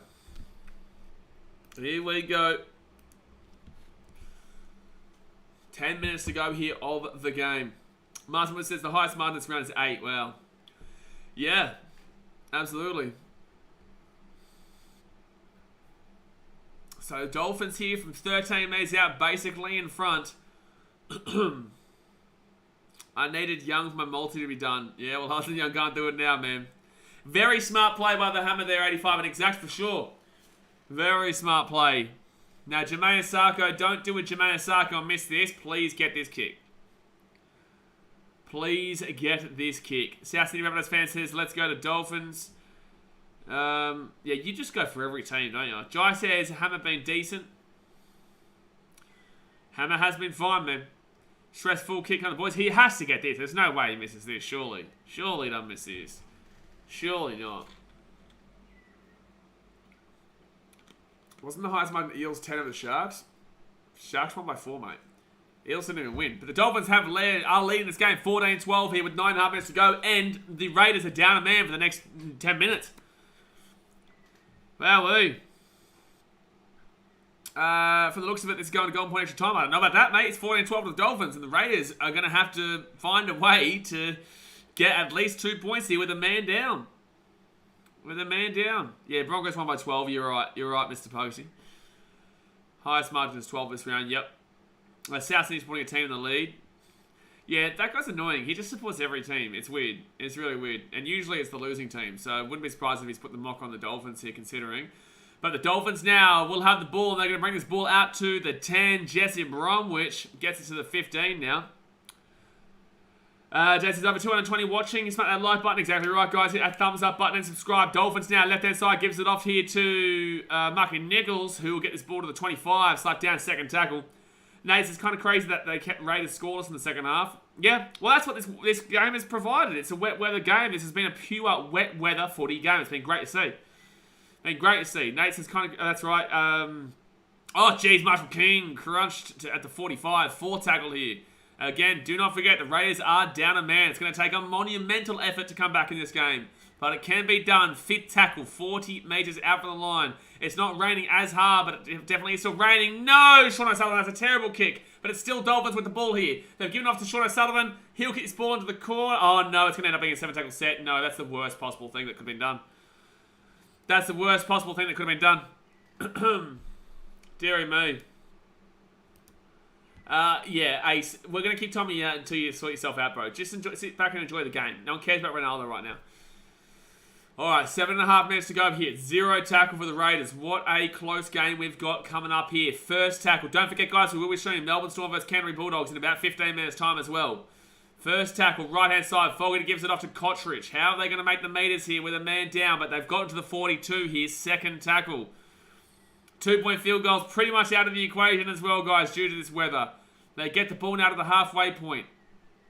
10 minutes to go here of the game. Martin Wood says the highest margin this round is 8. Wow. Yeah, absolutely. So Dolphins here from 13 metres out, basically in front. I needed Young for my multi to be done. Yeah, well, Hudson Young can't do it now, man. Very smart play by the Hammer there, 85 and exact for sure. Very smart play. Now, Jermaine Asako, don't do a Jermaine Asako and miss this. Please get this kick. Please get this kick. South Sydney Rabbitohs fan says, let's go to Dolphins. Yeah, you just go for every team, don't you? Jai says, Hammer been decent. Hammer has been fine, man. Stressful kick on the boys. He has to get this. There's no way he misses this, surely. Surely he doesn't miss this. Surely not. Wasn't the highest margin Eels 10 of the Sharks? Sharks won by 4, mate. Eels didn't even win. But the Dolphins are leading this game 14-12 here with 9.5 minutes to go. And the Raiders are down a man for the next 10 minutes. Wowee. From the looks of it, this is going to golden point extra time. I don't know about that, mate. It's 14-12 to the Dolphins, and the Raiders are going to have to find a way to get at least 2 points here with a man down. Yeah, Broncos won by 12. You're right, Mr. Posey. Highest margin is 12 this round. Yep. South Sydney's putting a team in the lead. Yeah, that guy's annoying. He just supports every team. It's weird. It's really weird. And usually it's the losing team. So I wouldn't be surprised if he's put the mock on the Dolphins here, considering. But the Dolphins now will have the ball, and they're going to bring this ball out to the 10. Jesse Bromwich gets it to the 15 now. Jesse's over 220 watching. Smack that like button. Exactly right, guys. Hit that thumbs up button and subscribe. Dolphins now, left-hand side, gives it off here to Marky Nichols, who will get this ball to the 25. Slap down, second tackle. Nate, it's kind of crazy that they kept Raiders scoreless in the second half. Yeah, well, that's what this game has provided. It's a wet weather game. This has been a pure wet weather footy game. It's been great to see. Nate says kind of, that's right. Oh, geez, Marshall King crunched at the 45. 4 tackle here. Again, do not forget, the Raiders are down a man. It's going to take a monumental effort to come back in this game. But it can be done. 5th tackle, 40 metres out from the line. It's not raining as hard, but it definitely is still raining. No! Sean O'Sullivan has a terrible kick. But it's still Dolphins with the ball here. They've given off to Sean O'Sullivan. He'll kick this ball into the corner. Oh, no, it's going to end up being a 7 tackle set. No, that's the worst possible thing that could have been done. That's the worst possible thing that could have been done. Deary me. Yeah, Ace, we're going to keep timing you out until you sort yourself out, bro. Just sit back and enjoy the game. No one cares about Ronaldo right now. Alright, 7.5 minutes to go here. 0 tackle for the Raiders. What a close game we've got coming up here. First tackle. Don't forget, guys, we will be showing Melbourne Storm versus Canterbury Bulldogs in about 15 minutes' time as well. First tackle, right-hand side. Fogarty gives it off to Kotrich. How are they going to make the meters here with a man down? But they've gotten to the 42 here. Second tackle. 2-point field goals pretty much out of the equation as well, guys, due to this weather. They get the ball now to the halfway point.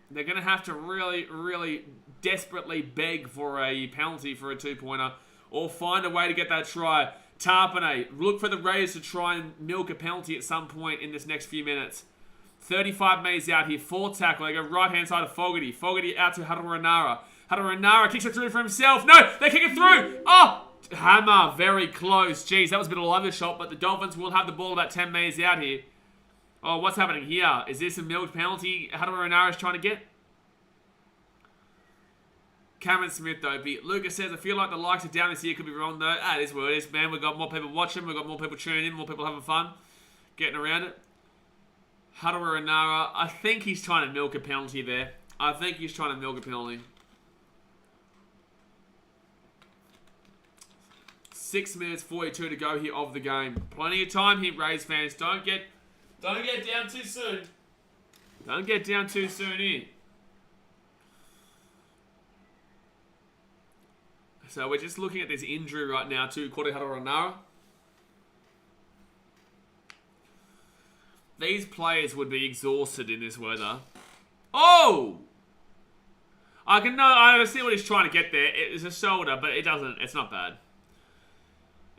They're going to have to really, really desperately beg for a penalty for a 2-pointer or find a way to get that try. Tarpanay, look for the Raiders to try and milk a penalty at some point in this next few minutes. 35 metres out here, 4 tackle. They go right-hand side of Fogarty. Fogarty out to Hadaranara. Hadaranara kicks it through for himself. No, they kick it through. Oh, hammer, very close. Jeez, that was a bit of a lovely shot, but the Dolphins will have the ball about 10 metres out here. Oh, what's happening here? Is this a milked penalty Hadaranara is trying to get? Cameron Smith, though. Lucas says, I feel like the likes are down this year. Could be wrong, though. It is what it is, man. We've got more people watching. We've got more people tuning in. More people having fun. Getting around it. Hadaranara. I think he's trying to milk a penalty there. 6 minutes 42 to go here of the game. Plenty of time here, Rays fans. Don't get down too soon. Don't get down too soon here. So we're just looking at this injury right now to Corey Hadaranara. These players would be exhausted in this weather. Oh! I see what he's trying to get there. It's a shoulder, but it's not bad.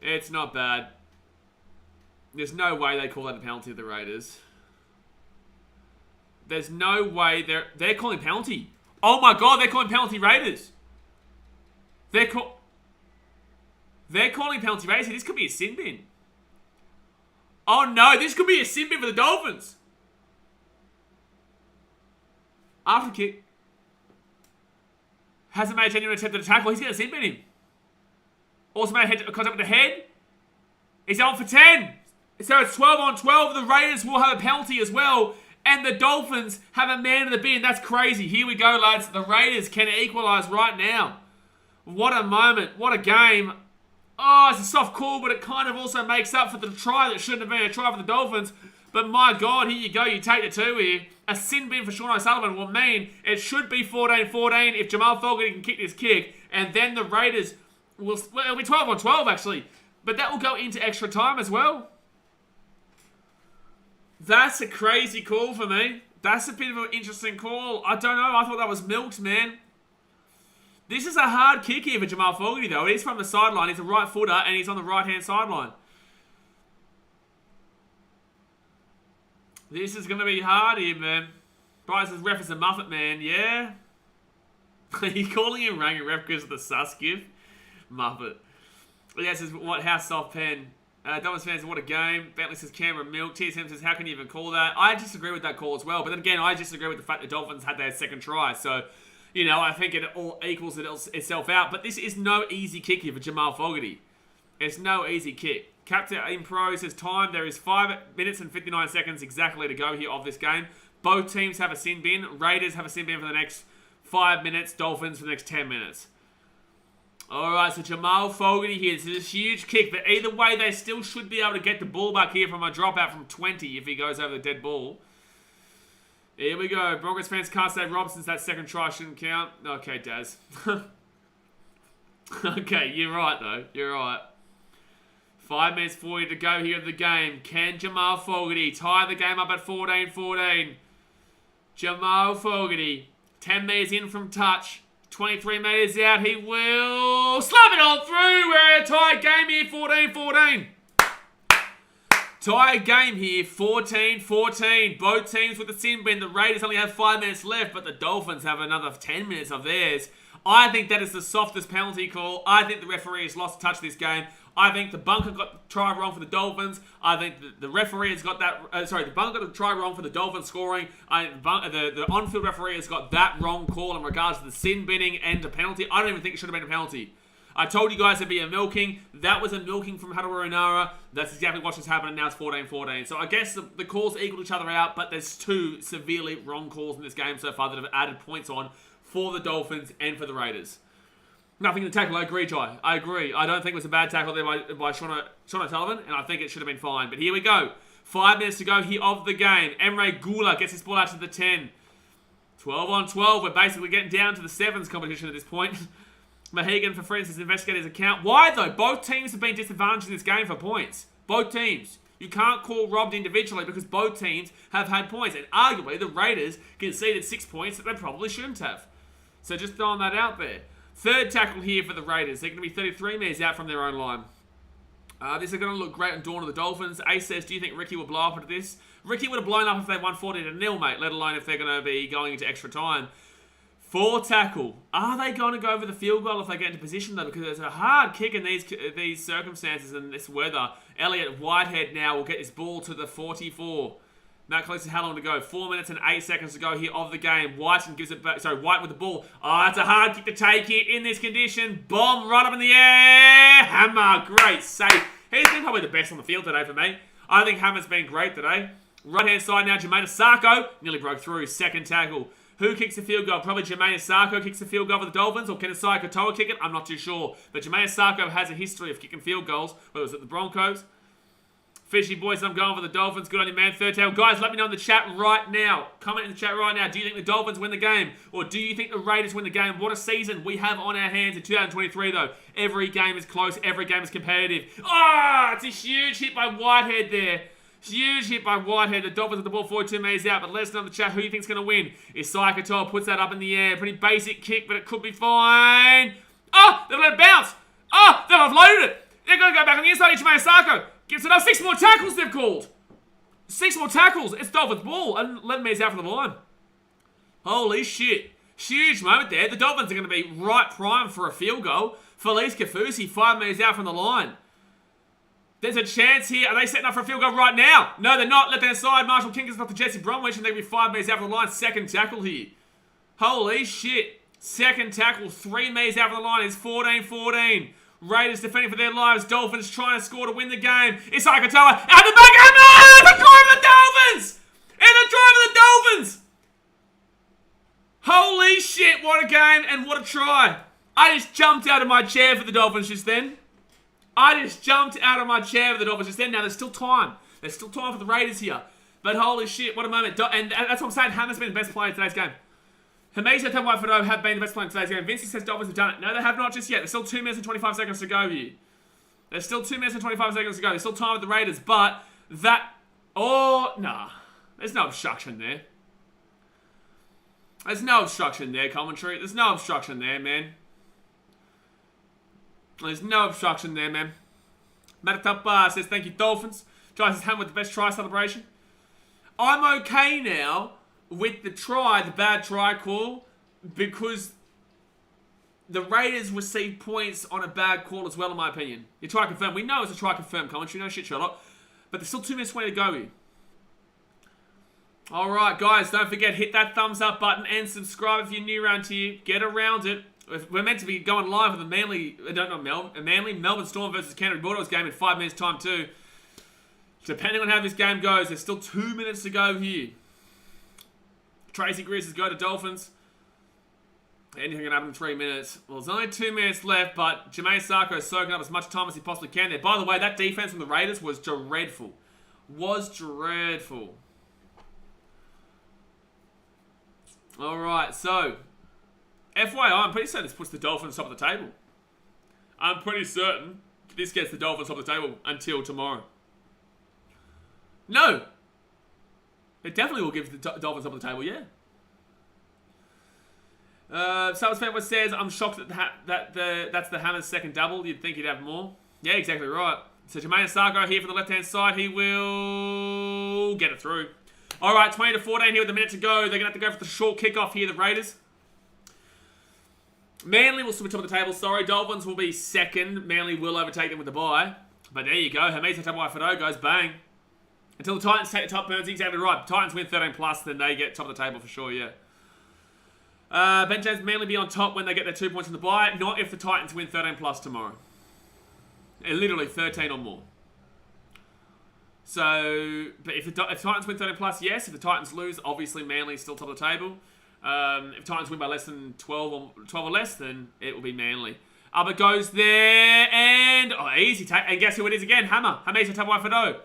It's not bad. There's no way they call that a penalty to the Raiders. There's no way they're calling penalty. Oh my god, they're calling penalty Raiders. They're calling penalty Raiders. This could be a sin bin. Oh no, this could be a sin bin for the Dolphins. After kick. Hasn't made a genuine attempt at a tackle. He's going to sin bin him. Also made a contact with the head. He's on for 10. So it's 12 on 12. The Raiders will have a penalty as well. And the Dolphins have a man in the bin. That's crazy. Here we go, lads. The Raiders can equalise right now. What a moment. What a game. Oh, it's a soft call, but it kind of also makes up for the try that shouldn't have been a try for the Dolphins. But my God, here you go. You take the 2 here. A sin bin for Sean O'Sullivan will mean it should be 14-14 if Jamal Fogarty can kick this kick. And then the Raiders will... Well, it'll be 12 on 12, actually. But that will go into extra time as well. That's a crazy call for me. That's a bit of an interesting call. I don't know. I thought that was milked, man. This is a hard kick here for Jamal Fogarty, though. He's from the sideline. He's a right footer, and he's on the right-hand sideline. This is going to be hard here, man. Bryce says ref is a muffet, man. Yeah? Are you calling him Ranger ref because of the sus gift? Muffet. Yeah, says, what, how soft pen? Dolphins fans, what a game. Bentley says Canberra milk. TSM says, how can you even call that? I disagree with that call as well. But then again, I disagree with the fact the Dolphins had their second try. So, you know, I think it all equals itself out. But this is no easy kick here for Jamal Fogarty. It's no easy kick. Captain in Pro says time. There is 5 minutes and 59 seconds exactly to go here of this game. Both teams have a sin bin. Raiders have a sin bin for the next 5 minutes. Dolphins for the next 10 minutes. Alright, so Jamal Fogarty here. This is a huge kick, but either way, they still should be able to get the ball back here from a dropout from 20 if he goes over the dead ball. Here we go. Broncos fans can't say Robson's that second try shouldn't count. Okay, Daz. Okay, you're right, though. You're right. 5 minutes 40 to go here in the game. Can Jamal Fogarty tie the game up at 14-14? Jamal Fogarty, 10 metres in from touch. 23 metres out, he will slap it all through. We're a tie game here, 14-14. Tie game here, 14-14. Both teams with the sin bin. The Raiders only have 5 minutes left, but the Dolphins have another 10 minutes of theirs. I think that is the softest penalty call. I think the referee has lost touch this game. I think the bunker got the try wrong for the Dolphins. I think the referee has got that... the bunker got the try wrong for the Dolphins scoring. I think the on-field referee has got that wrong call in regards to the sin binning and the penalty. I don't even think it should have been a penalty. I told you guys it'd be a milking. That was a milking from Hadawarinara. That's exactly what's just happened, and now it's 14-14. So I guess the calls equal each other out, but there's 2 severely wrong calls in this game so far that have added points on for the Dolphins and for the Raiders. Nothing to tackle, I agree, Jai. I agree. I don't think it was a bad tackle there by Sean O'Sullivan, and I think it should have been fine. But here we go. 5 minutes to go here of the game. Emre Gula gets his ball out to the 10. 12-on-12. We're basically getting down to the 7s competition at this point. Mahegan, for instance, investigated his account. Why, though? Both teams have been disadvantaged in this game for points. Both teams. You can't call robbed individually because both teams have had points. And arguably, the Raiders conceded 6 points that they probably shouldn't have. So just throwing that out there. Third tackle here for the Raiders. They're going to be 33 metres out from their own line. This is going to look great on Dawn of the Dolphins. Ace says, do you think Ricky will blow up at this? Ricky would have blown up if they won 40-0, mate, let alone if they're going to be going into extra time. 4 tackle. Are they going to go over the field goal if they get into position, though? Because it's a hard kick in these circumstances and this weather. Elliot Whitehead now will get his ball to the 44. Matt Cleese, how long to go? 4 minutes and 8 seconds to go here of the game. White gives it back. Sorry, White with the ball. Oh, it's a hard kick to take here in this condition. Bomb right up in the air. Hammer, great save. He's been probably the best on the field today for me. I think Hammer's been great today. Right-hand side now, Jermaine Asako. Nearly broke through. Second tackle. Who kicks the field goal? Probably Jermaine Asako kicks the field goal for the Dolphins, or can Asai Katoa kick it? I'm not too sure. But Jermaine Asako has a history of kicking field goals, whether it was at the Broncos. Fishy boys, I'm going for the Dolphins. Good on you, man. Third tackle. Guys, let me know in the chat right now. Comment in the chat right now. Do you think the Dolphins win the game? Or do you think the Raiders win the game? What a season we have on our hands in 2023, though. Every game is close. Every game is competitive. Ah, it's a huge hit by Whitehead there. Huge hit by Whitehead. The Dolphins have the ball 42 metres out, but let us know in the chat who you think's going to win. Isaiah Katoa puts that up in the air. Pretty basic kick, but it could be fine. Oh, they've let it bounce. Oh, they've offloaded it. They're going to go back on the inside. Jermaine Asako gives another 6 more tackles they've called. 6 more tackles. It's Dolphins ball. And 11 metres out from the line. Holy shit. Huge moment there. The Dolphins are going to be right prime for a field goal. Felice Kafusi, 5 metres out from the line. There's a chance here. Are they setting up for a field goal right now? No, they're not. Left hand side. Marshall King gets off to Jesse Bromwich, and they'll be 5 metres out from the line. Second tackle here. Holy shit. Second tackle. 3 metres out from the line. It's 14-14. Raiders defending for their lives. Dolphins trying to score to win the game. Isaiah Katoa out the back. Hammer! The drive of the Dolphins! And the drive of the Dolphins! Holy shit, what a game and what a try. I just jumped out of my chair for the Dolphins just then. Now, there's still time. There's still time for the Raiders here. But holy shit, what a moment. And that's what I'm saying. Hammer's been the best player in today's game. Hameza and Whitefoot have been the best player in today's game. Vinci says Dolphins have done it. No, they have not just yet. There's still 2 minutes and 25 seconds to go here. There's still 2 minutes and 25 seconds to go. There's still time with the Raiders, but that... Oh, nah. There's no obstruction there. There's no obstruction there, commentary. There's no obstruction there, man. There's no obstruction there, man. Matatapa says, thank you, Dolphins. Jai says, Ham with the best try celebration. I'm okay now with the bad try call, because the Raiders received points on a bad call as well, in my opinion. You try to confirm. We know it's a try confirm commentary. No shit, Sherlock. But there's still 2 minutes 20 to go here. Alright, guys. Don't forget, hit that thumbs up button and subscribe if you're new around here. Get around it. We're meant to be going live with the Melbourne Storm versus Canberra Raiders game in 5 minutes time too. Depending on how this game goes, there's still 2 minutes to go here. Tracy Grizz has go to Dolphins. Anything can happen in 3 minutes. Well, there's only 2 minutes left, but Jermaine Sarko is soaking up as much time as he possibly can there. By the way, that defense from the Raiders was dreadful. Alright, so FYI, I'm pretty certain this puts the Dolphins top of the table. I'm pretty certain this gets the Dolphins top of the table until tomorrow. No! It definitely will give the Dolphins top of the table, yeah. Salvas Fan says, I'm shocked that that's the Hammers' second double. You'd think he'd have more. Yeah, exactly right. So Jermaine Sarko here for the left-hand side. He will get it through. All right, 20 to 14 here with a minute to go. They're going to have to go for the short kickoff here, the Raiders. Manly will switch top of the table. Sorry, Dolphins will be second. Manly will overtake them with the bye. But there you go. Hamisa Tabuai-Fidow goes bang. Until the Titans take the top, Burns, exactly right. Titans win 13 plus, then they get top of the table for sure, yeah. Ben James Manly be on top when they get their 2 points in the bye. Not if the Titans win 13 plus tomorrow. Literally 13 or more. So, but if Titans win 13 plus, yes. If the Titans lose, obviously Manly's still top of the table. If Titans win by less than 12 or less, then it will be Manly. But goes there, and easy take. And guess who it is again? Hamisa Tabuai-Fidow.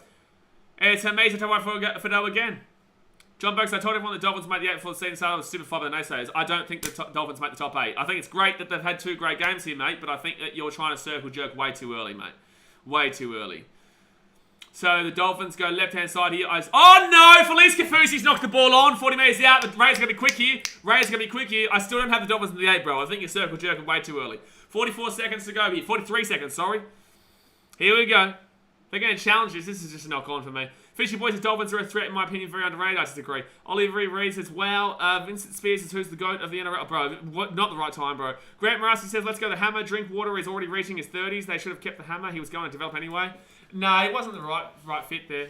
It's Hamisa Tabuai-Fidow again. John Burks, I told everyone the Dolphins made the 8 before the season started. I was super fun by the naysayers. I don't think the Dolphins make the top 8. I think it's great that they've had 2 great games here, mate, but I think that you're trying to circle jerk way too early, mate. Way too early. So the Dolphins go left-hand side here. Oh no! Felice Kafusi's knocked the ball on. 40 metres out. The Raiders going to be quick here. I still don't have the Dolphins in the 8, bro. I think you're circle jerking way too early. 44 seconds to go here. 43 seconds, sorry. Here we go. They're going to challenge this. This is just a knock-on for me. Fishy Boys says Dolphins are a threat, in my opinion, very underrated. I disagree. Oliver Reed says, wow. Vincent Spears says, who's the GOAT of the NRL? Bro, what, not the right time, bro. Grant Marassi says, let's go the Hammer. Drink water. He's already reaching his 30s. They should have kept the Hammer. He was going to develop anyway. No, it wasn't the right fit there.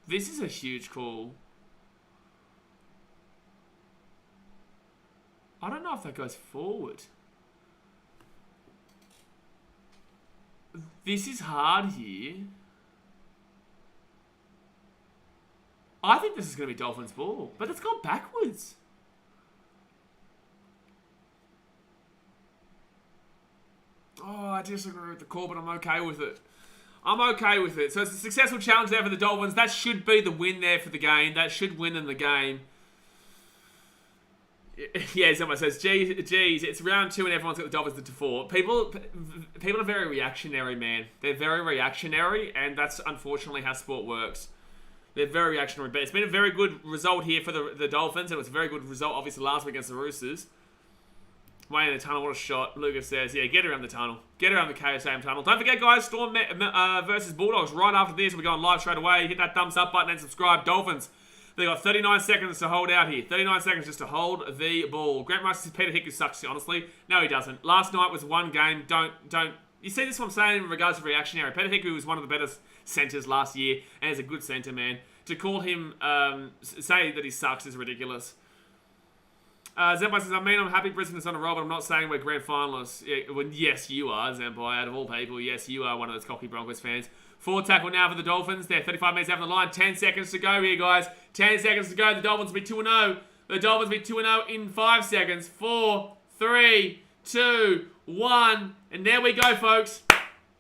This is a huge call. I don't know if that goes forward. This is hard here. I think this is going to be Dolphins' ball, but it's gone backwards. Oh, I disagree with the call, but I'm okay with it. So it's a successful challenge there for the Dolphins. That should be the win there for the game. That should win in the game. Yeah, someone says, geez, it's round 2 and everyone's got the Dolphins to 4. People are very reactionary, man. They're very reactionary, and that's unfortunately how sport works. They're very reactionary, but it's been a very good result here for the Dolphins, and it was a very good result, obviously, last week against the Roosters. Way in the tunnel, what a shot. Lucas says, yeah, get around the tunnel. Get around the KSAM tunnel. Don't forget, guys, Storm versus Bulldogs right after this. We're going live straight away. Hit that thumbs up button and subscribe. Dolphins. They got 39 seconds to hold out here. 39 seconds just to hold the ball. Grant Rice says Peter Hickey sucks, honestly. No, he doesn't. Last night was one game. Don't. You see this is what I'm saying in regards to reactionary. Peter Hickey was one of the better centres last year, and is a good centre, man. To call him, say that he sucks is ridiculous. Zempai says, I'm happy Brisbane is on a roll, but I'm not saying we're grand finalists. Yeah, well, yes, you are, Zempai. Out of all people, yes, you are one of those cocky Broncos fans. 4 tackle now for the Dolphins. They're 35 metres out of the line. 10 seconds to go here, guys. 10 seconds to go. The Dolphins will be 2-0. The Dolphins will be 2-0 in 5 seconds. 4, 3, 2, 1. And there we go, folks.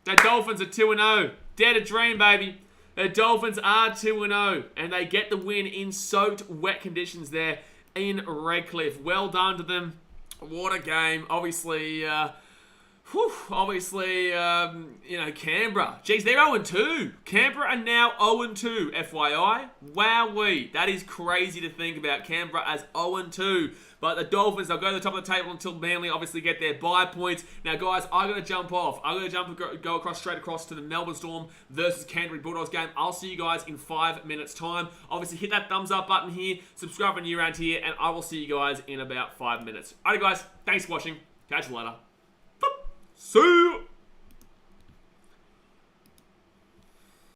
The Dolphins are 2-0. Dare to dream, baby. The Dolphins are 2-0. And they get the win in soaked, wet conditions there in Redcliffe. Well done to them. What a game. Obviously, Obviously, Canberra. Jeez, they're 0-2. Canberra are now 0-2, FYI. Wowee. That is crazy to think about. Canberra as 0-2. But the Dolphins, they'll go to the top of the table until Manly obviously get their bye points. Now, guys, I'm going to jump off. I'm going to go straight across to the Melbourne Storm versus Canterbury Bulldogs game. I'll see you guys in 5 minutes' time. Obviously, hit that thumbs up button here. Subscribe when you're around here. And I will see you guys in about 5 minutes. Alright, guys. Thanks for watching. Catch you later. See you.